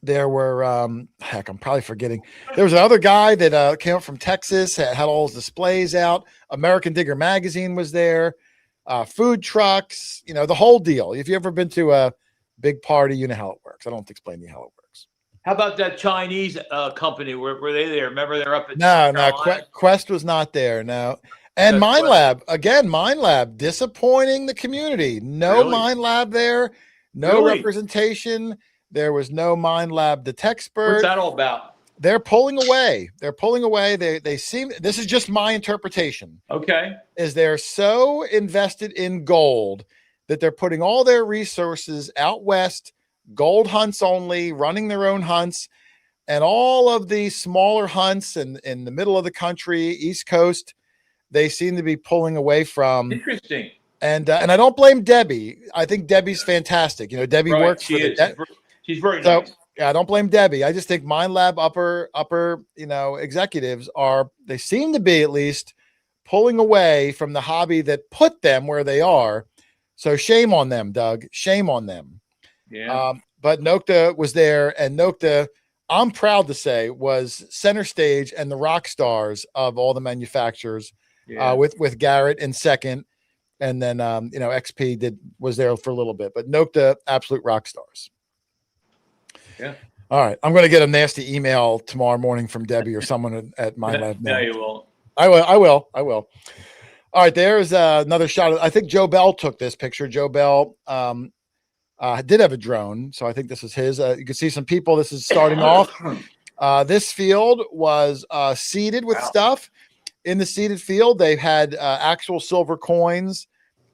There were heck, I'm probably forgetting. There was another guy that came up from Texas, had all his displays out. American Digger magazine was there. Food trucks, the whole deal. If you ever been to a big party, you know how it works. I don't have to explain to you how it works. How about that Chinese company? Were they there? Remember they're up at No, Quest was not there. No. And Mind Lab, again, Mind Lab, disappointing the community. No Really? Mind Lab there. No Really? representation. There was no Mind Lab Detexpert. What's that all about? They're pulling away. They seem, this is just my interpretation. Okay. Is they're so invested in gold that they're putting all their resources out west, gold hunts only, running their own hunts, and all of the smaller hunts in the middle of the country, East Coast, they seem to be pulling away from. Interesting. And I don't blame Debbie. I think Debbie's fantastic. Debbie Right, works she for is. the. She's very So nice. yeah, I don't blame Debbie. I just think Mind Lab upper executives they seem to be at least pulling away from the hobby that put them where they are. So shame on them, Doug. Shame on them. Yeah. But Nokta was there, and Nokta, I'm proud to say, was center stage and the rock stars of all the manufacturers. Yeah. With Garrett in second, and then XP was there for a little bit, but Nokta, absolute rock stars. Yeah. All right, I'm going to get a nasty email tomorrow morning from Debbie or someone at my lab. No, you won't. I will. All right, there's another shot. I think Joe Bell took this picture. Joe Bell did have a drone, so I think this is his. You can see some people. This is starting off. This field was seeded with stuff. In the seeded field, they had actual silver coins.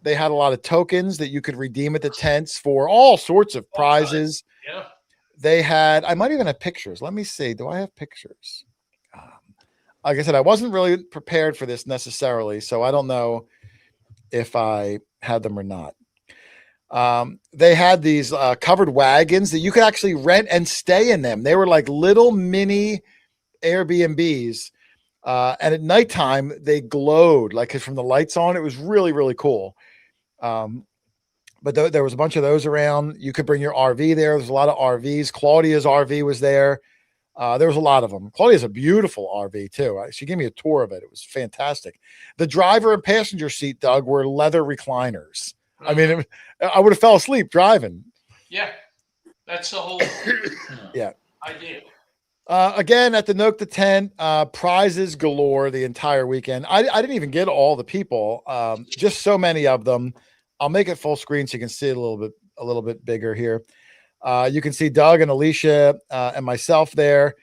They had a lot of tokens that you could redeem at the tents for all sorts of prizes. Yeah. They had, I might even have pictures. Let me see. Do I have pictures? Like I said, I wasn't really prepared for this necessarily, so I don't know if I had them or not. They had these covered wagons that you could actually rent and stay in them. They were like little mini Airbnbs. And at nighttime, they glowed like from the lights on. It was really, really cool. But there was a bunch of those around. You could bring your RV there. There's a lot of RVs. Claudia's RV was there. There was a lot of them. Claudia's a beautiful RV too. She gave me a tour of it. It was fantastic. The driver and passenger seat, Doug, were leather recliners. I mean, I would have fell asleep driving. Yeah, that's the whole idea. Again, at the Nokta tent, prizes galore the entire weekend. I didn't even get all the people, just so many of them. I'll make it full screen so you can see it a little bit bigger here. You can see Doug and Alicia and myself there.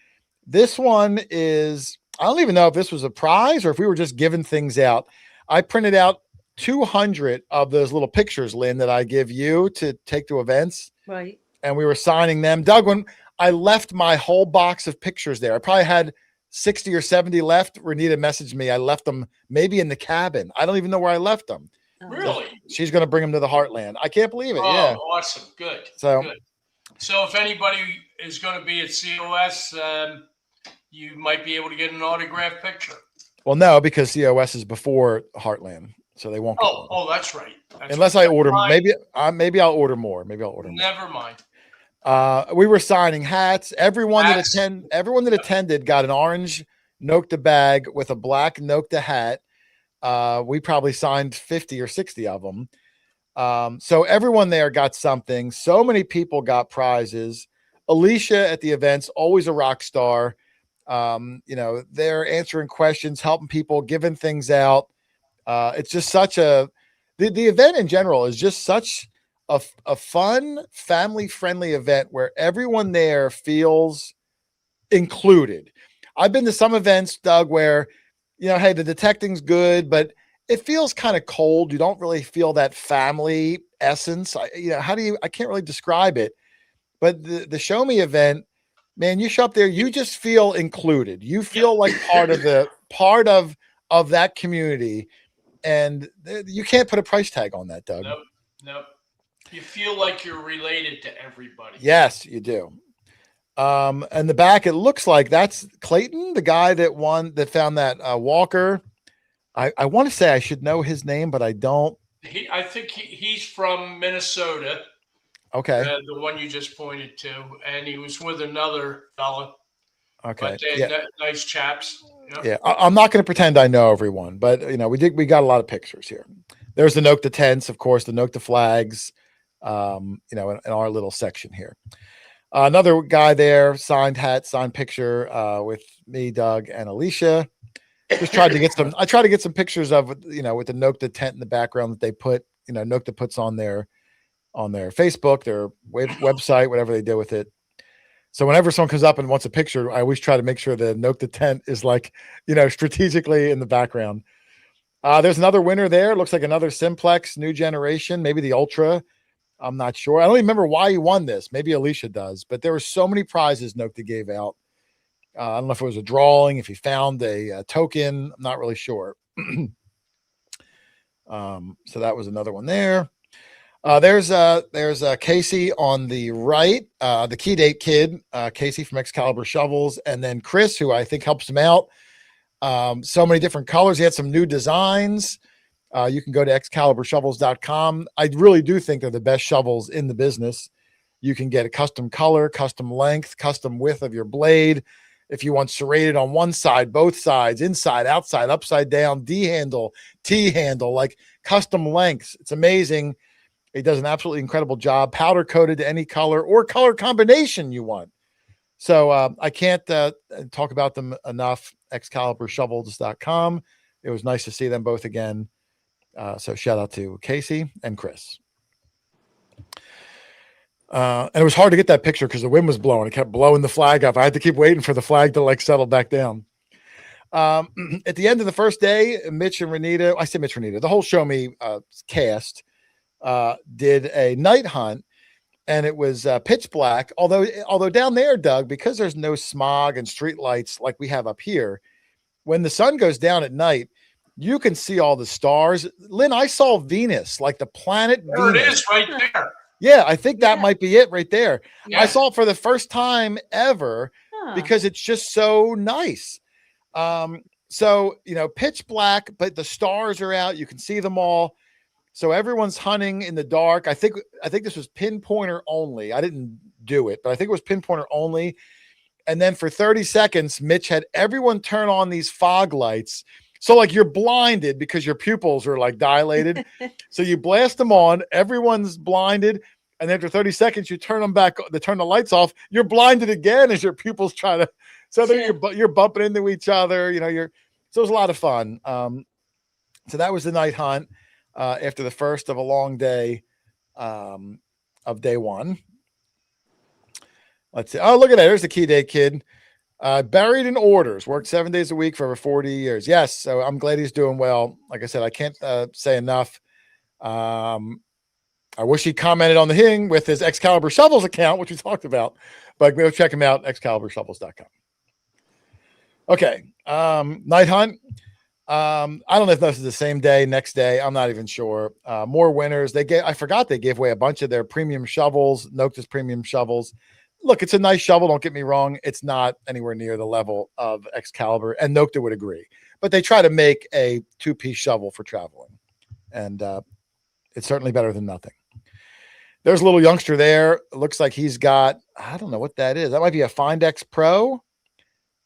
This one is, I don't even know if this was a prize or if we were just giving things out. I printed out 200 of those little pictures, Lynn, that I give you to take to events. Right. And we were signing them. Doug, when I left my whole box of pictures there, I probably had 60 or 70 left. Renita messaged me. I left them maybe in the cabin. I don't even know where I left them. Really? She's going to bring them to the Heartland. I can't believe it. Oh, Yeah. awesome. Good. So, Good. So if anybody is going to be at COS, you might be able to get an autographed picture. well, no, because COS is before Heartland, so they won't. Oh, that's right. Unless I order, maybe I'll order more. Never mind. We were signing hats. Everyone that attended got an orange Nokta bag with a black Nokta hat. We probably signed 50 or 60 of them. So everyone there got something. So many people got prizes. Alicia at the events, always a rock star. They're answering questions, helping people, giving things out. It's just the event in general is just such a fun, family-friendly event where everyone there feels included. I've been to some events, Doug, where, hey, the detecting's good, but it feels kind of cold. You don't really feel that family essence. I can't really describe it, but the Show Me event, man, you show up there, you just feel included. You feel like part of that community, and you can't put a price tag on that, Doug. Nope. You feel like you're related to everybody. Yes, you do. And the back, it looks like that's Clayton, the guy that found that walker. I want to say I should know his name, but I don't. I think he's from Minnesota. Okay. The one you just pointed to, and he was with another fella. Okay. But they're Yeah. nice chaps. Yep. Yeah. I'm not going to pretend I know everyone, but we got a lot of pictures here. There's the Nocta tents, of course, the Nocta flags, in our little section here. Another guy there, signed hat, signed picture with me, Doug, and Alicia. Just tried to get some. I tried to get some pictures of with the Nocta tent in the background that they put. Nocta puts on their Facebook, their website, whatever they did with it. So whenever someone comes up and wants a picture, I always try to make sure the Nocta tent is strategically in the background. There's another winner there. Looks like another Simplex, new generation, maybe the Ultra. I'm not sure. I don't even remember why he won this. Maybe Alicia does, but there were so many prizes Nocta gave out. I don't know if it was a drawing, if he found a token. I'm not really sure. So that was another one there. There's Casey on the right, the Key Date kid, Casey from Excalibur Shovels, and then Chris, who I think helps him out. So many different colors. He had some new designs. You can go to excaliburshovels.com. I really do think they're the best shovels in the business. You can get a custom color, custom length, custom width of your blade. If you want serrated on one side, both sides, inside, outside, upside down, D handle, T handle, like custom lengths. It's amazing. He does an absolutely incredible job. Powder coated to any color or color combination you want. So I can't talk about them enough. excaliburshovels.com. It was nice to see them both again. So shout out to Casey and Chris. And it was hard to get that picture because the wind was blowing. It kept blowing the flag up. I had to keep waiting for the flag to settle back down. At the end of the first day, Mitch and Renita, the whole Show Me cast did a night hunt, and it was pitch black. Although down there, Doug, because there's no smog and street lights like we have up here, when the sun goes down at night, you can see all the stars. Lynn, I saw Venus, like the planet There Venus. it is right there. Yeah, I think that might be it right there. Yeah. I saw it for the first time ever because it's just so nice. So, pitch black, but the stars are out. You can see them all. So everyone's hunting in the dark. I think this was pinpointer only. I didn't do it, but I think it was pinpointer only. And then for 30 seconds, Mitch had everyone turn on these fog lights. So you're blinded because your pupils are dilated. So you blast them on, everyone's blinded. And after 30 seconds, you turn them back, they turn the lights off. You're blinded again as your pupils try to, so you're bumping into each other, so it was a lot of fun. So that was the night hunt after the first of a long day of day one. Let's see. Oh, look at that. There's the Key Day kid. Buried in orders, worked 7 days a week for over 40 years. Yes. So I'm glad he's doing well. Like I said, I can't say enough. I wish he commented on the Hing with his Excalibur Shovels account, which we talked about, but go check him out, excaliburshovels.com. Okay. Night hunt. I don't know if this is the same day, next day. I'm not even sure. More winners. I forgot they gave away a bunch of their premium shovels, Nocta's premium shovels. Look, it's a nice shovel. Don't get me wrong. It's not anywhere near the level of Excalibur, and Nocta would agree. But they try to make a two-piece shovel for traveling, and it's certainly better than nothing. There's a little youngster there. It looks like he's got, I don't know what that is. That might be a Find X Pro.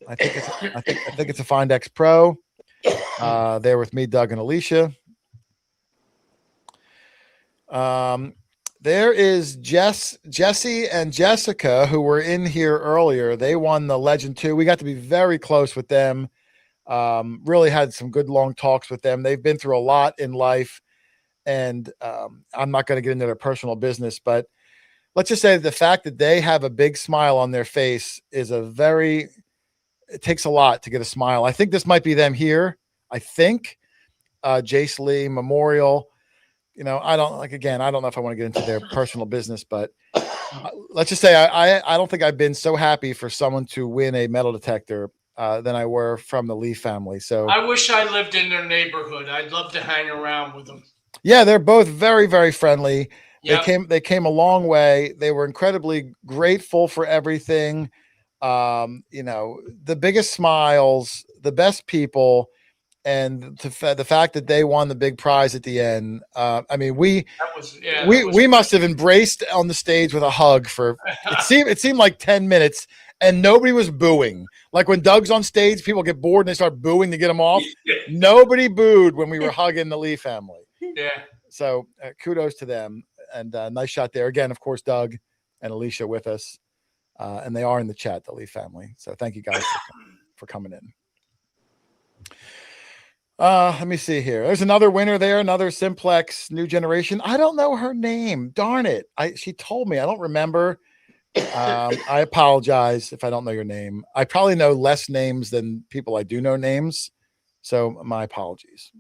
I think it's a Find X Pro. There with me, Doug, and Alicia. There is Jesse and Jessica, who were in here earlier. They won the Legend 2. We got to be very close with them. Really had some good long talks with them. They've been through a lot in life, and I'm not going to get into their personal business, but let's just say the fact that they have a big smile on their face is it takes a lot to get a smile. I think this might be them here. I think Jace Lee Memorial. I don't know if I want to get into their personal business, but let's just say I don't think I've been so happy for someone to win a metal detector than I were from the Lee family. So I wish I lived in their neighborhood. I'd love to hang around with them. Yeah, they're both very, very friendly. Yep. They came a long way. They were incredibly grateful for everything. The biggest smiles, the best people. and the fact that they won the big prize at the end. I mean, we we must have embraced on the stage with a hug for it seemed like 10 minutes, and nobody was booing. Like when Doug's on stage, people get bored and they start booing to get him off. Nobody booed when we were hugging the Lee family. Yeah. So kudos to them, and nice shot there again. Of course, Doug and Alicia with us, and they are in the chat, the Lee family. So thank you guys for coming in. Let me see here. There's another winner there, another Simplex New Generation. I don't know her name. Darn it. She told me. I don't remember. I apologize if I don't know your name. I probably know less names than people I do know names. So my apologies.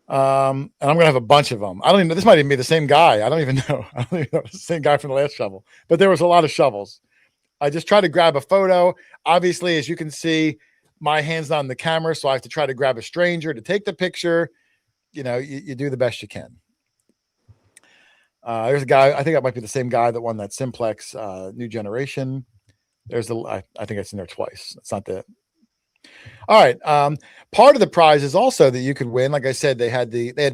And I'm going to have a bunch of them. I don't even know. This might even be the same guy. I don't even know. I don't even know. It's the same guy from the last shovel. But there was a lot of shovels. I just tried to grab a photo. Obviously, as you can see, my hand's not on the camera, so I have to try to grab a stranger to take the picture. You know, you do the best you can. There's a guy, I think that might be the same guy that won that Simplex New Generation. There's I think it's in there twice. It's not the. All right. Part of the prize is also that you could win. Like I said, they had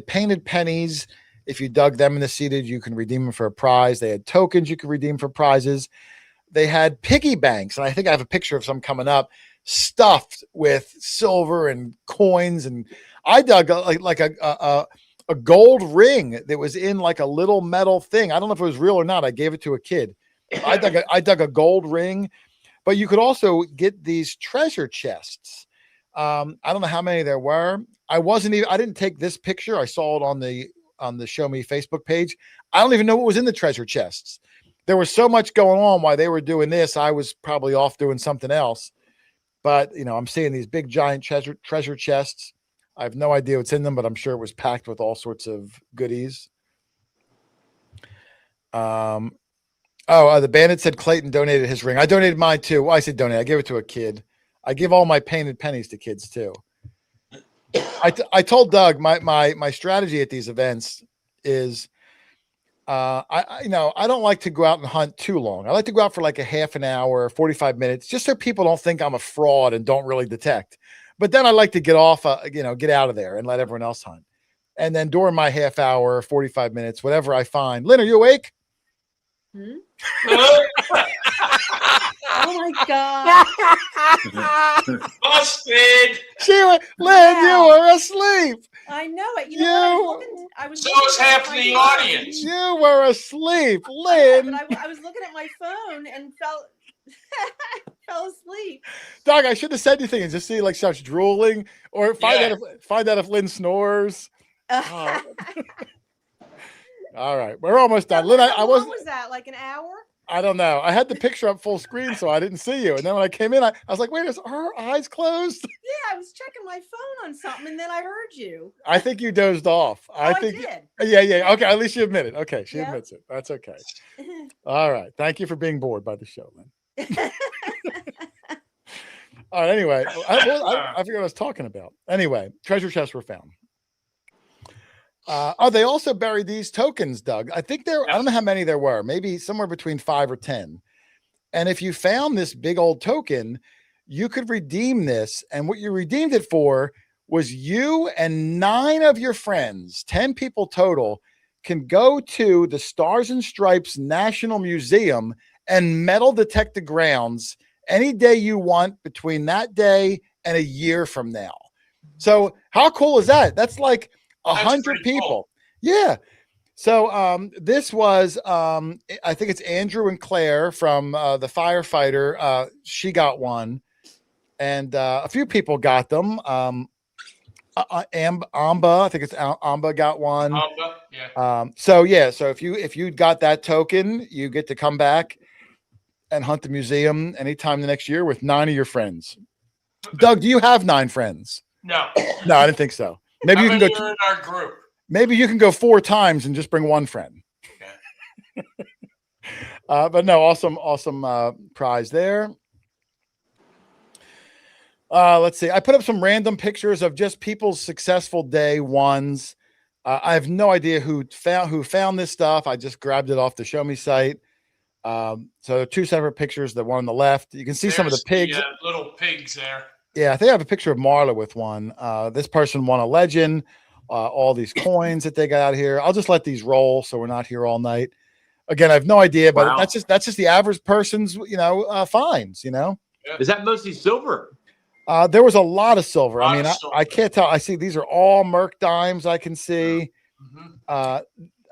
painted pennies. If you dug them in the seated, you can redeem them for a prize. They had tokens you could redeem for prizes. They had piggy banks, and I think I have a picture of some coming up, stuffed with silver and coins. And I dug a gold ring that was in like a little metal thing. I don't know if it was real or not. I gave it to a kid. I dug a gold ring, but you could also get these treasure chests. I don't know how many there were. I didn't take this picture. I saw it on the Show Me Facebook page. I don't even know what was in the treasure chests. There was so much going on while they were doing this. I was probably off doing something else. But, you know, I'm seeing these big, giant treasure chests. I have no idea what's in them, but I'm sure it was packed with all sorts of goodies. The bandit said Clayton donated his ring. I donated mine, too. Well, I said donate. I gave it to a kid. I give all my painted pennies to kids, too. I told Doug my strategy at these events is I don't like to go out and hunt too long. I like to go out for like a half an hour, 45 minutes, just so people don't think I'm a fraud and don't really detect. But then I like to get off, get out of there and let everyone else hunt. And then during my half hour, 45 minutes, whatever I find. Lynn, are you awake? Oh my God. Busted. Lynn, you were asleep. I know it. You know what? I was So looking is at half my the phone. audience. You were asleep, I Lynn. know, but I was looking at my phone and fell asleep. Doug, I should have said anything and just see like starts drooling or find out if Lynn snores. Oh. All right, we're almost done. Lynn, How long was that? Like an hour? I don't know. I had the picture up full screen, so I didn't see you. And then when I came in, I was like, wait, is her eyes closed? Yeah, I was checking my phone on something, and then I heard you. I think you dozed off. I did. Yeah. Okay, at least she admitted. Okay, she Yep. admits it. That's okay. All right. Thank you for being bored by the show, Lynn. All right. Anyway, I forgot what I was talking about. Anyway, treasure chests were found. They also buried these tokens, Doug. I think I don't know how many there were, maybe somewhere between 5 or 10. And if you found this big old token, you could redeem this. And what you redeemed it for was you and 9 of your friends, 10 people total, can go to the Stars and Stripes National Museum and metal detect the grounds any day you want between that day and a year from now. So how cool is that? That's like 100 people. Cool. Yeah. So this was, I think it's Andrew and Claire from the firefighter. She got one. And a few people got them. Amba, I think it's Amba got one. Amba, yeah. So if you got that token, you get to come back and hunt the museum anytime the next year with 9 of your friends. Doug, do you have 9 friends? No. No, I didn't think so. Maybe you can go in our group. Maybe you can go 4 times and just bring 1 friend. Yeah. But no, awesome prize there. Let's see. I put up some random pictures of just people's successful day ones. I have no idea who found this stuff. I just grabbed it off the Show Me site. So 2 separate pictures. The one on the left, you can see some of the pigs. Little pigs there. Yeah, I think I have a picture of Marla with one. This person won a legend. All these coins that they got out here. I'll just let these roll so we're not here all night. Again, I have no idea, but Wow. that's just the average person's finds. Is that mostly silver? There was a lot of silver. I Lot mean, of I silver. can't tell. I see these are all Merc dimes. I can see. Mhm.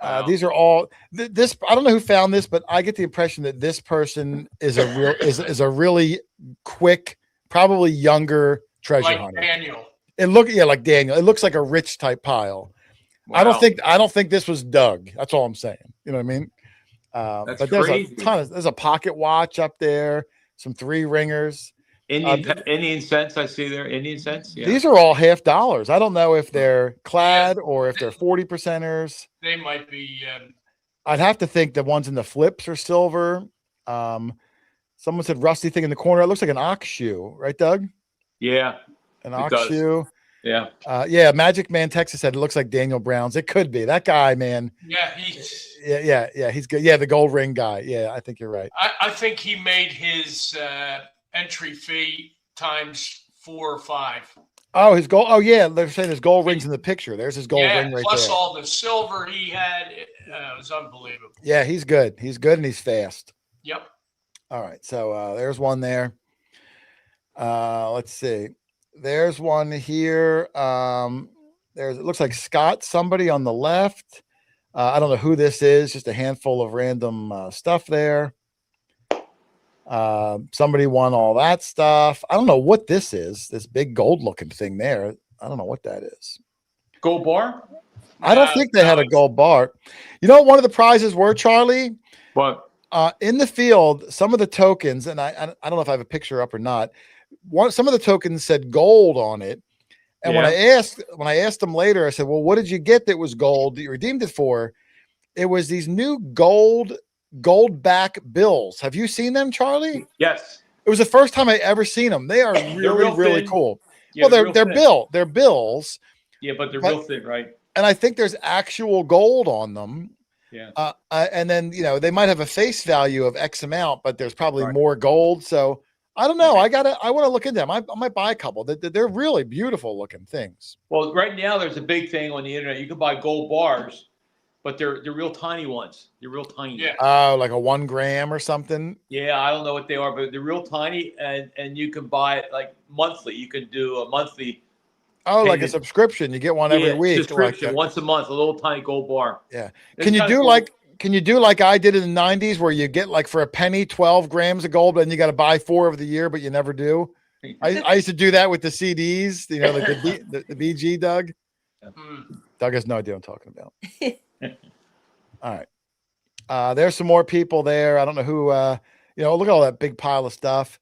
Wow. These are all this. I don't know who found this, but I get the impression that this person is a real is a really quick, probably younger treasure Like hunter. Daniel. It like Daniel. It looks like a rich type pile. Wow. I don't think this was Doug. That's all I'm saying. You know what I mean? That's But there's crazy. a ton there's a pocket watch up there, some 3 ringers. Indian cents I see there. Indian cents. Yeah. These are all $half. I don't know if they're clad or if they're 40%ers. They might be. I'd have to think the ones in the flips are silver. Someone said rusty thing in the corner. It looks like an ox shoe, right, Doug? Yeah. An It ox does. shoe. Yeah. Yeah, Magic Man Texas said it looks like Daniel Brown's. It could be. That guy, man. Yeah, he's. Yeah, he's good. Yeah, the gold ring guy. Yeah, I think you're right. I think he made his entry fee times 4 or 5. Oh, his gold. Oh, yeah. They're saying his gold rings in the picture. There's his gold Yeah, ring right plus there. all the silver he had. It was unbelievable. Yeah, he's good. He's good and he's fast. Yep. All right. So there's one there. Let's see. There's one here. It looks like Scott, somebody on the left. I don't know who this is, just a handful of random stuff there. Somebody won all that stuff. I don't know what this is, this big gold looking thing there. I don't know what that is. Gold bar? I don't think they had a gold bar. You know what one of the prizes were, Charlie? What? In the field, some of the tokens, and I don't know if I have a picture up or not. Some of the tokens said gold on it. And when I asked them later, I said, well, what did you get that was gold that you redeemed it for? It was these new gold back bills. Have you seen them, Charlie? Yes. It was the first time I ever seen them. They are really thin. cool. Yeah, Well, they're real thin. they're bills. Yeah, but they're real thin, right? And I think there's actual gold on them. Yeah. And then, they might have a face value of X amount, but there's probably Right. more gold. So I don't know. I want to look into them. I might buy a couple. They're really beautiful looking things. Well, right now there's a big thing on the internet. You can buy gold bars, but they're real tiny ones. They're real tiny. Yeah. Oh, like a 1 gram or something. Yeah, I don't know what they are, but they're real tiny, and you can buy it like monthly. You can do a monthly. Oh, like a payment. Subscription. You get one every week. Subscription Like once a month, a little tiny gold bar. Yeah. It's Can you kinda do cool. like I did in the 90s where you get like for a penny 12 grams of gold, and you got to buy 4 of the year, but you never do? I used to do that with the CDs, like the BG, Doug. Mm. Doug has no idea what I'm talking about. All right. There's some more people there. I don't know who, look at all that big pile of stuff.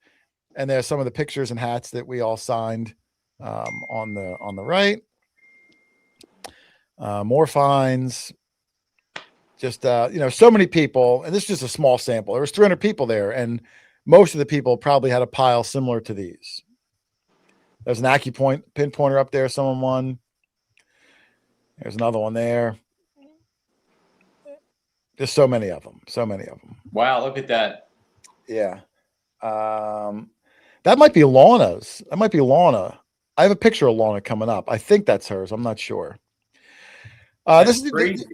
And there's some of the pictures and hats that we all signed on the right. More finds. Just, so many people. And this is just a small sample. There was 300 people there. And most of the people probably had a pile similar to these. There's an AccuPoint pinpointer up there. Someone won. There's another one there. There's so many of them. Wow, look at that. Yeah. That might be Lana's. That might be Lana. I have a picture of Lana coming up. I think that's hers. I'm not sure. This is Crazy.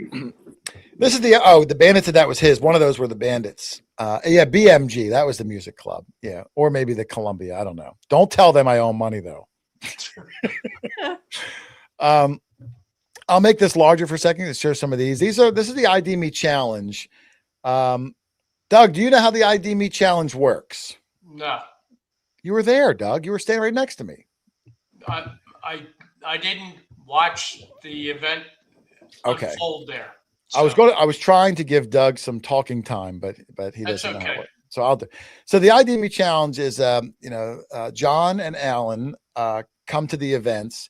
the Bandits. That was his. One of those were the Bandits. BMG. That was the music club. Yeah. Or maybe the Columbia. I don't know. Don't tell them I owe money though. I'll make this larger for a second to share some of these. This is the ID Me challenge. Doug, do you know how the ID Me challenge works? No, You were there, Doug. You were standing right next to me. I didn't watch the event Okay. unfold there. I was trying to give Doug some talking time, but he That's doesn't know. okay. So I'll do. So the ID Me challenge is, John and Alan come to the events,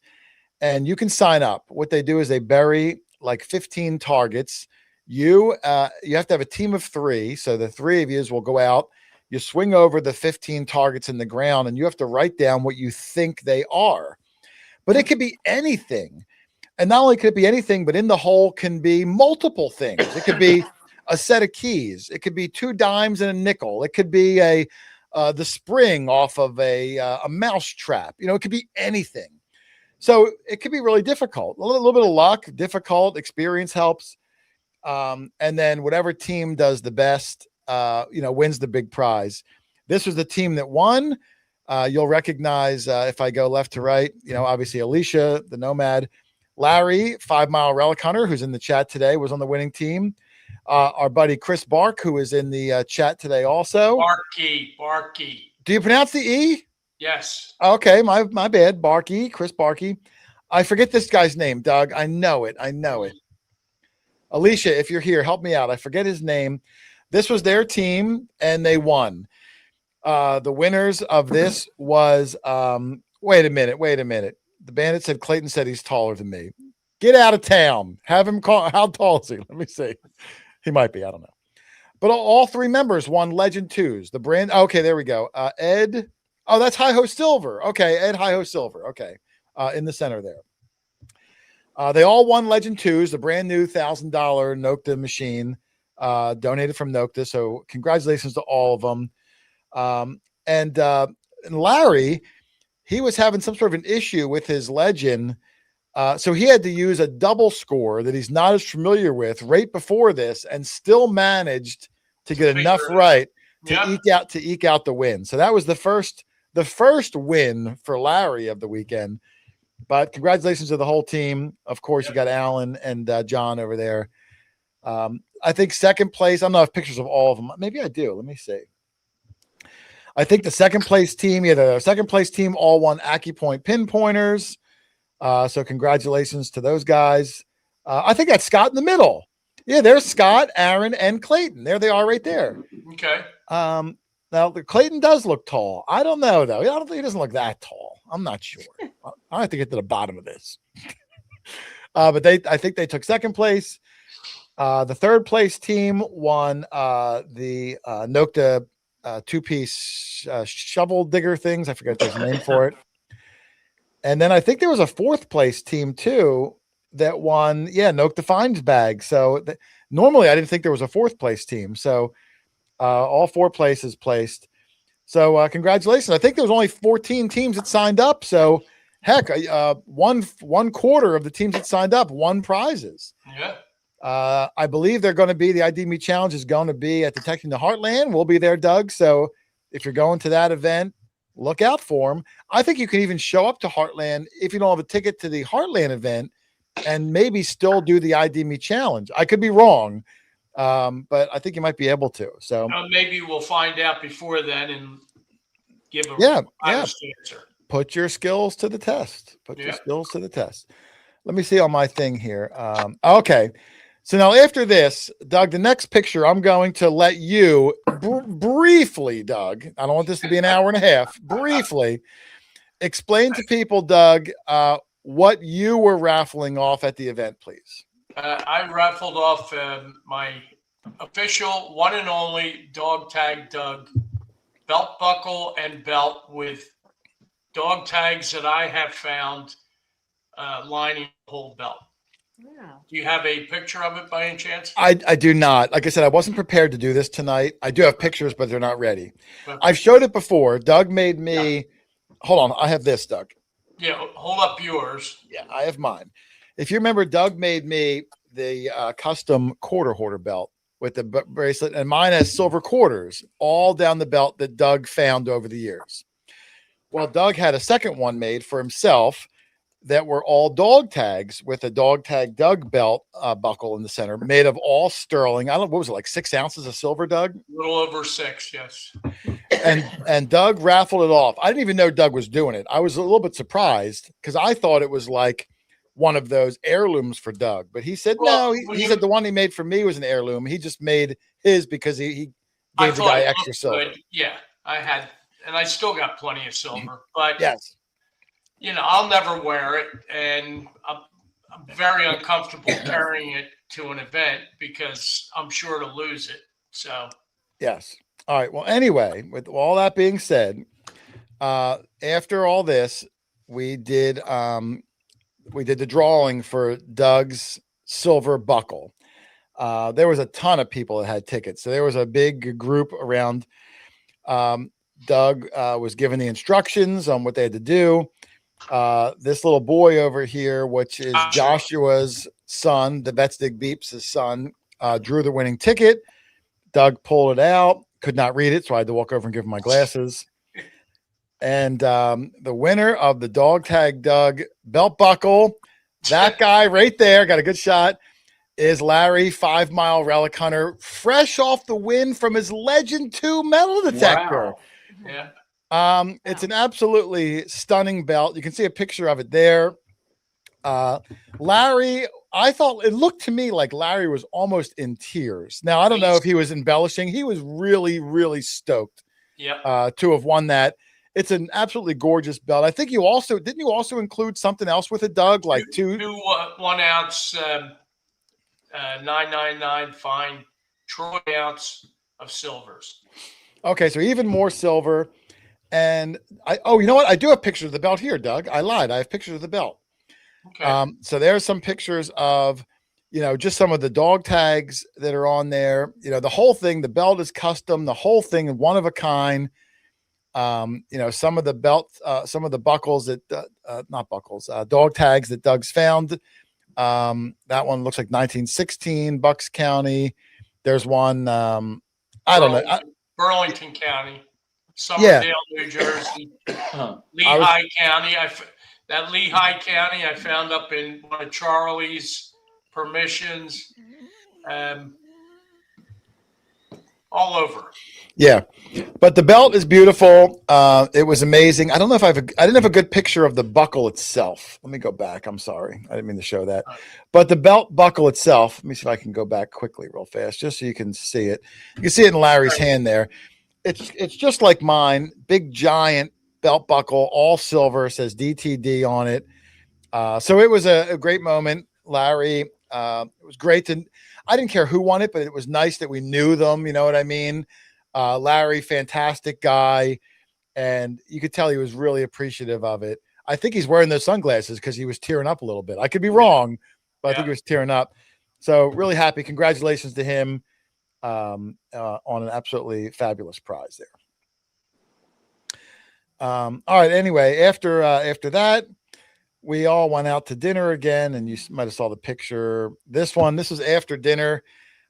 and you can sign up. What they do is they bury like 15 targets. You have to have a team of 3. So the 3 of you will go out. You swing over the 15 targets in the ground, and you have to write down what you think they are. But it could be anything. And not only could it be anything, but in the hole can be multiple things. It could be a set of keys. It could be 2 dimes and a nickel. It could be a the spring off of a mouse trap. You know, it could be anything. So it could be really difficult. A little bit of luck, difficult, experience helps. And then whatever team does the best, wins the big prize. This was the team that won. You'll recognize if I go left to right, obviously Alicia, the Nomad, Larry, 5 Mile Relic Hunter, who's in the chat today, was on the winning team. Our buddy Chris Bark, who is in the chat today also. Barky. Do you pronounce the E? Yes. Okay, my bad. Barky, Chris Barky. I forget this guy's name, Doug. I know it. Alicia, if you're here, help me out. I forget his name. This was their team, and they won. The winners of this was wait a minute. The bandit said Clayton said he's taller than me. Get out of town. Have him call. How tall is he? Let me see. He might be. I don't know. But all 3 members won Legend 2s. The brand. Okay, there we go. Ed. Oh, that's Hi Ho Silver. Okay, Ed Hi Ho Silver. Okay, in the center there. They all won Legend 2s, the brand new $1,000 Nocta machine, donated from Nocta. So congratulations to all of them. And Larry, he was having some sort of an issue with his Legend. So he had to use a double score that he's not as familiar with right before this, and still managed to get enough right to eke out the win. So that was the first win for Larry of the weekend. But congratulations to the whole team. Of course, you got Alan and John over there. I think second place, I don't know if pictures of all of them. Maybe I do. Let me see. I think the second place team all won AccuPoint pinpointers. So congratulations to those guys. I think that's Scott in the middle. Yeah, there's Scott, Aaron, and Clayton. There they are right there. Okay. Now, Clayton does look tall. I don't know, though. I don't think he doesn't look that tall. I'm not sure. I have to get to the bottom of this. But I think they took second place. The third place team won the Nocta 2-piece shovel digger things. I forget there's a name for it. And then I think there was a fourth place team, too, that won, Nocta Finds bag. So normally I didn't think there was a fourth place team. So all 4 places placed. So congratulations. I think there was only 14 teams that signed up. So heck, one quarter of the teams that signed up won prizes. Yeah. I believe they're going to be, the ID Me Challenge is going to be at Detecting the Heartland. We'll be there, Doug. So if you're going to that event, look out for them. I think you can even show up to Heartland if you don't have a ticket to the Heartland event and maybe still do the ID Me Challenge. I could be wrong. But I think you might be able to. So maybe we'll find out before then and give a honest answer. Put your skills to the test. Let me see on my thing here. Okay. So now after this, Doug, the next picture, I'm going to let you briefly, Doug, I don't want this to be an hour and a half, briefly explain to people, Doug, what you were raffling off at the event, please. I raffled off my official one and only Dog Tag Doug belt buckle and belt with dog tags that I have found lining the whole belt. Wow. Do you have a picture of it by any chance? I do not. Like I said, I wasn't prepared to do this tonight. I do have pictures, but they're not ready. Okay. I've showed it before. Doug made me. Hold on. I have this, Doug. Yeah, hold up yours. Yeah, I have mine. If you remember, Doug made me the custom quarter hoarder belt with the bracelet, and mine has silver quarters all down the belt that Doug found over the years. Well, Doug had a second one made for himself that were all dog tags with a Dog Tag Doug belt buckle in the center, made of all sterling. I don't know, what was it, like 6 ounces of silver, Doug? A little over 6, yes. And Doug raffled it off. I didn't even know Doug was doing it. I was a little bit surprised because I thought it was like one of those heirlooms for Doug, but he said no. He said the one he made for me was an heirloom. He just made his because he gave the guy extra silver. Good. Yeah, I had, and I still got plenty of silver, but yes. I'll never wear it, and I'm very uncomfortable carrying it to an event because I'm sure to lose it. So, yes. All right. Well, anyway, with all that being said, after all this, we did the drawing for Doug's silver buckle. There was a ton of people that had tickets, so there was a big group around. Doug was given the instructions on what they had to do. This little boy over here, which is Joshua's son, the Vets Dig Beeps' son, drew the winning ticket. Doug pulled it out, could not read it, so I had to walk over and give him my glasses. And the winner of the Dog Tag Doug belt buckle, that guy right there, got a good shot, is Larry, 5 Mile Relic Hunter, fresh off the win from his Legend 2 metal detector. Wow. Yeah. It's an absolutely stunning belt. You can see a picture of it there. Larry, I thought it looked to me like Larry was almost in tears. Now, I don't know if he was embellishing. He was really, really stoked to have won that. It's an absolutely gorgeous belt. I think didn't you also include something else with it, Doug? Like two 1 ounce 999 fine troy ounce of silvers. Okay, so even more silver. And you know what? I do have pictures of the belt here, Doug. I lied. I have pictures of the belt. Okay. So there's some pictures of, just some of the dog tags that are on there. The whole thing, the belt is custom, the whole thing, one of a kind. Some of the belts, some of the buckles that, not buckles, dog tags that Doug's found. That one looks like 1916, Bucks County. There's one, I don't know. Burlington County, Somerdale, New Jersey, Lehigh County. That Lehigh County I found up in one of Charlie's permissions, all over. Yeah, but the belt is beautiful. It was amazing. I don't know if I didn't have a good picture of the buckle itself. Let me go back. I'm sorry. I didn't mean to show that. But the belt buckle itself, let me see if I can go back quickly real fast, just so you can see it. You can see it in Larry's hand there. It's just like mine, big giant belt buckle, all silver, says DTD on it. So it was a great moment. Larry, it was great I didn't care who won it, but it was nice that we knew them. You know what I mean? Larry, fantastic guy. And you could tell he was really appreciative of it. I think he's wearing those sunglasses because he was tearing up a little bit. I could be wrong, but I think he was tearing up. So really happy. Congratulations to him on an absolutely fabulous prize there. All right. Anyway, after that, we all went out to dinner again, and you might have saw the picture. This was after dinner.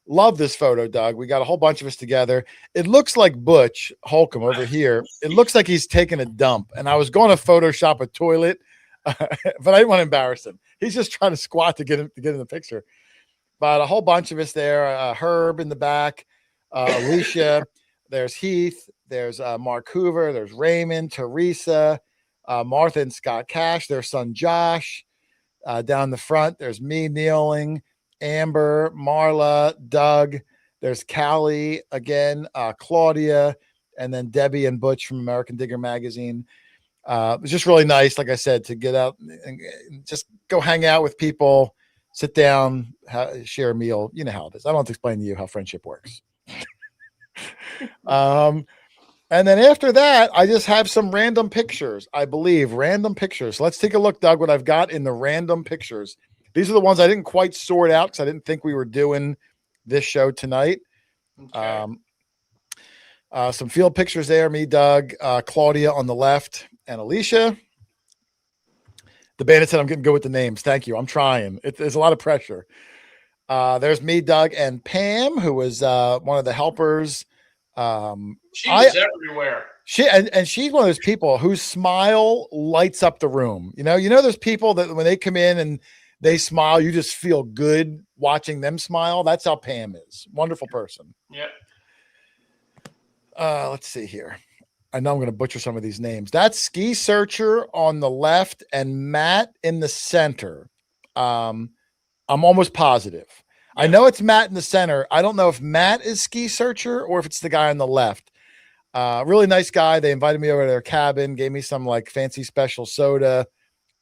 Love this photo, Doug. We got a whole bunch of us together. It looks like Butch Holcomb over here. It looks like he's taking a dump, and I was going to Photoshop a toilet, but I didn't want to embarrass him. He's just trying to squat to get in the picture. But a whole bunch of us there. Herb in the back, Alicia. There's Heath. There's Mark Hoover. There's Raymond, Teresa, Martha and Scott Cash, their son Josh. Down the front, there's me kneeling, Amber, Marla, Doug. There's Callie again, Claudia, and then Debbie and Butch from American Digger magazine. It was just really nice, like I said, to get out and just go hang out with people, sit down, share a meal. You know how it is. I don't have to explain to you how friendship works. And then after that, I just have some random pictures, I believe. Random pictures. Let's take a look, Doug, what I've got in the random pictures. These are the ones I didn't quite sort out because I didn't think we were doing this show tonight. Okay. Some field pictures there. Me, Doug, Claudia on the left, and Alicia. The bandit said I'm getting good with the names. Thank you. I'm trying. There's a lot of pressure. There's me, Doug, and Pam, who was one of the helpers. She was everywhere. And she's one of those people whose smile lights up the room. You know, there's people that when they come in and they smile, you just feel good watching them smile. That's how Pam is. Wonderful person. Yep. Let's see here. I know I'm going to butcher some of these names. That's Ski Searcher on the left and Matt in the center. I'm almost positive. I know it's Matt in the center. I don't know if Matt is Ski Searcher or if it's the guy on the left. Really nice guy. They invited me over to their cabin, gave me some like fancy special soda.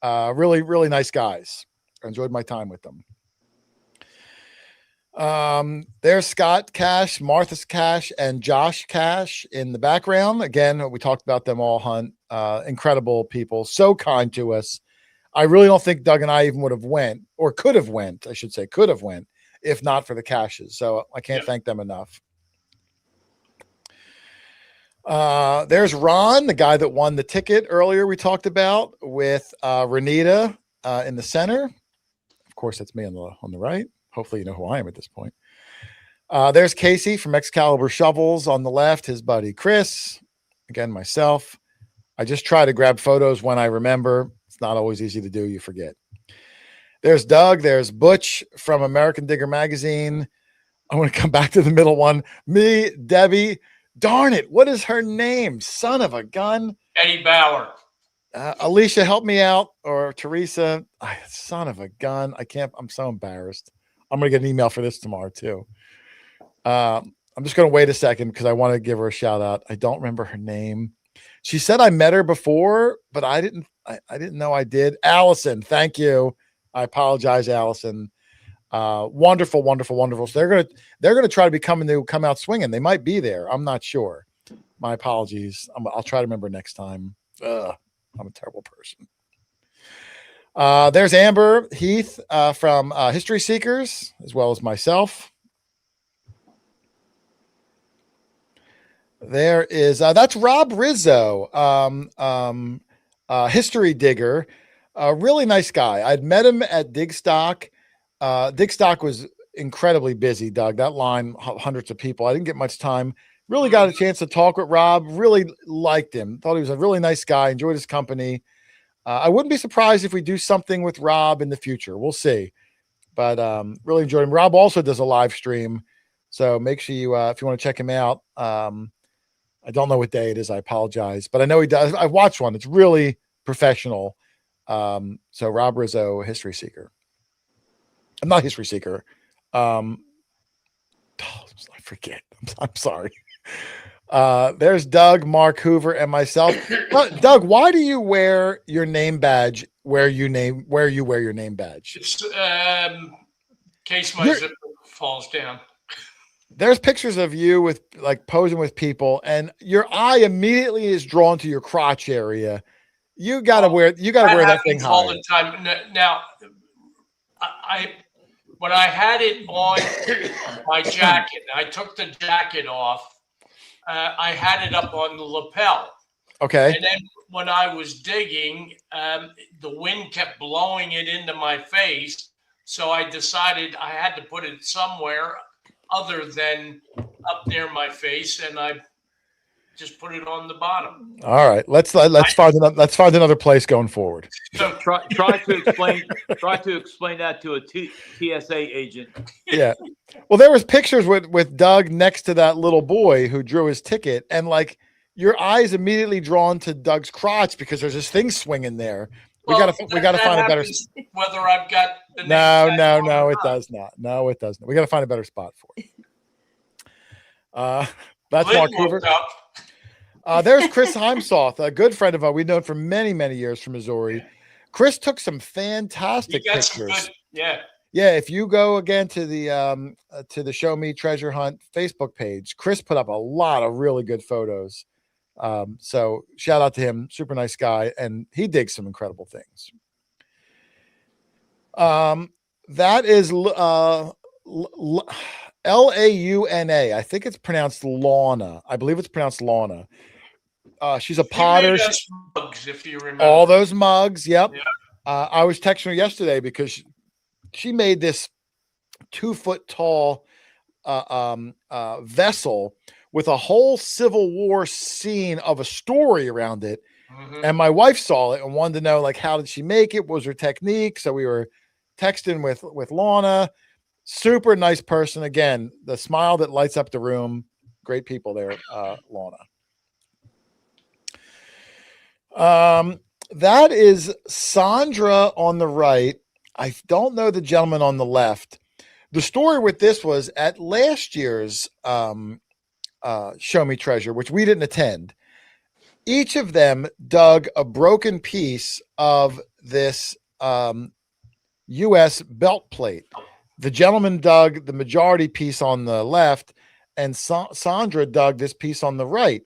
Really, really nice guys. I enjoyed my time with them. There's Scott Cash, Martha's Cash, and Josh Cash in the background. Again, we talked about them all, Hunt. Incredible people. So kind to us. I really don't think Doug and I even would have went, or could have went, I should say, could have went, if not for the Cashes. So I can't thank them enough. There's Ron, the guy that won the ticket earlier we talked about, with Renita in the center. Of course, that's me on the right. Hopefully you know who I am at this point. There's Casey from Excalibur Shovels on the left, his buddy Chris. Again, myself. I just try to grab photos when I remember. It's not always easy to do. You forget. There's Doug. There's Butch from American Digger Magazine. I want to come back to the middle one. Me, Debbie. Darn it. What is her name? Son of a gun. Eddie Bauer. Alicia, help me out. Or Teresa. Son of a gun. I can't. I'm so embarrassed. I'm going to get an email for this tomorrow too. I'm just going to wait a second because I want to give her a shout out. I don't remember her name. She said I met her before, but I didn't know I did. Allison. Thank you. I apologize, Allison. Wonderful, wonderful, wonderful. So they're gonna try to come out swinging. They might be there. I'm not sure. My apologies. I'll try to remember next time. I'm a terrible person. There's Amber Heath from History Seekers, as well as myself. There is that's Rob Rizzo, history digger, a really nice guy. I'd met him at Digstock. Digstock was incredibly busy, Doug. That line, hundreds of people. I didn't get much time. Really got a chance to talk with Rob. Really liked him. Thought he was a really nice guy. Enjoyed his company. I wouldn't be surprised if we do something with Rob in the future. We'll see. But really enjoyed him. Rob also does a live stream. So make sure you, if you want to check him out. I don't know what day it is. I apologize. But I know he does. I've watched one. It's really professional. So Rob Rizzo, History Seeker. I'm not History Seeker. I forget. I'm sorry. There's Doug, Mark, Hoover, and myself. Doug, why do you wear your name badge where you wear your name badge? It's in case my zipper falls down. There's pictures of you with like posing with people, and your eye immediately is drawn to your crotch area. You gotta wear that thing high. All the time. Now, when I had it on my jacket, I took the jacket off. I had it up on the lapel. Okay. And then when I was digging, the wind kept blowing it into my face. So I decided I had to put it somewhere other than up near my face, and I just put it on the bottom. All right, let's find another place going forward. So try to explain that to a TSA agent. Yeah. Well, there was pictures with Doug next to that little boy who drew his ticket, and like your eyes immediately drawn to Doug's crotch because there's this thing swinging there. We gotta find a better. Whether I've got the no, it does not. No, it doesn't. We gotta find a better spot for it. That's Mark Hoover. There's Chris Heimsoth, a good friend of ours. We've known for many, many years from Missouri. Chris took some fantastic pictures. Yeah. If you go again to the Show Me Treasure Hunt Facebook page, Chris put up a lot of really good photos. So shout out to him, super nice guy, and he digs some incredible things. That is Launa. I think it's pronounced Launa. I believe it's pronounced Launa. She's a potter. Mugs, if you remember. All those mugs. Yep. Yeah. I was texting her yesterday because she made this 2-foot tall vessel with a whole Civil War scene of a story around it. Mm-hmm. And my wife saw it and wanted to know, like, how did she make it? What was her technique? So we were texting with Lana. Super nice person. Again, the smile that lights up the room. Great people there, Lana. That is Sandra on the right. I don't know the gentleman on the left. The story with this was at last year's Show Me Treasure, which we didn't attend. Each of them dug a broken piece of this U.S. belt plate. The gentleman dug the majority piece on the left, and Sandra dug this piece on the right.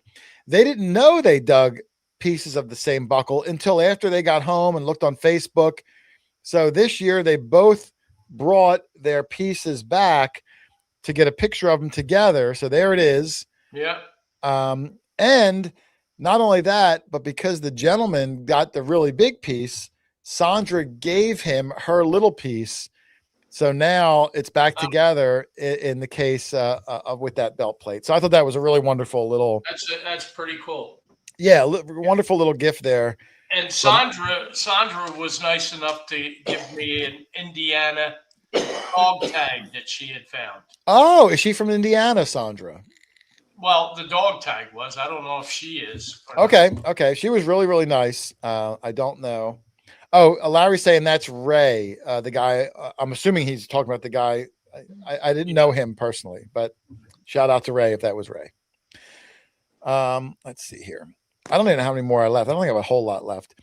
They didn't know they dug pieces of the same buckle until after they got home and looked on Facebook. So this year they both brought their pieces back to get a picture of them together. So there it is. Yeah. And And not only that, but because the gentleman got the really big piece, Sandra gave him her little piece. So now it's back together in the case with that belt plate. So I thought that was a really wonderful little. That's pretty cool. Yeah, wonderful little gift there. And Sandra was nice enough to give me an Indiana dog tag that she had found. Oh, is she from Indiana, Sandra? Well, the dog tag was. I don't know if she is. Okay. She was really, really nice. I don't know. Oh, Larry's saying that's Ray, the guy. I'm assuming he's talking about the guy. I didn't know him personally, but shout out to Ray if that was Ray. Let's see here. I don't even know how many more I left. I don't think I have a whole lot left.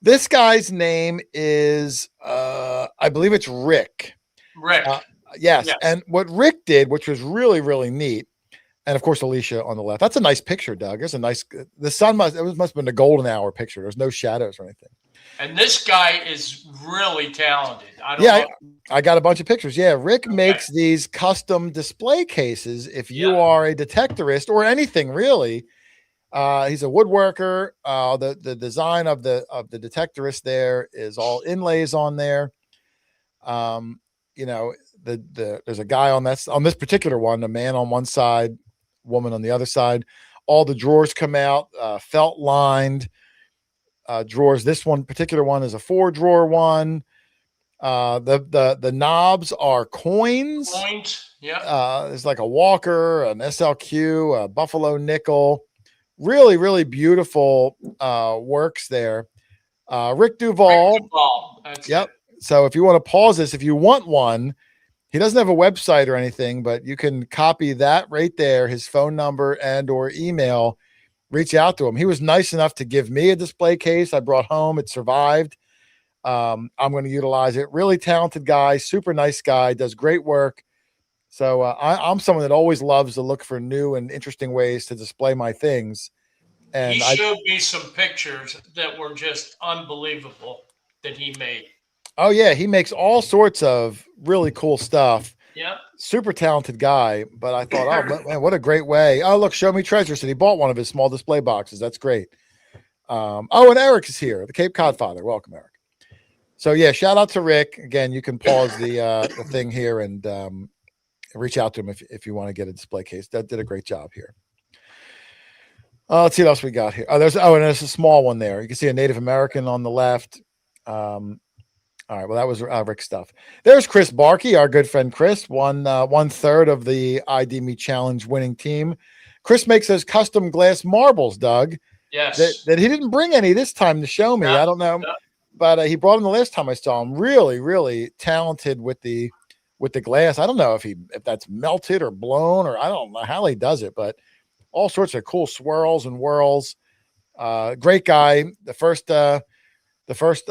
This guy's name is, I believe it's Rick. Rick. Yes. And what Rick did, which was really, really neat, and of course Alicia on the left. That's a nice picture, Doug. It's a nice. The sun must have been a golden hour picture. There's no shadows or anything. And this guy is really talented. I got a bunch of pictures. Yeah, Rick makes these custom display cases. If you are a detectorist or anything really, he's a woodworker. The design of the detectorist there is all inlays on there. You know, there's a guy on this particular one, a man on one side, woman on the other side. All the drawers come out felt lined. Drawers. This particular one is a 4-drawer one. The knobs are coins. Yeah. There's like a Walker, an SLQ, a Buffalo nickel. Really, really beautiful works there. Rick Duvall. Yep. So if you want to pause this, if you want one, he doesn't have a website or anything, but you can copy that right there, his phone number and or email. Reach out to him. He was nice enough to give me a display case I brought home. It survived. I'm going to utilize it. Really talented guy, super nice guy, does great work. So I'm someone that always loves to look for new and interesting ways to display my things. And he showed me some pictures that were just unbelievable that he made. Oh yeah, he makes all sorts of really cool stuff. Yeah. Super talented guy, but I thought, oh man, what a great way. Oh, look, Show Me Treasure said he bought one of his small display boxes. That's great. Oh, and Eric is here, the Cape Cod father. Welcome, Eric. So yeah, shout out to Rick. Again, you can pause the thing here and reach out to him if you want to get a display case. That did a great job here. Let's see what else we got here. And there's a small one there. You can see a Native American on the left. All right, well, that was Rick's stuff. There's Chris Barkey, our good friend Chris, one third of the ID Me Challenge winning team. Chris makes those custom glass marbles, Doug. Yes. That he didn't bring any this time to show me. I don't know, but he brought them the last time I saw him. Really, really talented with the glass. I don't know if that's melted or blown, or I don't know how he does it, but all sorts of cool swirls and whirls. Great guy. The first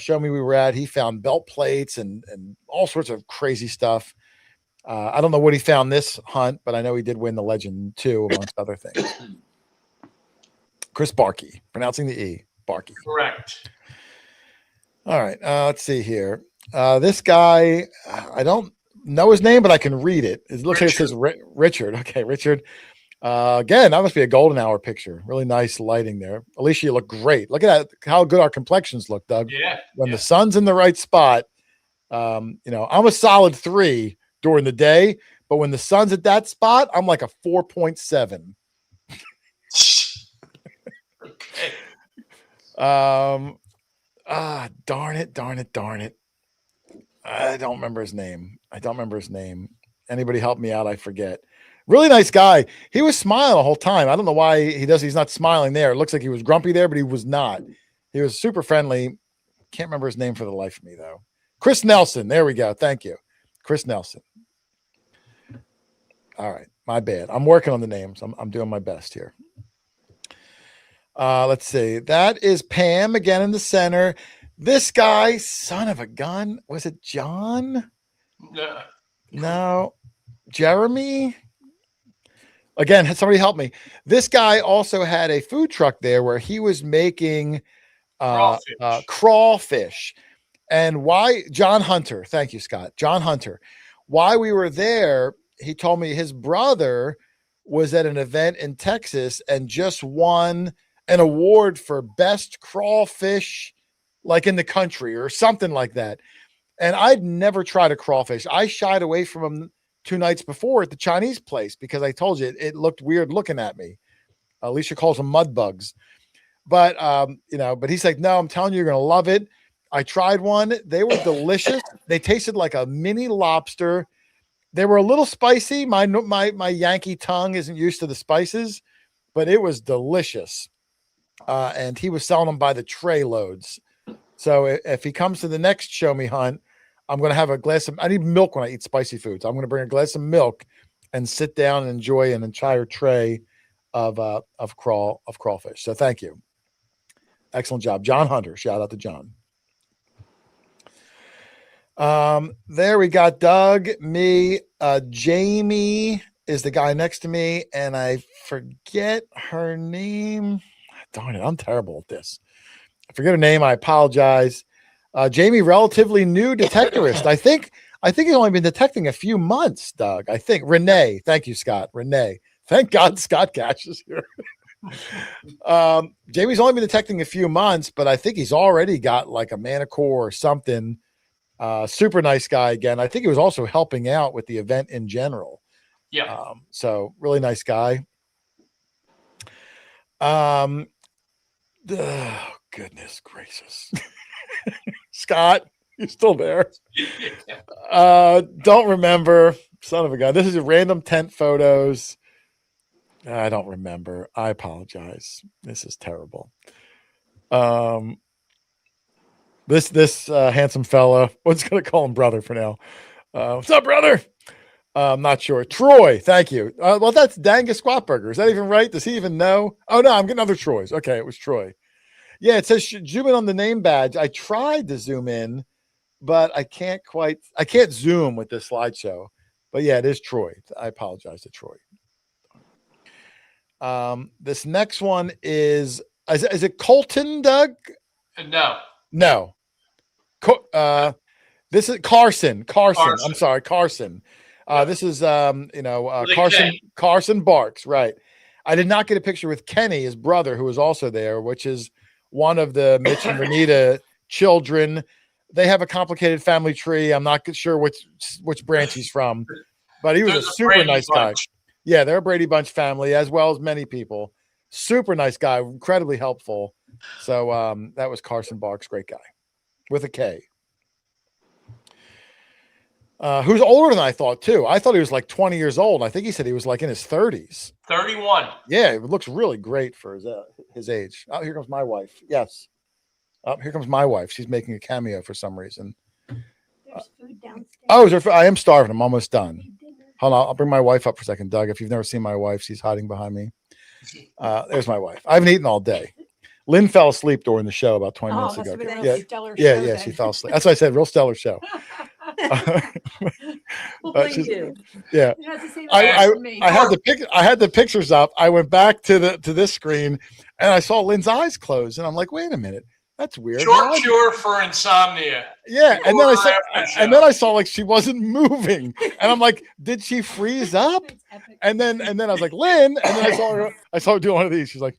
show me we were at, he found belt plates and all sorts of crazy stuff. I don't know what he found this hunt, but I know he did win the Legend 2, amongst other things. Chris Barkey, pronouncing the E, Barkey. Correct. All right, let's see here. This guy, I don't know his name, but I can read it. It looks like it says Richard. Okay, Richard. Again, that must be a golden hour picture. Really nice lighting there. Alicia, you look great. Look at that, how good our complexions look, Doug. Yeah. When the sun's in the right spot, I'm a solid 3 during the day, but when the sun's at that spot, I'm like a 4.7. Okay. Darn it. I don't remember his name. Anybody help me out? I forget. Really nice guy. He was smiling the whole time. I don't know why he's not smiling there. It looks like he was grumpy there, but he was not. He was super friendly. Can't remember his name for the life of me, though. Chris Nelson. There we go. Thank you. Chris Nelson. All right. My bad. I'm working on the names. I'm doing my best here. Let's see. That is Pam again in the center. This guy, son of a gun. Was it John? No. Jeremy? Again, somebody help me. This guy also had a food truck there where he was making crawfish. And why? John Hunter. Thank you, Scott. John Hunter. Why we were there, he told me his brother was at an event in Texas and just won an award for best crawfish, like in the country or something like that. And I'd never tried a crawfish. I shied away from him 2 nights before at the Chinese place because I told you it looked weird looking at me. Alicia calls them mud bugs. But, but he's like, no, I'm telling you, you're going to love it. I tried one. They were delicious. They tasted like a mini lobster. They were a little spicy. My Yankee tongue isn't used to the spices, but it was delicious. And he was selling them by the tray loads. So if he comes to the next show me hunt, I'm going to have a glass of, I need milk when I eat spicy foods. I'm going to bring a glass of milk and sit down and enjoy an entire tray of crawfish. So thank you. Excellent job. John Hunter. Shout out to John. There we got Doug, me, Jamie is the guy next to me, and I forget her name. Darn it, I'm terrible at this. I forget her name. I apologize. Jamie, relatively new detectorist. I think he's only been detecting a few months, Doug. I think Renee. Thank you, Scott. Renee. Thank God Scott Cash is here. Jamie's only been detecting a few months, but I think he's already got like a Manicore or something. Super nice guy again. I think he was also helping out with the event in general. Yeah. So really nice guy. Oh, goodness gracious. Scott, you still there? Don't remember. Son of a gun. This is a random tent photos. I don't remember. I apologize. This is terrible. This handsome fella, we're just going to call him brother for now. What's up, brother? I'm not sure. Troy, thank you. Well, that's Dangus Squatburger. Is that even right? Does he even know? Oh, no, I'm getting other Troys. Okay, it was Troy. Yeah, it says zoom in on the name badge. I tried to zoom in, but I can't zoom with this slideshow. But yeah, it is Troy. I apologize to Troy. This next one is it Colton, Doug? No. This is Carson. I'm sorry, Carson. This is Carson Barks, right? I did not get a picture with Kenny, his brother, who was also there, which is one of the Mitch and Renita children. They have a complicated family tree. I'm not sure which branch he's from, but he was a super nice guy. Yeah, they're a Brady Bunch family, as well as many people. Super nice guy, incredibly helpful. So that was Carson Barks, great guy, with a K. Who's older than I thought, too. I thought he was like 20 years old. I think he said he was like in his 30s. 31. Yeah, it looks really great for his age. Oh, here comes my wife. Yes. Oh, here comes my wife. She's making a cameo for some reason. There's food downstairs. Oh, I am starving. I'm almost done. Hold on. I'll bring my wife up for a second, Doug. If you've never seen my wife, she's hiding behind me. There's my wife. I haven't eaten all day. Lynn fell asleep during the show about 20 minutes ago. Yeah, she fell asleep. That's what I said. Real stellar show. We'll bring you. Yeah. I had the pictures up. I went back to this screen and I saw Lynn's eyes close. And I'm like, wait a minute. That's weird. Short cure for insomnia. Yeah. And then I saw like she wasn't moving. And I'm like, did she freeze up? And then I was like, Lynn. And then I saw her do one of these. She's like,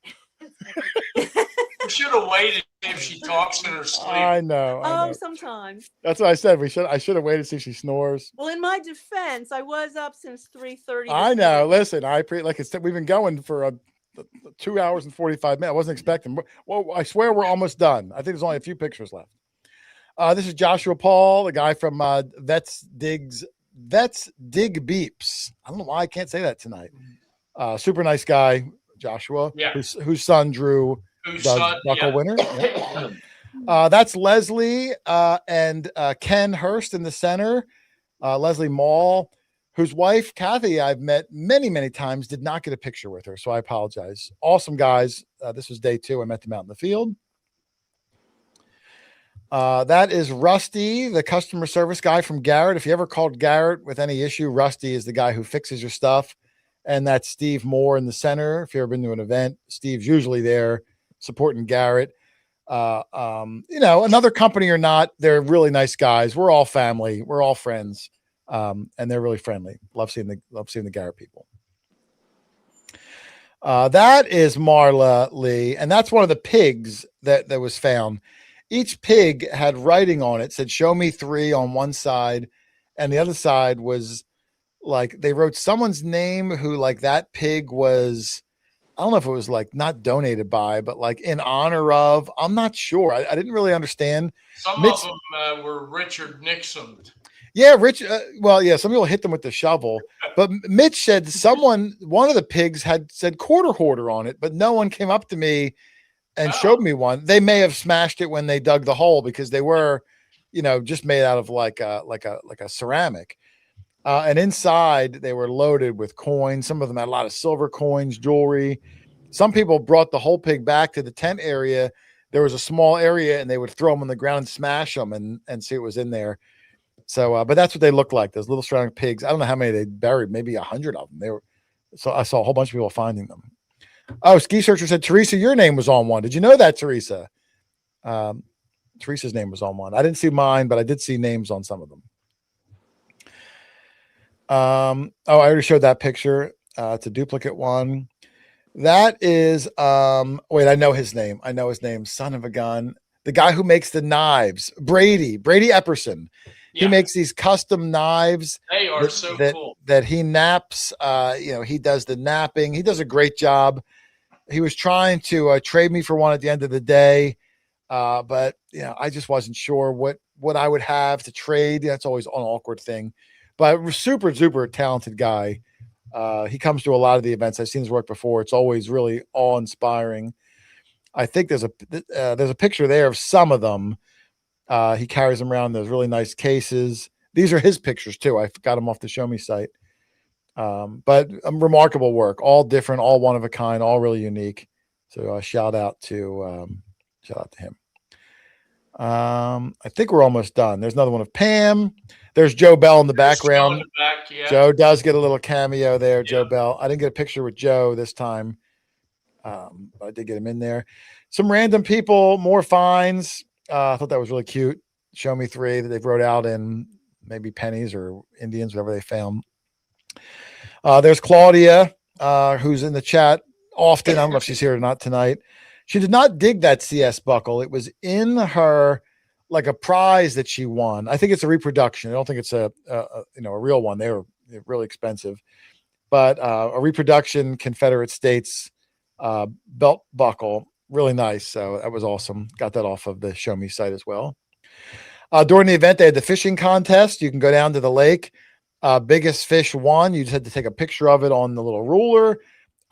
we should have waited if she talks in her sleep. I know. Sometimes. That's what I said. I should have waited to see if she snores. Well, in my defense, I was up since 3:30. I know. Listen, like I said, we've been going for 2 hours and 45 minutes. I wasn't expecting. Well, I swear we're almost done. I think there's only a few pictures left. This is Joshua Paul, the guy from Vets Dig Beeps. I don't know why I can't say that tonight. Super nice guy, Joshua. Yeah. Whose son Drew. Buckle winner. Yeah. That's Leslie and Ken Hurst in the center. Leslie Mall, whose wife Kathy I've met many, many times, did not get a picture with her, so I apologize. Awesome guys. This was day 2. I met them out in the field. That is Rusty, the customer service guy from Garrett. If you ever called Garrett with any issue, Rusty is the guy who fixes your stuff. And that's Steve Moore in the center. If you've ever been to an event, Steve's usually there supporting Garrett. Another company or not, they're really nice guys. We're all family. We're all friends. And they're really friendly. Love seeing the Garrett people. That is Marla Lee, and that's one of the pigs that was found. Each pig had writing on it, said "Show me 3" on one side, and the other side was like they wrote someone's name who like that pig was. I don't know if it was like not donated by, but like in honor of. I'm not sure. I didn't really understand. Some Mitch, of them were Richard Nixon. yeah, Rich. Well, yeah, some people hit them with the shovel, but Mitch said one of the pigs had said quarter hoarder on it, but no one came up to me and showed me one. They may have smashed it when they dug the hole because they were, just made out of like a ceramic. And inside they were loaded with coins. Some of them had a lot of silver coins, jewelry. Some people brought the whole pig back to the tent area. There was a small area and they would throw them on the ground and smash them and see what was in there. So, but that's what they look like. Those little ceramic pigs. I don't know how many they buried, maybe 100 of them. So I saw a whole bunch of people finding them. Oh, Ski Searcher said, Teresa, your name was on one. Did you know that, Teresa? Teresa's name was on one. I didn't see mine, but I did see names on some of them. I already showed that picture. It's a duplicate one. That is, wait, I know his name. Son of a gun. The guy who makes the knives, Brady Epperson. He makes these custom knives. They are so cool. That he naps. He does the napping. He does a great job. He was trying to trade me for one at the end of the day, but I just wasn't sure what I would have to trade. That's always an awkward thing. But super, super talented guy. He comes to a lot of the events. I've seen his work before. It's always really awe-inspiring. I think there's a picture there of some of them. He carries them around in those really nice cases. These are his pictures too. I got them off the Show Me site. But remarkable work, all different, all one of a kind, all really unique. So shout out to him. I think we're almost done. There's another one of Pam. There's Joe Bell in the background. In the back, yeah. Joe does get a little cameo there. Yeah. Joe Bell. I didn't get a picture with Joe this time. But I did get him in there. Some random people, more finds. I thought that was really cute. Show me 3 that they've wrote out in maybe pennies or Indians, whatever they found. There's Claudia, who's in the chat often. I don't know if she's here or not tonight. She did not dig that CS buckle. It was in her, like a prize that she won. I think it's a reproduction. I don't think it's a real one. They're really expensive, but a reproduction Confederate States belt buckle. Really nice. So that was awesome. Got that off of the Show Me site as well. During the event, they had the fishing contest. You can go down to the lake. Biggest fish won. You just had to take a picture of it on the little ruler.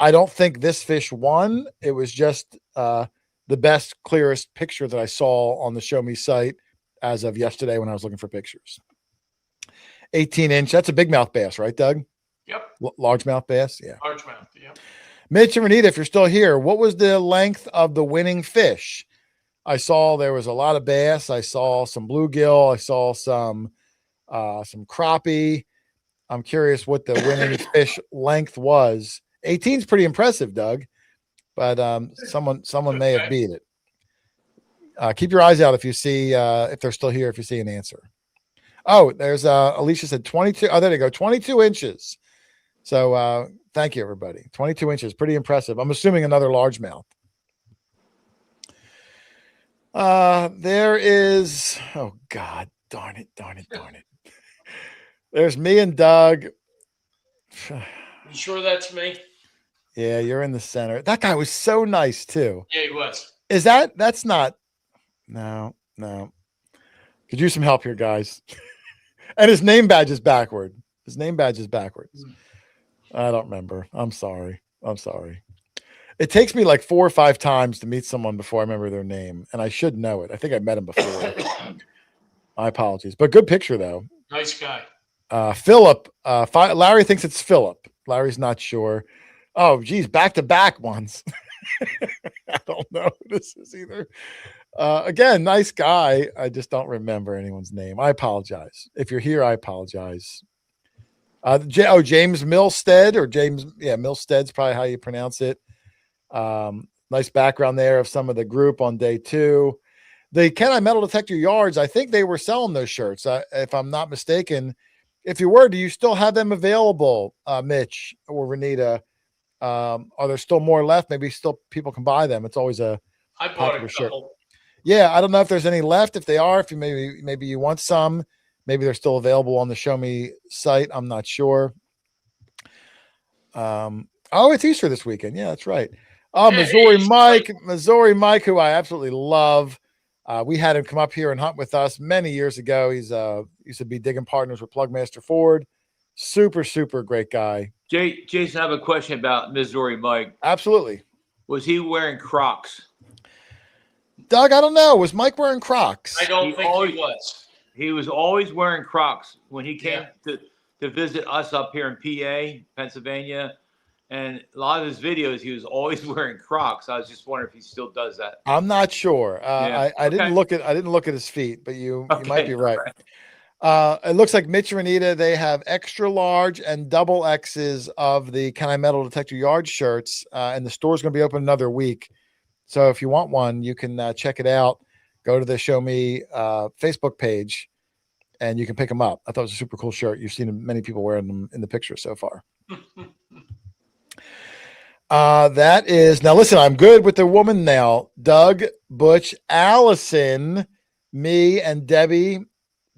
I don't think this fish won. It was just the best, clearest picture that I saw on the Show Me site as of yesterday when I was looking for pictures. 18-inch. That's a big mouth bass, right, Doug? Yep. Largemouth bass. Yeah. Largemouth. Yep. Mitch and Renita, if you're still here, what was the length of the winning fish? I saw there was a lot of bass. I saw some bluegill. I saw some crappie. I'm curious what the winning fish length was. 18 is pretty impressive, Doug, but someone may have beat it. Keep your eyes out if you see if they're still here. If you see an answer. Oh, there's Alicia said 22. Oh, there they go, 22 inches. So thank you, everybody. 22 inches, pretty impressive. I'm assuming another largemouth. There is, oh God, darn it. There's me and Doug. You sure that's me? Yeah, you're in the center. That guy was so nice too. Yeah, he was. That's not, no. Could use some help here, guys. And his name badge is backward. I don't remember. I'm sorry. It takes me like 4 or 5 times to meet someone before I remember their name, and I should know it. I think I met him before. My apologies, but good picture though. Nice guy. Philip. Larry thinks it's Philip. Larry's not sure. Oh, geez, back-to-back ones. I don't know who this is either. Again, nice guy. I just don't remember anyone's name. I apologize. If you're here, I apologize. James Milstead Milstead's probably how you pronounce it. Nice background there of some of the group on day 2. The Can I Metal Detector Yards, I think they were selling those shirts. If I'm not mistaken. If you were, do you still have them available, Mitch or Renita? Are there still more left? Maybe still people can buy them. It's always a I bought popular a shirt. couple. Yeah, I don't know if there's any left. If they are, if you maybe you want some, maybe they're still available on the Show Me site. I'm not sure. It's Easter this weekend. Yeah, that's right. Oh, Yeah, Missouri Mike, who I absolutely love. We had him come up here and hunt with us many years ago. He's used to be digging partners with Plugmaster Ford. Super, super great guy. Jason, I have a question about Missouri Mike. Absolutely. Was he wearing Crocs? Doug, I don't know. Was Mike wearing Crocs? I don't think he was. He was always wearing Crocs when he came to visit us up here in PA, Pennsylvania. And a lot of his videos, he was always wearing Crocs. I was just wondering if he still does that. I'm not sure. Yeah. I didn't look at his feet, but you might be right. It looks like Mitch and Renita, they have extra large and double X's of the Can I Metal Detector Yard shirts, and the store's going to be open another week. So if you want one, you can check it out. Go to the Show Me Facebook page, and you can pick them up. I thought it was a super cool shirt. You've seen many people wearing them in the picture so far. That is now. Listen, I'm good with the woman now. Doug, Butch, Allison, me, and Debbie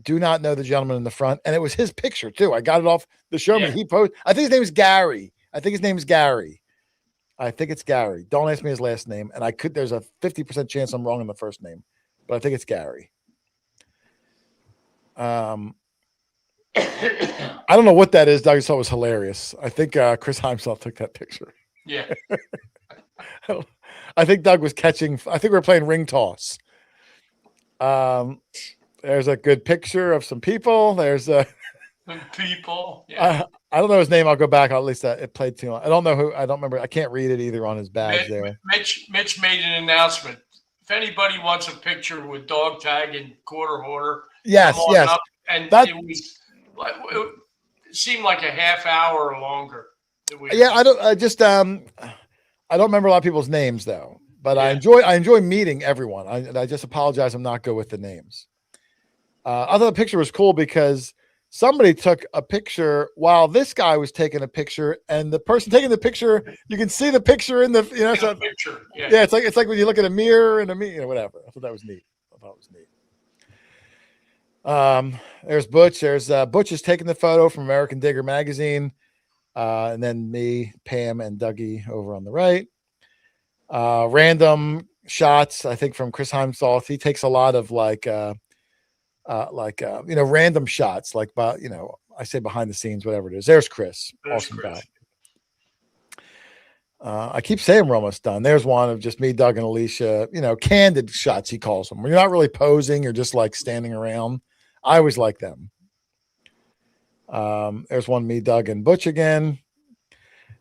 do not know the gentleman in the front, and it was his picture too. I got it off the Show Me. He posted. I think his name is Gary. I think it's Gary. Don't ask me his last name, and there's a 50% chance I'm wrong in the first name, but I think it's Gary. I don't know what that is. Doug, I thought it was hilarious. I think Chris Heimsall took that picture. Yeah. I think Doug was catching. I think we were playing ring toss. There's a good picture of some people. There's a people. Yeah. I don't know his name. I'll go back. At least it played too long. I don't know who. I don't remember. I can't read it either on his badge there. Mitch made an announcement. If anybody wants a picture with dog tag and quarter hoarder, yes. up. And it seemed like a half hour or longer. I don't remember a lot of people's names though, but I enjoy meeting everyone. I just apologize. I'm not good with the names. I thought the picture was cool because somebody took a picture while this guy was taking a picture, and the person taking the picture, you can see the picture in the picture. Yeah, it's like when you look at a mirror and whatever. I thought that was neat. There's Butch. Butch is taking the photo from American Digger magazine. And then me, Pam, and Dougie over on the right. Random shots, I think, from Chris Heimsall. He takes a lot of random shots, I say behind the scenes, whatever it is. There's Chris. Awesome guy. I keep saying we're almost done. There's one of just me, Doug, and Alicia, candid shots, he calls them, where you're not really posing, you're just like standing around. I always like them. There's one, me, Doug, and Butch again.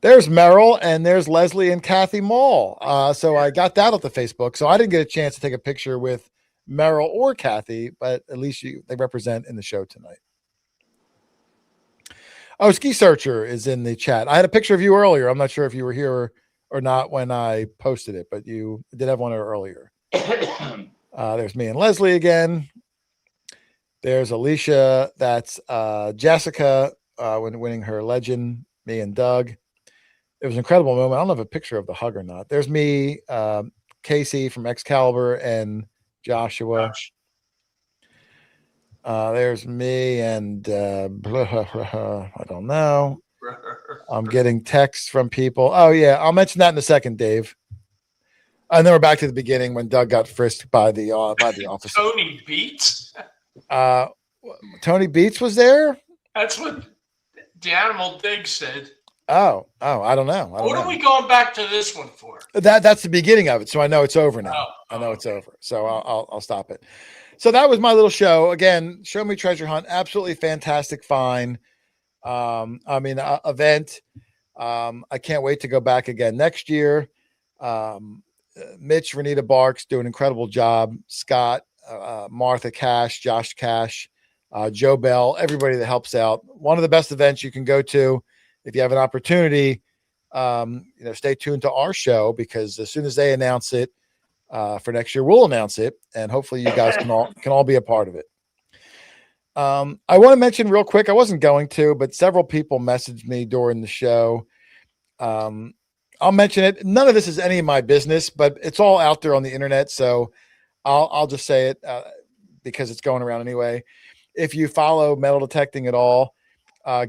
There's Merrill, and there's Leslie and Kathy Mall. So I got that off the Facebook. So I didn't get a chance to take a picture with Merrill or Kathy, but at least they represent in the show tonight. Oh, Ski Searcher is in the chat. I had a picture of you earlier. I'm not sure if you were here or not when I posted it, but you did have one earlier. There's me and Leslie again. There's Alicia. That's Jessica when winning her legend, me and Doug. It was an incredible moment. I don't have a picture of the hug or not. There's me, Casey from Excalibur, and Joshua. There's me and I don't know. I'm getting texts from people. Oh, yeah. I'll mention that in a second, Dave. And then we're back to the beginning when Doug got frisked by the officer. Tony Beats? Tony Beats was there? That's what the Animal Dig said. Oh, I don't know. What are we going back to this one for? That's the beginning of it, so I know it's over now. I know it's over, so I'll stop it. So that was my little show. Again, Show Me Treasure Hunt, absolutely fantastic find. Event. I can't wait to go back again next year. Mitch, Renita Barks do an incredible job. Scott, Martha Cash, Josh Cash, Joe Bell, everybody that helps out. One of the best events you can go to. If you have an opportunity, stay tuned to our show, because as soon as they announce it for next year, we'll announce it, and hopefully you guys can all be a part of it. I want to mention real quick, I wasn't going to, but several people messaged me during the show. I'll mention it. None of this is any of my business, but it's all out there on the internet. So I'll just say it because it's going around anyway. If you follow metal detecting at all,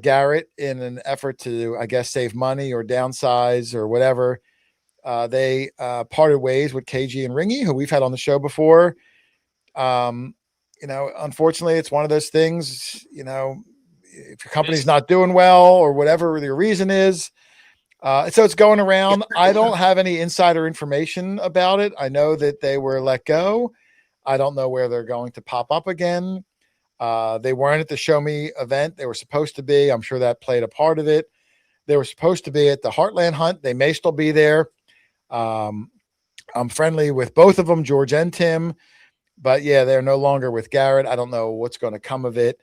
Garrett, in an effort to, I guess, save money or downsize or whatever, they parted ways with KG and Ringy, who we've had on the show before. Unfortunately, it's one of those things, if your company's not doing well or whatever the reason is. So it's going around. I don't have any insider information about it. I know that they were let go. I don't know where they're going to pop up again. They weren't at the Show Me event. They were supposed to be. I'm sure that played a part of it. They were supposed to be at the Heartland Hunt. They may still be there. I'm friendly with both of them, George and Tim. But yeah, they're no longer with Garrett. I don't know what's going to come of it.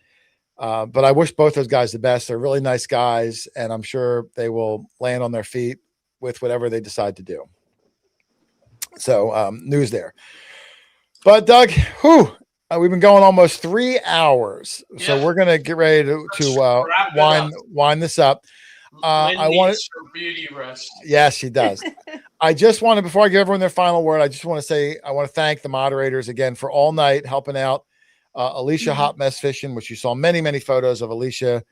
But I wish both those guys the best. They're really nice guys, and I'm sure they will land on their feet with whatever they decide to do. So news there. But Doug, we've been going almost 3 hours. Yeah. So we're going to get ready to wind this up. I want her beauty rest. Yes, she does. I just wanted, before I give everyone their final word, I just want to say, I want to thank the moderators again for all night helping out. Alicia Hot Mess Fishing, which you saw many, many photos of Alicia,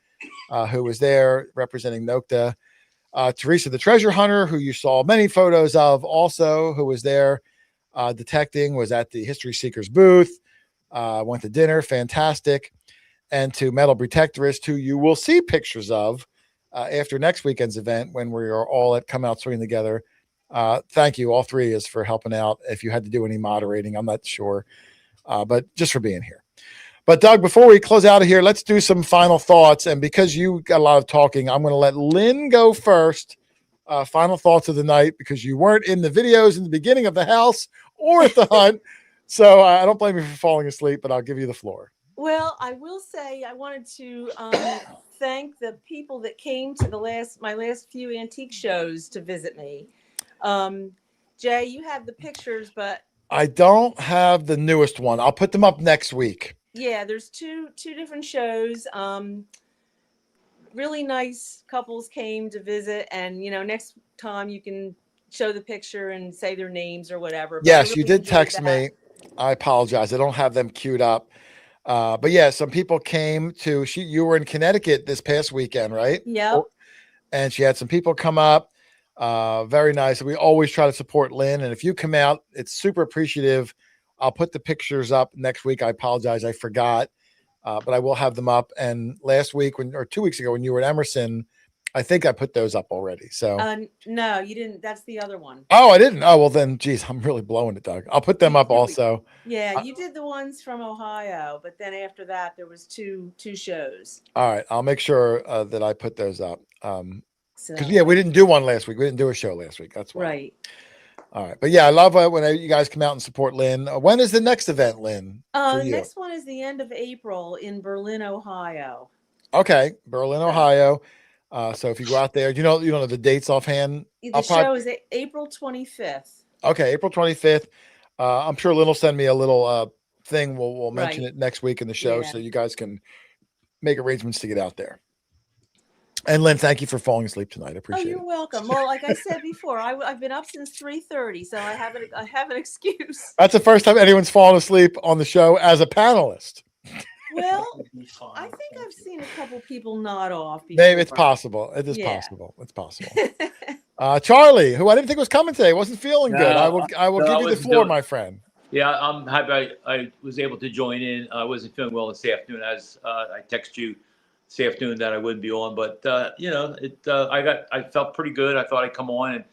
who was there representing Nokta. Teresa, the treasure hunter, who you saw many photos of also, who was there detecting, was at the History Seekers booth, went to dinner, fantastic. And to Metal Protectorist, who you will see pictures of after next weekend's event when we are all at Come Out Swinging Together. Thank you, all three, is for helping out. If you had to do any moderating, I'm not sure, but just for being here. But Doug, before we close out of here, let's do some final thoughts. And because you got a lot of talking, I'm going to let Lynn go first. Final thoughts of the night, because you weren't in the videos in the beginning of the house or at the hunt. So I don't blame you for falling asleep, but I'll give you the floor. Well, I will say I wanted to thank the people that came to my last few antique shows to visit me. Jay, you have the pictures, but I don't have the newest one. I'll put them up next week. Yeah, there's two different shows. Really nice couples came to visit, and next time you can show the picture and say their names or whatever. But Yes, really you did enjoyed text that. me. I apologize. I don't have them queued up. But yeah, some people came to, you were in Connecticut this past weekend, right? Yep. And she had some people come up. Very nice. We always try to support Lynn. And if you come out, it's super appreciative. I'll put the pictures up next week. I apologize. I forgot, but I will have them up. And last week or 2 weeks ago when you were at Emerson, I think I put those up already. So no, you didn't. That's the other one. Oh, I didn't. Oh, well then, geez, I'm really blowing it, Doug. I'll put them up also. Yeah, you did the ones from Ohio, but then after that, there was two shows. All right. I'll make sure that I put those up. So, Because we didn't do one last week. We didn't do a show last week. That's why. right. All right. But yeah, I love when you guys come out and support Lynn. When is the next event, Lynn? The next one is the end of April in Berlin, Ohio. Okay. Berlin, Ohio. So if you go out there, you don't know the dates offhand? The show is April 25th. Okay. April 25th. I'm sure Lynn will send me a little thing. We'll mention it next week in the show so you guys can make arrangements to get out there. And Lynn, thank you for falling asleep tonight. I appreciate it. You're welcome. Well, like I said before, I've been up since 3:30, so I have an excuse. That's the first time anyone's fallen asleep on the show as a panelist. Well, I think I've seen a couple people nod off before. Maybe it's possible. It is possible. It's possible. Charlie, who I didn't think was coming today, wasn't feeling good. I will give you the floor, my friend. Yeah, I'm happy I was able to join in. I wasn't feeling well this afternoon, as I text you this afternoon that I wouldn't be on, but I felt pretty good. I thought I'd come on, and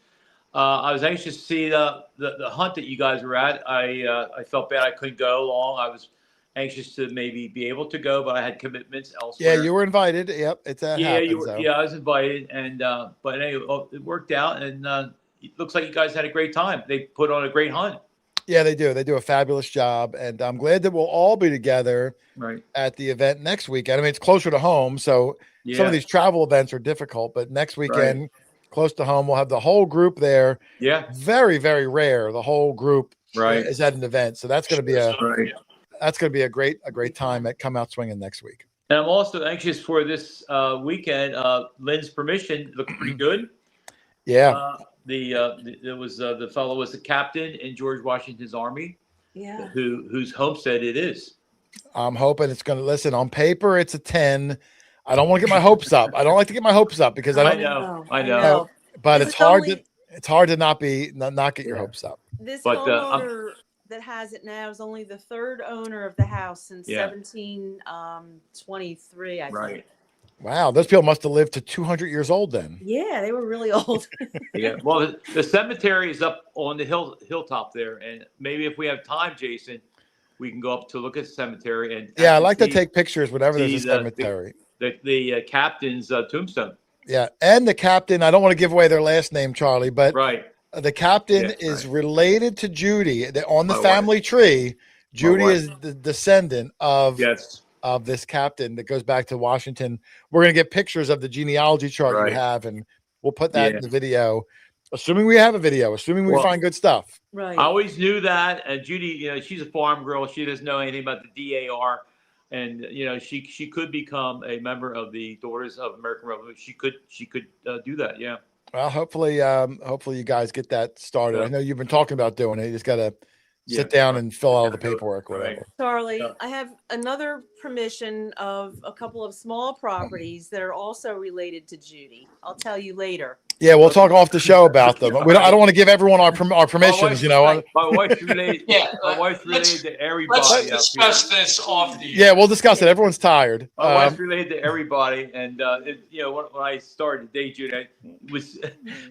I was anxious to see the hunt that you guys were at. I felt bad I couldn't go along. I was anxious to maybe be able to go, but I had commitments elsewhere. Yeah, you were invited. Yep, it's a I was invited, and but anyway, it worked out, and it looks like you guys had a great time. They put on a great hunt. Yeah, they do. They do a fabulous job, and I'm glad that we'll all be together at the event next weekend. I mean, it's closer to home, so some of these travel events are difficult, but next weekend, close to home, we'll have the whole group there. Yeah, very, very rare. The whole group is at an event, so that's going to be a great time at Come Out Swinging next week. And I'm also anxious for this weekend. Lynn's permission looked pretty good. Yeah. There was the fellow was the captain in George Washington's army, Yeah. whose homestead it is. I'm hoping it's going to listen on paper. It's a 10. I don't want to get my hopes up. I don't like to get my hopes up because I I don't know. know. But This it's is hard only- to not get your Yeah. hopes up. This But, homeowner that has it now is only the third owner of the house since Yeah. 1723, I Right. think. Wow, those people must have lived to 200 years old then. Yeah, they were really old. Yeah. Well, the cemetery is up on the hilltop there, and maybe if we have time, Jason, we can go up to look at the cemetery and Yeah, I actually like to see take pictures whenever there's a see cemetery. the captain's tombstone. Yeah, and the captain, I don't want to give away their last name, Charlie, but Right. the captain Yeah, is right. related to Judy. On the My family tree, Judy wife. is the descendant of Yes. this captain that goes back to Washington. We're going to get pictures of the genealogy chart Right. you have, and we'll put that Yeah. in the video, assuming we have a video, assuming we Well, find good stuff. Right. I always knew that. Judy, she's a farm girl. She doesn't know anything about the DAR, and she could become a member of the Daughters of American Revolution. She could do that. Yeah. Well, hopefully you guys get that started. Yeah. I know you've been talking about doing it. You just got to sit Yeah. down and fill out all the Yeah. paperwork, or Right. whatever. Charlie, Yeah. I have another permission of a couple of small properties that are also related to Judy. I'll tell you later. Yeah, we'll talk off the show about them. I don't want to give everyone our permissions, My wife's related. Yeah, My wife's let's- related to everybody. Let's up here. discuss this off the. Yeah, we'll discuss it. Everyone's tired. My wife's related to everybody, and when I started to date you, I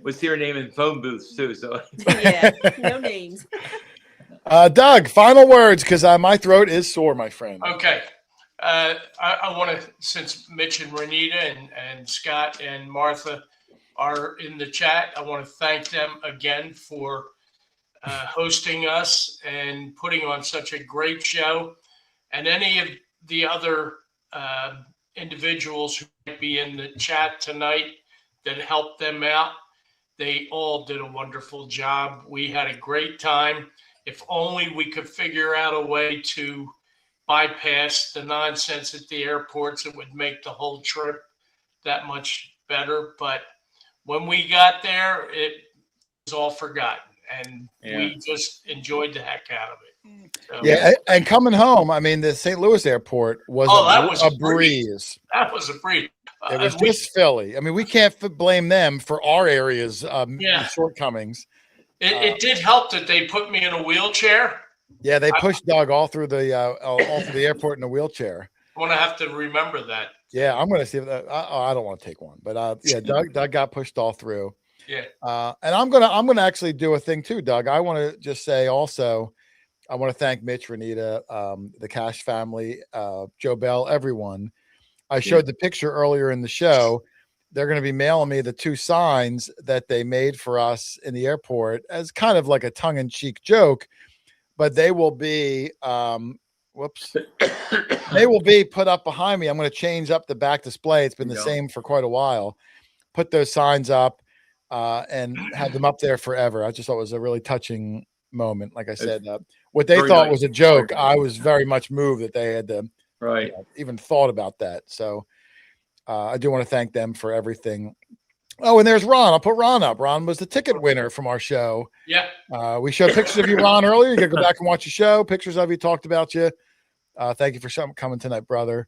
was here naming phone booths too. So Yeah, no names. Doug, final words, because my throat is sore, my friend. Okay. I want to, since Mitch and Renita and Scott and Martha are in the chat, I want to thank them again for hosting us and putting on such a great show. And any of the other individuals who might be in the chat tonight that helped them out, they all did a wonderful job. We had a great time. If only we could figure out a way to bypass the nonsense at the airports, it would make the whole trip that much better. But when we got there, it was all forgotten, and we just enjoyed the heck out of it. So, Yeah, and coming home, I mean, the St. Louis airport was that was a a breeze. breeze. that was a breeze. It was just Philly. I mean, we can't blame them for our area's Yeah. shortcomings. It did help that they put me in a wheelchair. Yeah, they pushed Doug all through the airport in a wheelchair. I'm gonna have to remember that. Yeah, I'm going to see if I don't want to take one, but yeah, Doug got pushed all through. Yeah. And I'm gonna actually do a thing too, Doug. I want to just say also, I want to thank Mitch, Renita, the Cash family, Joe Bell, everyone. I showed the picture earlier in the show. They're going to be mailing me the 2 signs that they made for us in the airport as kind of like a tongue-in-cheek joke, but they will be they will be put up behind me. I'm going to change up the back display. It's been the same for quite a while. Put those signs up and have them up there forever. I just thought it was a really touching moment. Like I said, what they very thought nice. was a joke, I was very much moved that they had to right. even thought about that. So I do want to thank them for everything. Oh, and there's Ron. I'll put Ron up. Ron was the ticket winner from our show. Yeah. We showed pictures of you, Ron, earlier. You can go back and watch the show. Pictures of you, talked about you. Thank you for coming tonight, brother.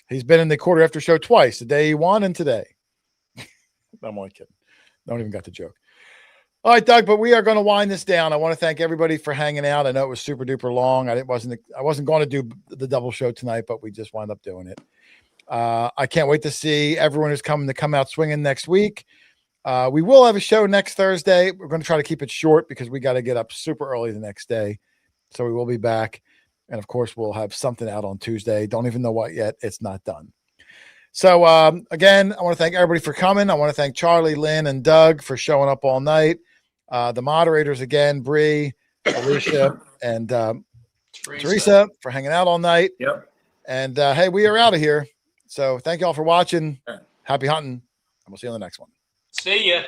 He's been in the quarter after show twice, the day he won and today. I'm only kidding. Don't even got the joke. All right, Doug, but we are going to wind this down. I want to thank everybody for hanging out. I know it was super duper long. I wasn't going to do the double show tonight, but we just wound up doing it. I can't wait to see everyone who's coming to come out swinging next week. We will have a show next Thursday. We're going to try to keep it short because we got to get up super early the next day. So we will be back. And of course, we'll have something out on Tuesday. Don't even know what yet. It's not done. So again, I want to thank everybody for coming. I want to thank Charlie, Lynn, and Doug for showing up all night. The moderators again, Bree, Alicia, and Teresa for hanging out all night. Yep. And hey, we are out of here. So thank you all for watching. Happy hunting. And we'll see you on the next one. See ya.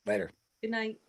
Later. Good night.